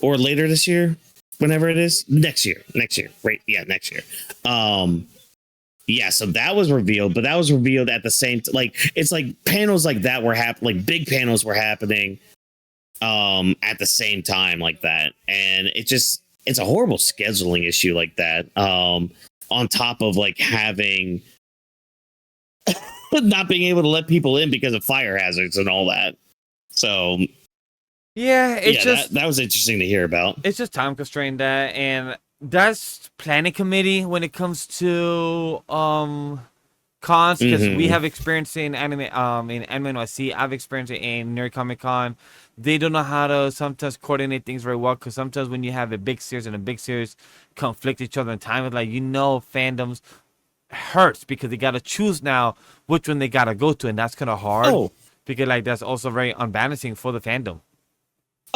S2: or later this year, whenever it is. Next year. Right? Yeah, next year. Yeah, so that was revealed, but that was revealed at the same like it's like panels like that were happening, like big panels were happening at the same time like that. And it's a horrible scheduling issue like that. On top of like having not being able to let people in because of fire hazards and all that. So
S1: yeah,
S2: that was interesting to hear about.
S1: It's just time constrained that, and that's planning committee when it comes to cons, because we have experience in anime NYC. I've experienced it in Nerd Comic Con. They don't know how to sometimes coordinate things very well, because sometimes when you have a big series and a big series conflict each other in time, it's like, fandoms hurts because they gotta choose now which one they gotta go to, and that's kind of hard because like that's also very unbalancing for the fandom.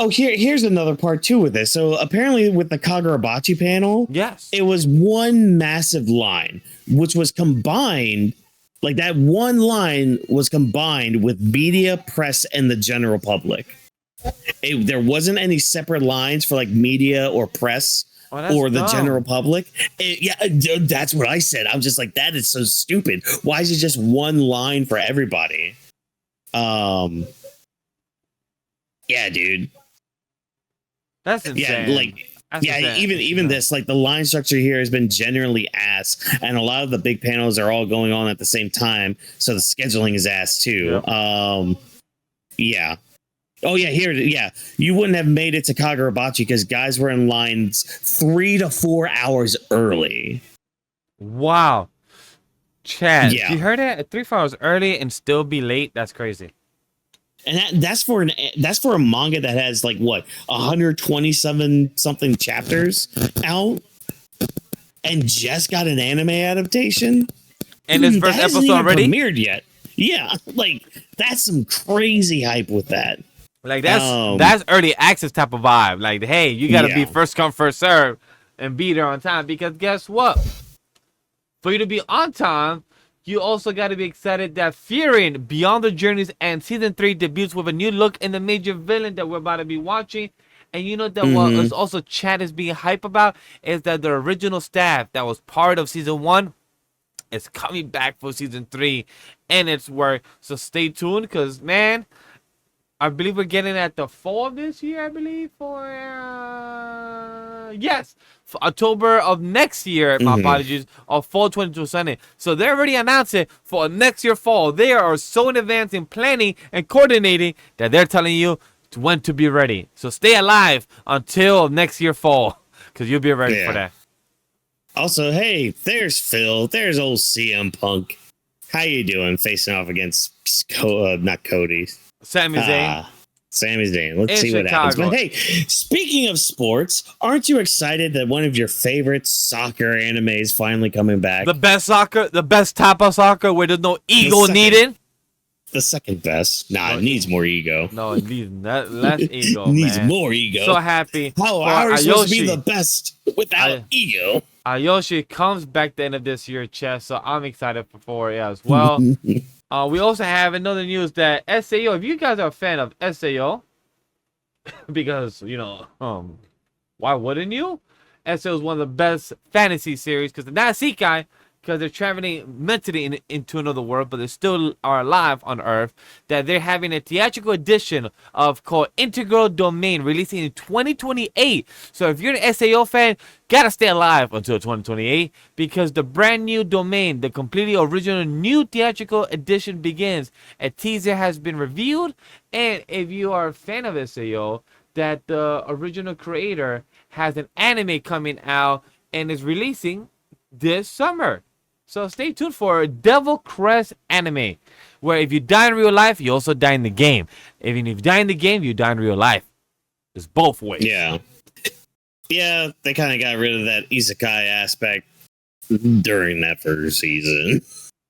S2: Oh, here's another part too with this. So apparently with the Kagurabachi panel,
S1: Yes.
S2: it was one massive line, which was combined, like that one line was combined with media, press, and the general public. There wasn't any separate lines for like media or press or the general public. That's what I said. I was just like, that is so stupid. Why is it just one line for everybody? Yeah, dude.
S1: That's insane.
S2: Yeah, like even this, like the line structure here has been generally ass, and a lot of the big panels are all going on at the same time, so the scheduling is ass too. Yep. Yeah. Oh yeah, you wouldn't have made it to Kagurabachi because guys were in lines 3 to 4 hours early.
S1: Wow. Chad, you heard that? 3 4 hours early and still be late? That's crazy.
S2: And that's for a manga that has like what 127 something chapters out, and just got an anime adaptation.
S1: And this first episode already
S2: premiered yet? Yeah, like that's some crazy hype with that.
S1: Like that's early access type of vibe. Like, hey, you gotta be first come first serve and be there on time, because guess what? For you to be on time, you also got to be excited that Fearing Beyond the Journeys and Season 3 debuts with a new look in the major villain that we're about to be watching. And you know that what is also Chad is being hype about is that the original staff that was part of Season 1 is coming back for Season 3 and its work. So stay tuned, because, man, I believe we're getting at the fall of this year, I believe, for for October of next year, my apologies, of fall 2020. So they're already announcing for next year fall. They are so in advance in planning and coordinating that they're telling you when to be ready. So stay alive until next year fall, because you'll be ready for that.
S2: Also, hey, there's Phil. There's old CM Punk. How you doing facing off against not Cody?
S1: Sami Zayn.
S2: Sami Zayn. Let's see what happens. But hey, speaking of sports, aren't you excited that one of your favorite soccer anime is finally coming back?
S1: The best soccer, the best type of soccer where there's no ego needed.
S2: The second best. Nah, it needs more ego.
S1: No, it needs less ego.
S2: Needs more ego.
S1: So happy.
S2: How are we supposed to be the best without ego?
S1: Ayoshi comes back the end of this year, Chess. So I'm excited for it as well. We also have another news that SAO, if you guys are a fan of SAO, because, you know, why wouldn't you? SAO is one of the best fantasy series, because they're not Sekai, because they're traveling mentally into another world, but they still are alive on Earth, that they're having a theatrical edition of called Integral Domain, releasing in 2028. So if you're an SAO fan, gotta stay alive until 2028, because the brand new domain, the completely original new theatrical edition begins. A teaser has been revealed, and if you are a fan of SAO, that the original creator has an anime coming out and is releasing this summer. So stay tuned for Devil Crest Anime, where if you die in real life, you also die in the game. Even if you die in the game, you die in real life. It's both ways.
S2: Yeah. Yeah, they kind of got rid of that isekai aspect during that first season.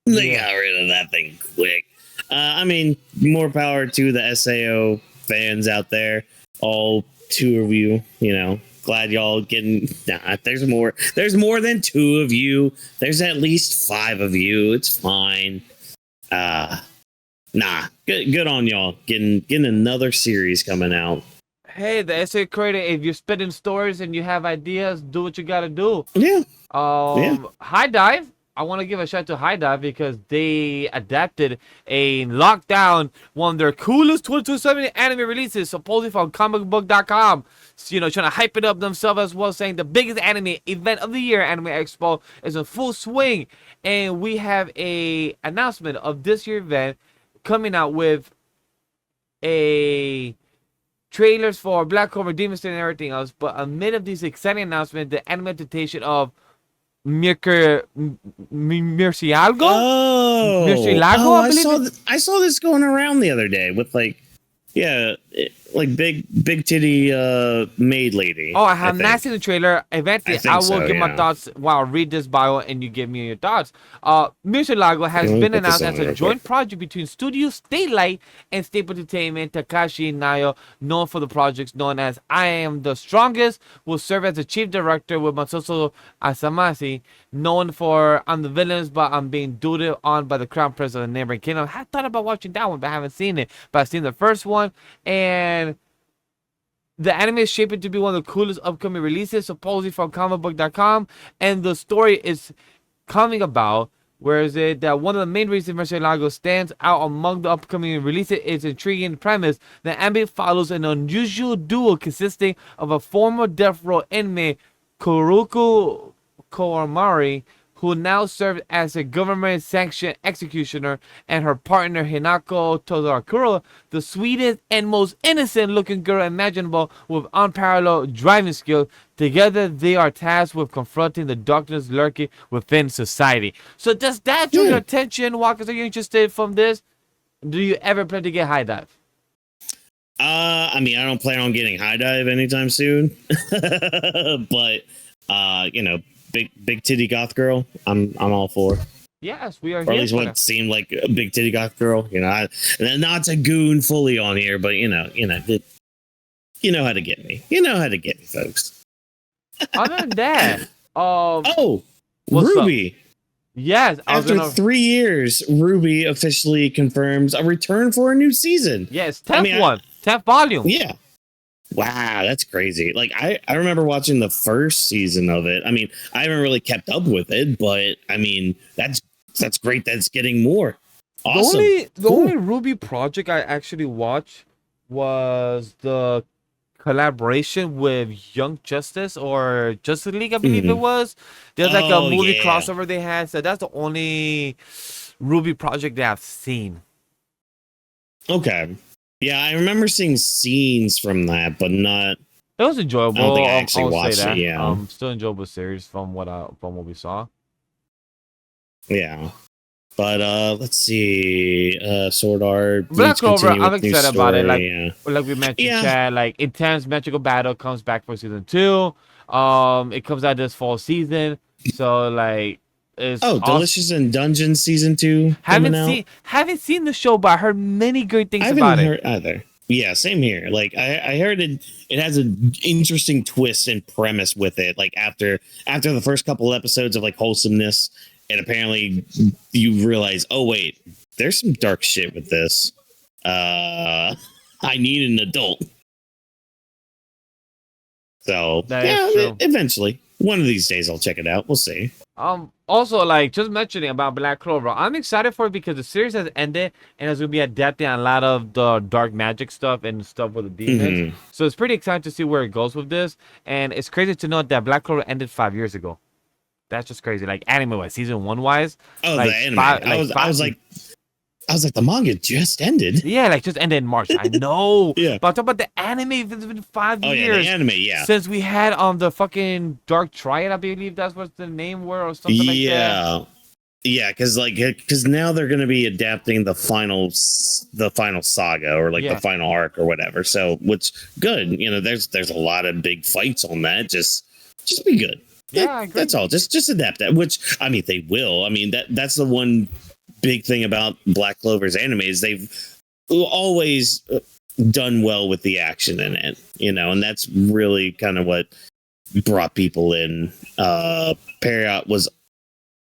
S2: They got rid of that thing quick. I mean, more power to the SAO fans out there. All 2 of you, you know. Glad y'all getting. Nah, there's more than 2 of you. There's at least 5 of you. It's fine. Good on y'all getting another series coming out.
S1: Hey, the SAO creator, if you're spitting stories and you have ideas, do what you gotta do.
S2: Yeah.
S1: High Dive. I want to give a shout out to High Dive because they adapted a lockdown, one of their coolest 22/7 anime releases, supposedly from comicbook.com. So, you know, trying to hype it up themselves as well, saying the biggest anime event of the year, Anime Expo, is in full swing. And we have a announcement of this year event coming out with a trailers for Black Clover, Demon Slayer, and everything else. But amid of these exciting announcements, the anime adaptation of Murcielago?
S2: Oh,
S1: Murcielago, I
S2: saw this going around the other day with like, yeah, like big titty maid lady.
S1: Oh, I have
S2: think.
S1: not seen the trailer. Eventually,
S2: think
S1: I will
S2: so,
S1: give my
S2: yeah.
S1: thoughts while I read this bio and you give me your thoughts. Murcielago has
S2: Let me
S1: been
S2: put this
S1: announced
S2: on
S1: as a
S2: real
S1: joint
S2: quick.
S1: project between Studio Statelight and Staple Entertainment. Takashi Nayo, known for the projects known as I Am the Strongest, will serve as the chief director, with Masato Asamasi, known for I'm the Villains, but I'm being doted on by the Crown Prince of the neighboring kingdom. I had thought about watching that one, but I haven't seen it. But I've seen the first one, and the anime is shaping to be one of the coolest upcoming releases, supposedly from comicbook.com. And the story is coming about, where is it that one of the main reasons Murcielago stands out among the upcoming releases is intriguing premise. The anime follows an unusual duo consisting of a former death row inmate, Kuruku Kawamari, who now serves as a government-sanctioned executioner, and her partner Hinako Todakuro, the sweetest and most innocent-looking girl imaginable with unparalleled driving skills. Together, they are tasked with confronting the darkness lurking within society. So does that draw your attention, Whawkins? Are you interested from this? Do you ever plan to get high dive?
S2: I mean, I don't plan on getting high dive anytime soon, but you know, big titty goth girl, I'm all for.
S1: Yes, we are
S2: Or
S1: here
S2: at least
S1: for
S2: what
S1: that.
S2: seemed like a big titty goth girl. You know, not to goon fully on here, but you know how to get me. You know how to get me, folks.
S1: Other than that,
S2: Oh,
S1: what's up?
S2: Ruby.
S1: Yes, I was
S2: After
S1: gonna.
S2: 3 years, Ruby officially confirms a return for a new season.
S1: Yes, 10th volume.
S2: Yeah. Wow, that's crazy. Like I remember watching the first season of it. I mean, I haven't really kept up with it, but I mean, that's great that it's getting more. Awesome.
S1: The
S2: Cool.
S1: only Ruby project I actually watched was the collaboration with Young Justice or Justice League, I believe it was. There's like a
S2: Oh,
S1: movie
S2: yeah.
S1: crossover they had, so that's the only Ruby project that I've seen.
S2: Okay. Yeah, I remember seeing scenes from that, but not.
S1: It was enjoyable.
S2: I don't think I actually
S1: will
S2: watched
S1: say
S2: it,
S1: that.
S2: yeah.
S1: Still enjoyable series from what we saw.
S2: Yeah. But let's see. Sword Art.
S1: Black
S2: Bleach
S1: Clover,
S2: continue
S1: I'm
S2: with new
S1: excited about it.
S2: story,
S1: Like we mentioned,
S2: Yeah.
S1: Chad, like Intense Magical Battle comes back for season 2. It comes out this fall season. So like it's
S2: Oh, Delicious in Dungeon season 2 coming out.
S1: haven't seen the show, but I heard many great things
S2: I haven't
S1: about
S2: heard either. Yeah, same here. Like I heard it has an interesting twist and premise with it. Like after the first couple episodes of like wholesomeness, and apparently you realize, oh wait, there's some dark shit with this. I need an adult. So
S1: That is true.
S2: Eventually, one of these days I'll check it out. We'll see.
S1: Also, like, just mentioning about Black Clover, I'm excited for it because the series has ended and it's gonna be adapting a lot of the dark magic stuff and stuff with the demons. So it's pretty exciting to see where it goes with this. And it's crazy to know that Black Clover ended 5 years ago. That's just crazy. Like anime wise, season 1 wise.
S2: Oh,
S1: like
S2: the anime. I was like, the manga just ended.
S1: Yeah, like just ended in March. I know.
S2: Yeah.
S1: But I'm talking about the anime. It's been 5
S2: Oh
S1: years.
S2: yeah, the anime. Yeah.
S1: Since we had the fucking Dark Triad, I believe that's what the name were or something like that.
S2: Yeah, because now they're going to be adapting the final saga or like the final arc or whatever. So, which good, you know, there's a lot of big fights on that. Just be good.
S1: Yeah, I agree.
S2: That's all. Just adapt that. Which I mean, they will. I mean that's the one big thing about Black Clover's anime is they've always done well with the action in it, you know, and that's really kind of what brought people in. Parrot was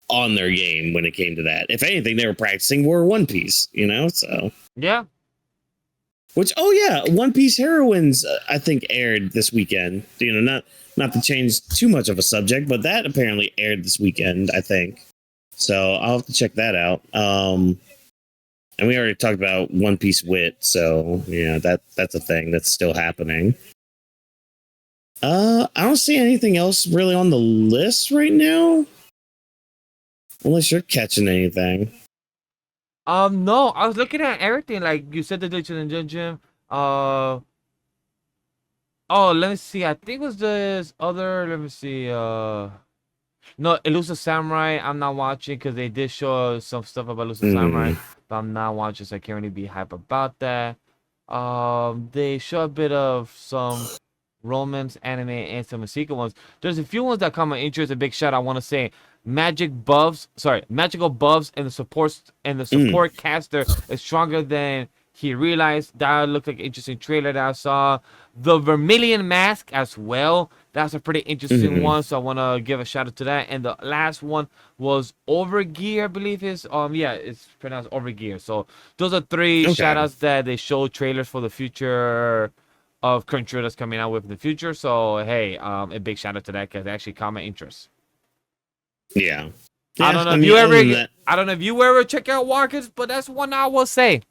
S2: on their game when it came to that. If anything, they were practicing more One Piece, you know. So
S1: yeah.
S2: Which One Piece Heroines I think aired this weekend. You know, not to change too much of a subject, but that apparently aired this weekend, I think. So I'll have to check that out. And we already talked about One Piece Wit, so yeah, that's a thing that's still happening. I don't see anything else really on the list right now. Unless you're catching anything.
S1: No, I was looking at everything. Like you said, the Glitch in the Dungeon. Oh, let me see. I think it was this other. Let me see. No, Elusive Samurai. I'm not watching because they did show some stuff about Elusive Samurai, but I'm not watching, so I can't really be hype about that. They show a bit of some romance anime and some Masika ones. There's a few ones that come my interest. A big shout I want to say magical buffs and the support caster is stronger than he realized. That looked like an interesting trailer that I saw. The Vermilion Mask as well. That's a pretty interesting one. So I want to give a shout out to that. And the last one was Overgear, I believe is it's pronounced Overgear. So those are three shout outs that they show trailers for the future of Crunchyroll that's coming out with in the future. So hey, a big shout out to that because it actually caught my interest.
S2: Yeah.
S1: I don't know if you ever check out Whawkins, but that's one I will say.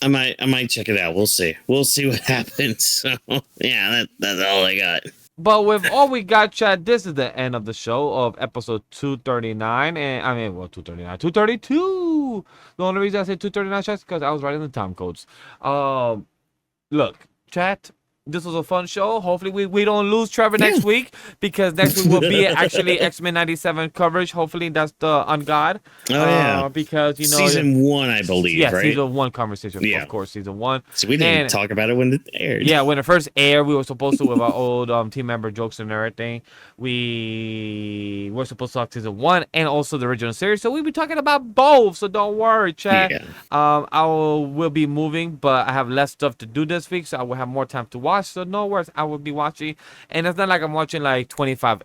S2: I might check it out. We'll see. We'll see what happens. So yeah, that's all I got.
S1: But with all we got, Chad, this is the end of the show of episode 239. And 232. The only reason I say 239, Chad, is because I was writing the time codes. Look, Chad, this was a fun show. Hopefully we don't lose Trevor next week, because next week will be actually X-Men 97 coverage. Hopefully that's the On God.
S2: Oh yeah.
S1: Because
S2: season 1, I believe, right?
S1: Season 1 conversation. Yeah. Of course, season 1.
S2: So we didn't talk about it when it aired.
S1: Yeah, when it first aired, we were supposed to with our old team member jokes and everything. We were supposed to talk season 1 and also the original series. So we'll be talking about both. So don't worry, Chad.
S2: Yeah.
S1: I will be moving, but I have less stuff to do this week, so I will have more time to watch. So no worries, I will be watching. And it's not like I'm watching like 25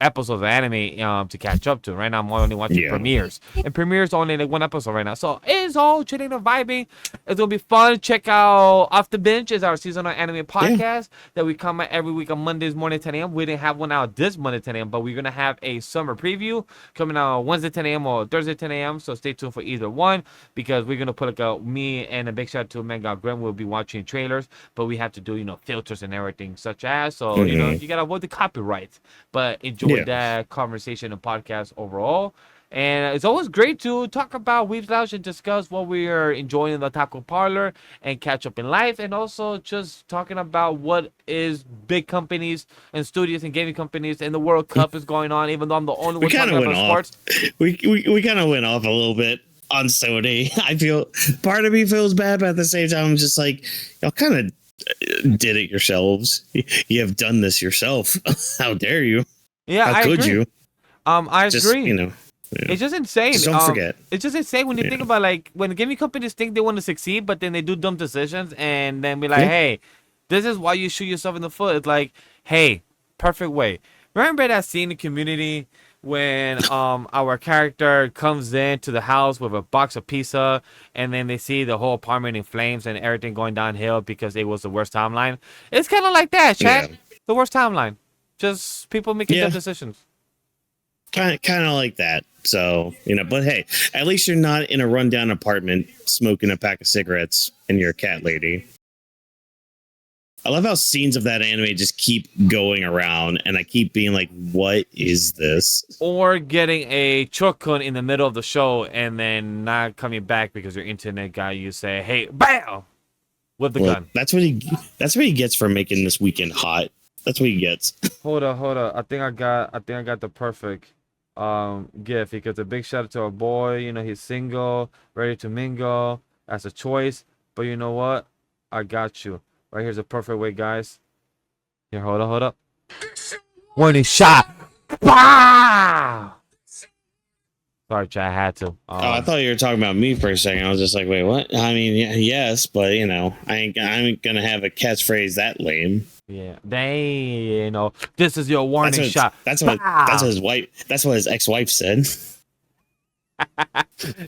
S1: episodes of anime to catch up to. Right now I'm only watching premieres, and premieres only like 1 episode right now, so it's all chilling and vibing. It's gonna be fun. Check out Off the Bench is our seasonal anime podcast that we come out every week on Mondays morning 10 a.m. We didn't have one out this Monday 10 a.m., but we're gonna have a summer preview coming out Wednesday 10 a.m. or Thursday 10 a.m. so stay tuned for either one, because we're gonna put like me and a big shout out to Manga Grim will be watching trailers, but we have to do filters and everything such as, so you gotta avoid the copyrights, but enjoy that conversation and podcast overall. And it's always great to talk about Weebs Lounge and discuss what we are enjoying in the Otaku Parlor and catch up in life, and also just talking about what is big companies and studios and gaming companies, and the World Cup is going on, even though I'm the only one talking about sports.
S2: We kind of went off a little bit on Sony. I feel part of me feels bad, but at the same time I'm just like, y'all kind of did it yourselves. You have done this yourself. How dare you?
S1: Yeah,
S2: How could you?
S1: I agree.
S2: It's
S1: just insane.
S2: Just don't forget.
S1: It's just insane when you think about, like, when gaming companies think they want to succeed, but then they do dumb decisions, and then be like, hey, this is why you shoot yourself in the foot. It's like, hey, perfect way. Remember that scene in Community when our character comes into the house with a box of pizza, and then they see the whole apartment in flames and everything going downhill because it was the worst timeline? It's kind of like that, chat. The worst timeline. Just people making dumb decisions.
S2: Kind of like that. So, but hey, at least you're not in a rundown apartment smoking a pack of cigarettes and you're a cat lady. I love how scenes of that anime just keep going around, and I keep being like, what is this? Or getting a chokun in the middle of the show and then not coming back because your internet guy, you say, hey, BAM! With the gun. That's what he gets for making this weekend hot. That's what he gets. Hold up. I think I got the perfect gift, because a big shout out to our boy. He's single, ready to mingle. That's a choice. But you know what? I got you. Right here's a perfect way, guys. Here, hold up. Warning shot. Bah! Sorry, Chad, I had to. I thought you were talking about me for a second. I was just like, wait, what? I mean, yes, but I ain't gonna have a catchphrase that lame. Yeah, this is your warning shot. That's what his ex-wife said.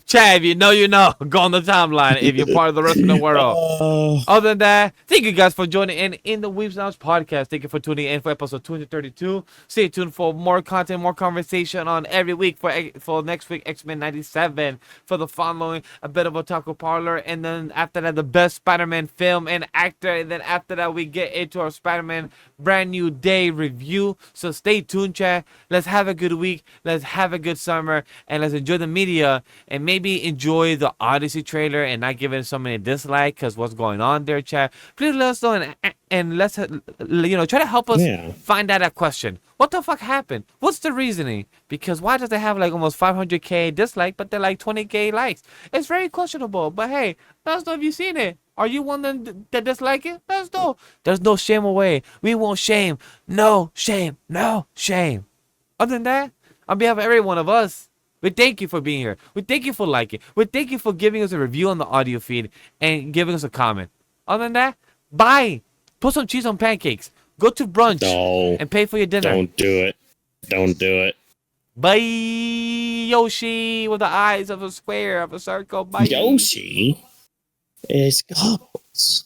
S2: Chad, if you know, go on the timeline if you're part of the rest of the world. Other than that, thank you guys for joining in the Weebs Lounge podcast. Thank you for tuning in for episode 232. Stay tuned for more content, more conversation on every week for next week, X-Men 97. For the following, a bit of Otaku Parlor, and then after that, the best Spider-Man film and actor. And then after that, we get into our Spider-Man brand new day review. So stay tuned, Chad. Let's have a good week. Let's have a good summer, and let's enjoy the media, and maybe enjoy the Odyssey trailer and not give it so many dislike, because what's going on there, chat. Please let us know, and let's try to help us find out that question. What the fuck happened? What's the reasoning? Because why does it have like almost 500k dislike, but they're like 20k likes? It's very questionable. But hey, let us know if you've seen it.
S1: Are you one that dislike it? There's no shame away. We won't shame. No shame. No shame. Other than that, on behalf of every one of us, we thank you for being here. We thank you for liking. We thank you for giving us a review on the audio feed and giving us a comment. Other than that, bye. Put some cheese on pancakes. Go to brunch and pay for your dinner.
S2: Don't do it. Don't do it.
S1: Bye, Yoshi, with the eyes of a square, of a circle. Bye.
S2: Yoshi is goggles.